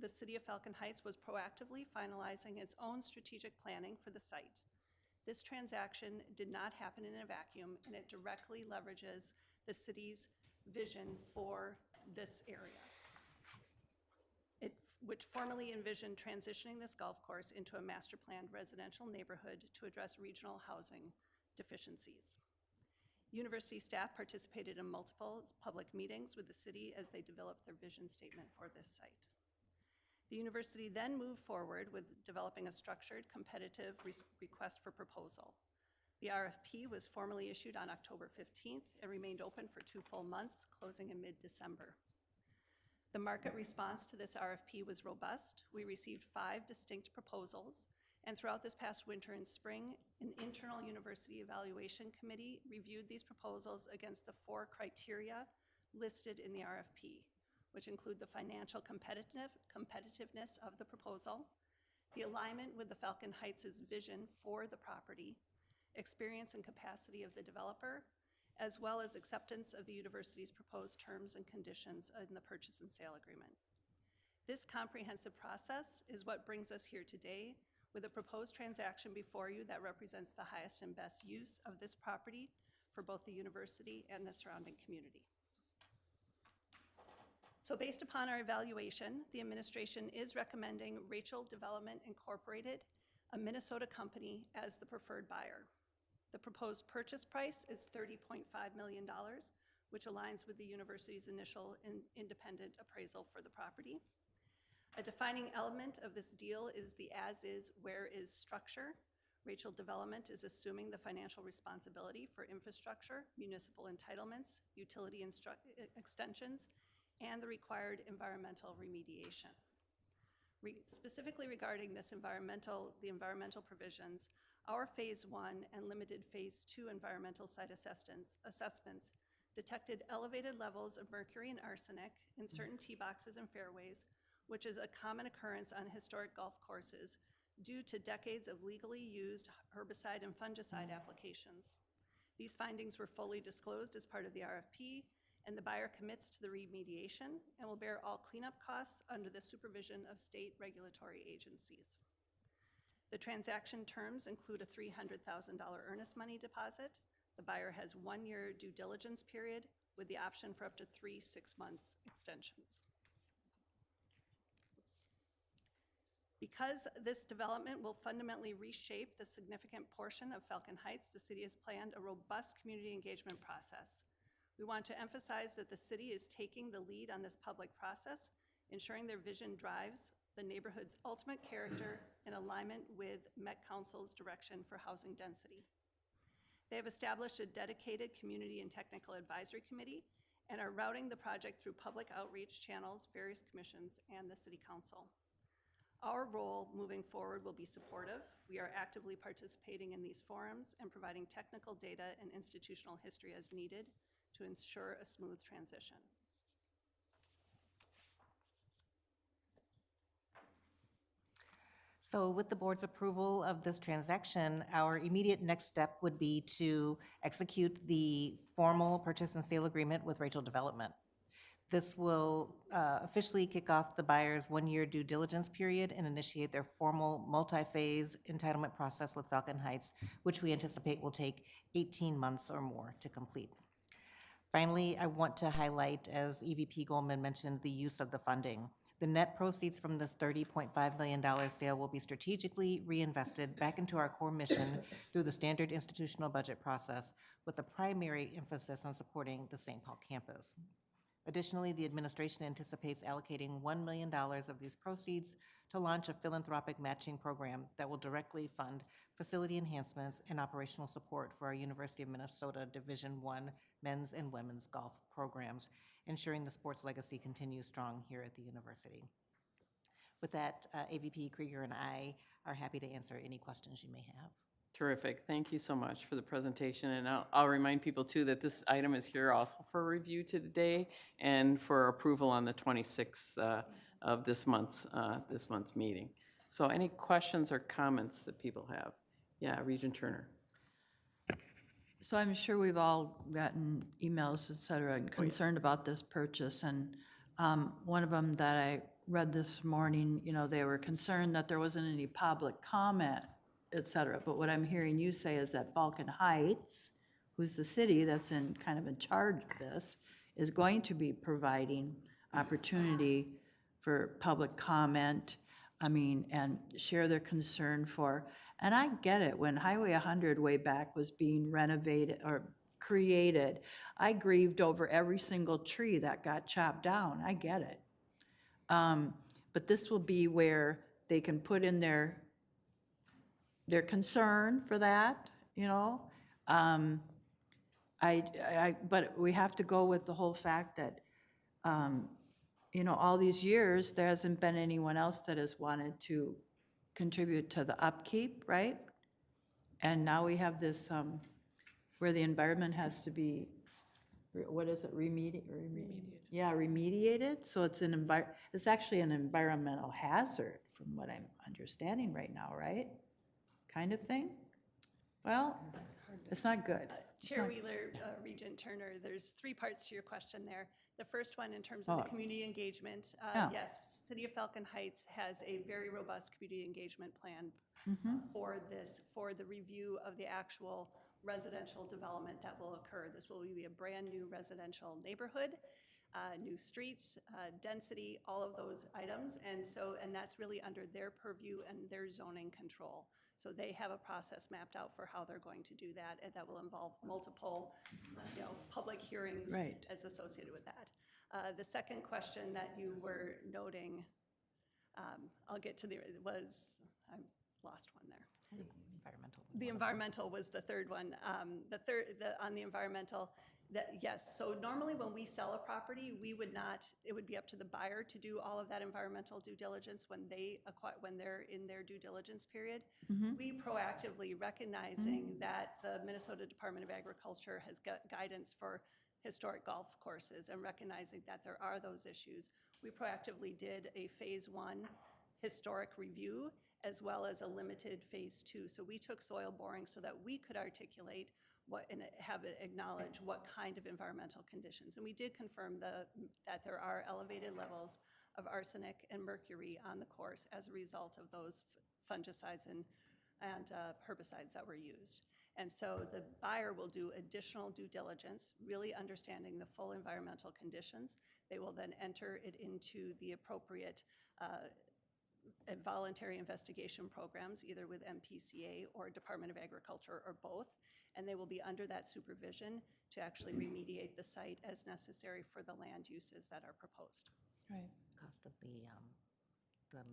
S21: the City of Falcon Heights was proactively finalizing its own strategic planning for the site. This transaction did not happen in a vacuum, and it directly leverages the city's vision for this area, which formally envisioned transitioning this golf course into a master planned residential neighborhood to address regional housing deficiencies. University staff participated in multiple public meetings with the city as they developed their vision statement for this site. The university then moved forward with developing a structured, competitive request for proposal. The RFP was formally issued on October 15th and remained open for 2 full months, closing in mid-December. The market response to this RFP was robust. We received 5 distinct proposals, and throughout this past winter and spring, an internal university evaluation committee reviewed these proposals against the 4 criteria listed in the RFP, which include the financial competitiveness of the proposal, the alignment with the Falcon Heights' vision for the property, experience and capacity of the developer, as well as acceptance of the university's proposed terms and conditions in the purchase and sale agreement. This comprehensive process is what brings us here today with a proposed transaction before you that represents the highest and best use of this property for both the university and the surrounding community. So based upon our evaluation, the administration is recommending Rachel Development Incorporated, a Minnesota company, as the preferred buyer. The proposed purchase price is $30.5 million, which aligns with the university's initial independent appraisal for the property. A defining element of this deal is the as-is, where-is structure. Rachel Development is assuming the financial responsibility for infrastructure, municipal entitlements, utility extensions, and the required environmental remediation. Specifically regarding the environmental provisions, our Phase 1 and limited Phase 2 environmental site assessments detected elevated levels of mercury and arsenic in certain tee boxes and fairways, which is a common occurrence on historic golf courses due to decades of legally used herbicide and fungicide applications. These findings were fully disclosed as part of the RFP, and the buyer commits to the remediation and will bear all cleanup costs under the supervision of state regulatory agencies. The transaction terms include a $300,000 earnest money deposit. The buyer has 1-year due diligence period with the option for up to 3 6-month extensions. Because this development will fundamentally reshape the significant portion of Falcon Heights, the city has planned a robust community engagement process. We want to emphasize that the city is taking the lead on this public process, ensuring their vision drives the neighborhood's ultimate character in alignment with Met Council's direction for housing density. They have established a dedicated community and technical advisory committee and are routing the project through public outreach channels, various commissions, and the city council. Our role moving forward will be supportive. We are actively participating in these forums and providing technical data and institutional history as needed to ensure a smooth transition.
S9: So with the board's approval of this transaction, our immediate next step would be to execute the formal purchase and sale agreement with Rachel Development. This will officially kick off the buyer's 1-year due diligence period and initiate their formal multi-phase entitlement process with Falcon Heights, which we anticipate will take 18 months or more to complete. Finally, I want to highlight, as EVP Goldman mentioned, the use of the funding. The net proceeds from this $30.5 million sale will be strategically reinvested back into our core mission through the standard institutional budget process, with a primary emphasis on supporting the St. Paul campus. Additionally, the administration anticipates allocating $1 million of these proceeds to launch a philanthropic matching program that will directly fund facility enhancements and operational support for our University of Minnesota Division I men's and women's golf programs, ensuring the sports legacy continues strong here at the university. With that, AVP Krieger and I are happy to answer any questions you may have.
S1: Terrific. Thank you so much for the presentation. And I'll remind people too that this item is here also for review today and for approval on the 26th of this month's meeting. So any questions or comments that people have? Yeah, Regent Turner.
S12: So I'm sure we've all gotten emails, et cetera, and concerned about this purchase. And one of them that I read this morning, you know, they were concerned that there wasn't any public comment, et cetera. But what I'm hearing you say is that Falcon Heights, who's the city that's kind of in charge of this, is going to be providing opportunity for public comment, and share their concern for. And I get it, when Highway 100 way back was being renovated or created, I grieved over every single tree that got chopped down. I get it. But this will be where they can put in their concern for that, you know? But we have to go with the whole fact that, all these years, there hasn't been anyone else that has wanted to contribute to the upkeep, right? And now we have this, where the environment has to be, what is it, remediated? Yeah, remediated, so it's actually an environmental hazard, from what I'm understanding right now, right? Kind of thing? Well, it's not good.
S21: Chair Wheeler, Regent Turner, there's three parts to your question there. The first one, in terms of the community engagement,
S12: Yeah.
S21: yes, City of Falcon Heights has a very robust community engagement plan for the review of the actual residential development that will occur. This will be a brand-new residential neighborhood, new streets, density, all of those items. And that's really under their purview and their zoning control. So they have a process mapped out for how they're going to do that, and that will involve multiple, public hearings as associated with that. The second question that you were noting, I'll get to I lost one there. The environmental was the third one. On the environmental, yes, so normally when we sell a property, it would be up to the buyer to do all of that environmental due diligence when they're in their due diligence period. We proactively, recognizing that the Minnesota Department of Agriculture has got guidance for historic golf courses, and recognizing that there are those issues, we proactively did a phase 1 historic review as well as a limited phase 2. So we took soil boring so that we could articulate and have it acknowledge what kind of environmental conditions. And we did confirm that there are elevated levels of arsenic and mercury on the course as a result of those fungicides and herbicides that were used. And so the buyer will do additional due diligence, really understanding the full environmental conditions. They will then enter it into the appropriate voluntary investigation programs, either with MPCA or Department of Agriculture or both, and they will be under that supervision to actually remediate the site as necessary for the land uses that are proposed.
S12: Right.
S9: Cost of the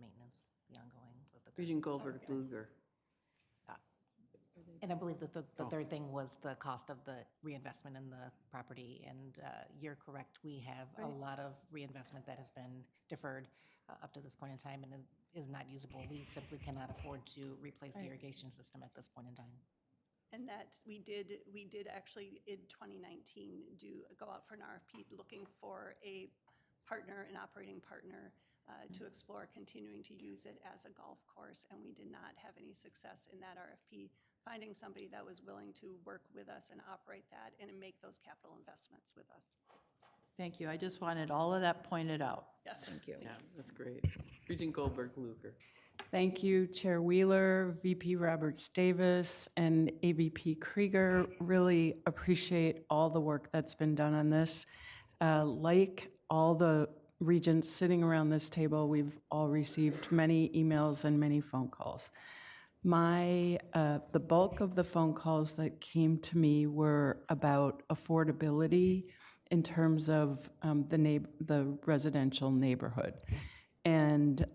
S9: maintenance, the ongoing, was the
S1: Regent Goldberg-Luger.
S9: And I believe that the third thing was the cost of the reinvestment in the property. And you're correct, we have a lot of reinvestment that has been deferred up to this point in time and is not usable. We simply cannot afford to replace the irrigation system at this point in time.
S21: And that we did actually in 2019 go out for an RFP looking for a partner, an operating partner, to explore continuing to use it as a golf course, and we did not have any success in that RFP, finding somebody that was willing to work with us and operate that and make those capital investments with us.
S12: Thank you. I just wanted all of that pointed out.
S21: Yes.
S12: Thank you.
S1: Yeah, that's great. Regent Goldberg-Luger.
S13: Thank you, Chair Wheeler, VP Roberts Davis, and AVP Krieger. Really appreciate all the work that's been done on this. Like all the Regents sitting around this table, we've all received many emails and many phone calls. The bulk of the phone calls that came to me were about affordability in terms of the residential neighborhood. And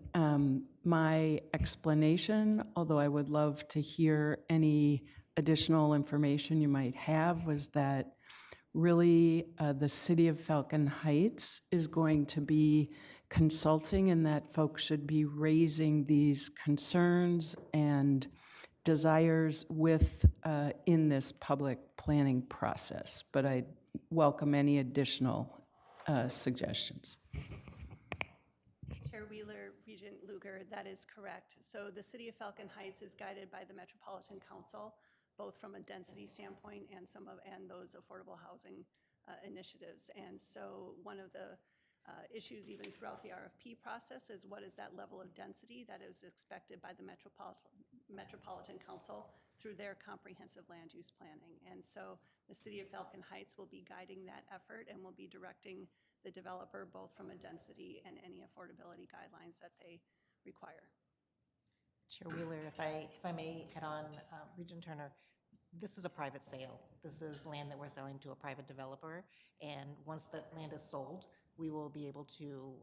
S13: my explanation, although I would love to hear any additional information you might have, was that really the city of Falcon Heights is going to be consulting, and that folks should be raising these concerns and desires in this public planning process. But I welcome any additional suggestions.
S21: Chair Wheeler, Regent Luger, that is correct. So the city of Falcon Heights is guided by the Metropolitan Council, both from a density standpoint and those affordable housing initiatives. And so one of the issues even throughout the RFP process is what is that level of density that is expected by the Metropolitan Council through their comprehensive land use planning. And so the city of Falcon Heights will be guiding that effort and will be directing the developer both from a density and any affordability guidelines that they require.
S9: Chair Wheeler, if I may add on, Regent Turner, this is a private sale. This is land that we're selling to a private developer, and once that land is sold, we will be able to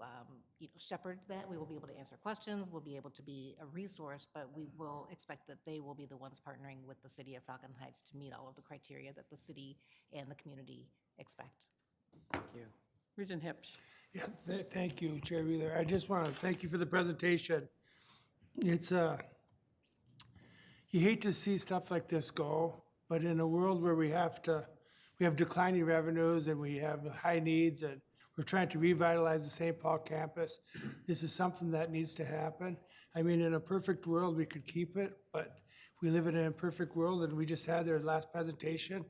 S9: shepherd that. We will be able to answer questions. We'll be able to be a resource, but we will expect that they will be the ones partnering with the city of Falcon Heights to meet all of the criteria that the city and the community expect.
S1: Thank you. Regent Hipsch.
S11: Yeah, thank you, Chair Wheeler. I just want to thank you for the presentation. It's you hate to see stuff like this go, but in a world where we have declining revenues and we have high needs and we're trying to revitalize the St. Paul campus, this is something that needs to happen. I mean, in a perfect world, we could keep it, but we live in an imperfect world, and we just had their last presentation,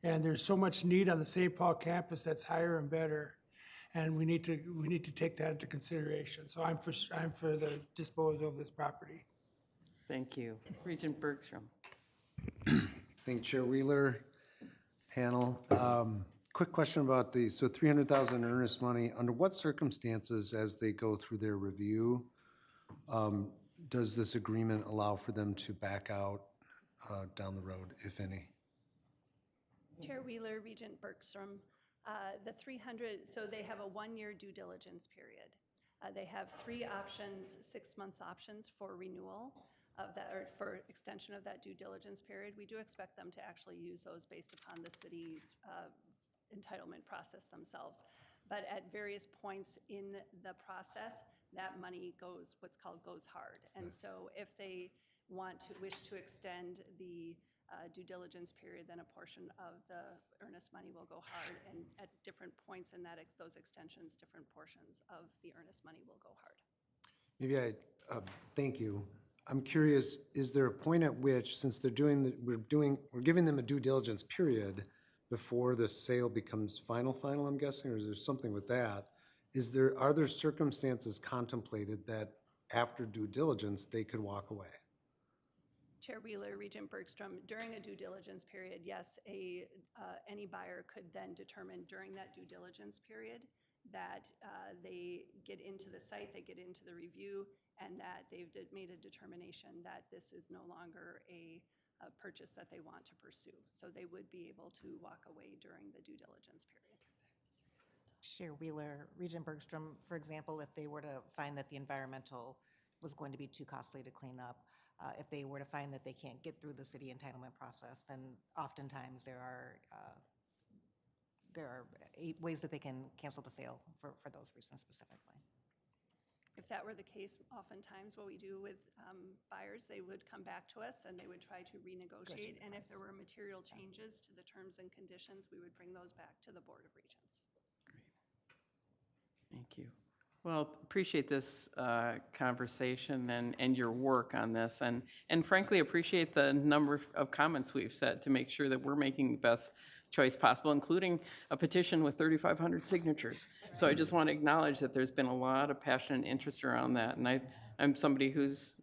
S11: and there's so much need on the St. Paul campus that's higher and better, and we need to take that into consideration. So I'm for the disposal of this property.
S1: Thank you. Regent Bergstrom.
S19: Thank you, Chair Wheeler, panel. Quick question about the, so 300,000 earnest money, under what circumstances as they go through their review, does this agreement allow for them to back out down the road, if any?
S21: Chair Wheeler, Regent Bergstrom, the 300, so they have a 1-year due diligence period. They have 3 options, 6-month options for renewal of that, or for extension of that due diligence period. We do expect them to actually use those based upon the city's entitlement process themselves. But at various points in the process, that money goes, what's called goes hard. And so if they wish to extend the due diligence period, then a portion of the earnest money will go hard. And at different points in those extensions, different portions of the earnest money will go hard.
S19: Maybe thank you. I'm curious, is there a point at which, since they're we're giving them a due diligence period before the sale becomes final, I'm guessing, or is there something with that? Are there circumstances contemplated that after due diligence, they could walk away?
S21: Chair Wheeler, Regent Bergstrom, during a due diligence period, yes, any buyer could then determine during that due diligence period that they get into the site, they get into the review, and that they've made a determination that this is no longer a purchase that they want to pursue. So they would be able to walk away during the due diligence period.
S9: Chair Wheeler, Regent Bergstrom, for example, if they were to find that the environmental was going to be too costly to clean up, if they were to find that they can't get through the city entitlement process, then oftentimes there are ways that they can cancel the sale for those reasons specifically.
S21: If that were the case, oftentimes what we do with buyers, they would come back to us and they would try to renegotiate. And if there were material changes to the terms and conditions, we would bring those back to the Board of Regents.
S1: Great. Thank you. Well, appreciate this conversation and your work on this, and frankly appreciate the number of comments we've set to make sure that we're making the best choice possible, including a petition with 3,500 signatures. So I just want to acknowledge that there's been a lot of passion and interest around that, and I'm somebody who's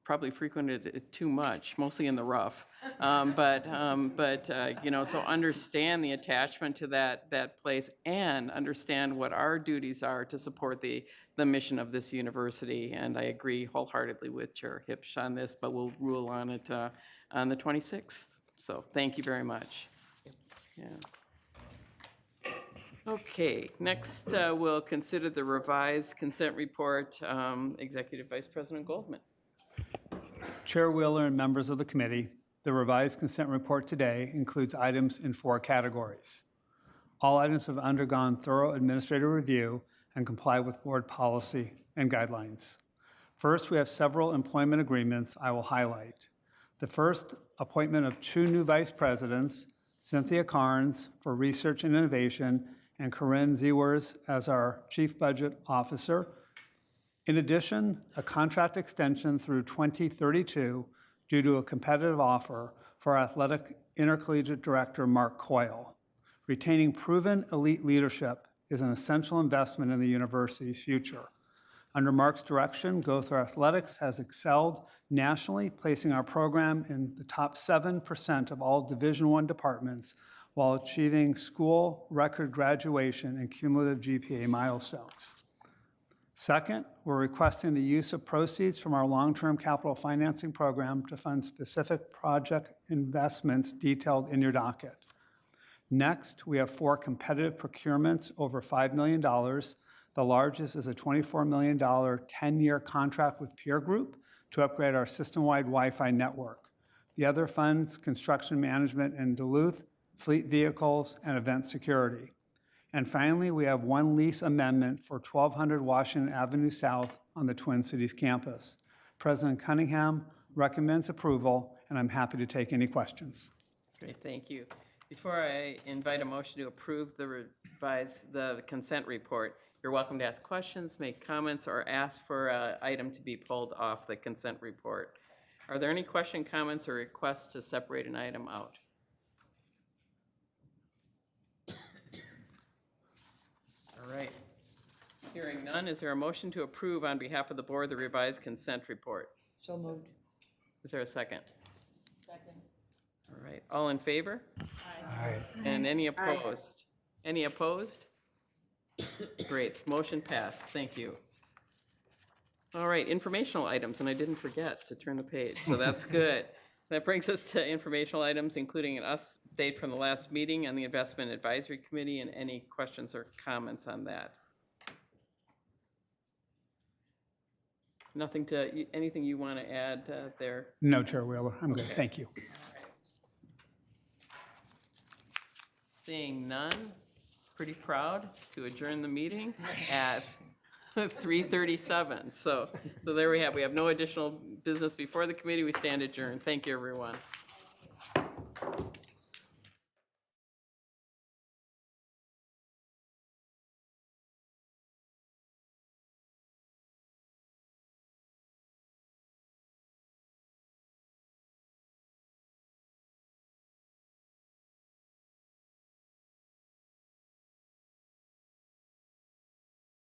S1: probably frequented it too much, mostly in the rough. You know, so understand the attachment to that place and understand what our duties are to support the mission of this university. And I agree wholeheartedly with Chair Hipsch on this, but we'll rule on it on the 26th. So thank you very much. Yeah. Okay, next we'll consider the revised consent report. Executive Vice President Goldman.
S7: Chair Wheeler and members of the committee, the revised consent report today includes items in 4 categories. All items have undergone thorough administrative review and comply with board policy and guidelines. First, we have several employment agreements I will highlight. The first, appointment of 2 new vice presidents, Cynthia Carnes for Research and Innovation and Corinne Zewers as our Chief Budget Officer. In addition, a contract extension through 2032 due to a competitive offer for athletic intercollegiate director Mark Coyle. Retaining proven elite leadership is an essential investment in the university's future. Under Mark's direction, Gotha Athletics has excelled nationally, placing our program in the top 7% of all Division I departments while achieving school record graduation and cumulative GPA milestones. Second, we're requesting the use of proceeds from our long-term capital financing program to fund specific project investments detailed in your docket. Next, we have 4 competitive procurements over $5 million. The largest is a $24 million 10-year contract with Peer Group to upgrade our system-wide Wi-Fi network. The other funds construction management in Duluth, fleet vehicles, and event security. And finally, we have 1 lease amendment for 1200 Washington Avenue South on the Twin Cities campus. President Cunningham recommends approval, and I'm happy to take any questions.
S1: Great, thank you. Before I invite a motion to approve the consent report, you're welcome to ask questions, make comments, or ask for an item to be pulled off the consent report. Are there any question, comments, or requests to separate an item out? All right. Hearing none, is there a motion to approve on behalf of the board the revised consent report?
S8: So moved.
S1: Is there a second?
S2: Second.
S1: All right. All in favor?
S16: Aye.
S1: And any opposed? Any opposed? Great. Motion passed. Thank you. All right. Informational items, and I didn't forget to turn the page, so that's good. That brings us to informational items, including an update from the last meeting on the Investment Advisory Committee, and any questions or comments on that. Anything you want to add there?
S7: No, Chair Wheeler, I'm good.
S1: Okay.
S7: Thank you.
S1: Seeing none, pretty proud to adjourn the meeting at 3:37. So there we have no additional business before the committee. We stand adjourned. Thank you, everyone.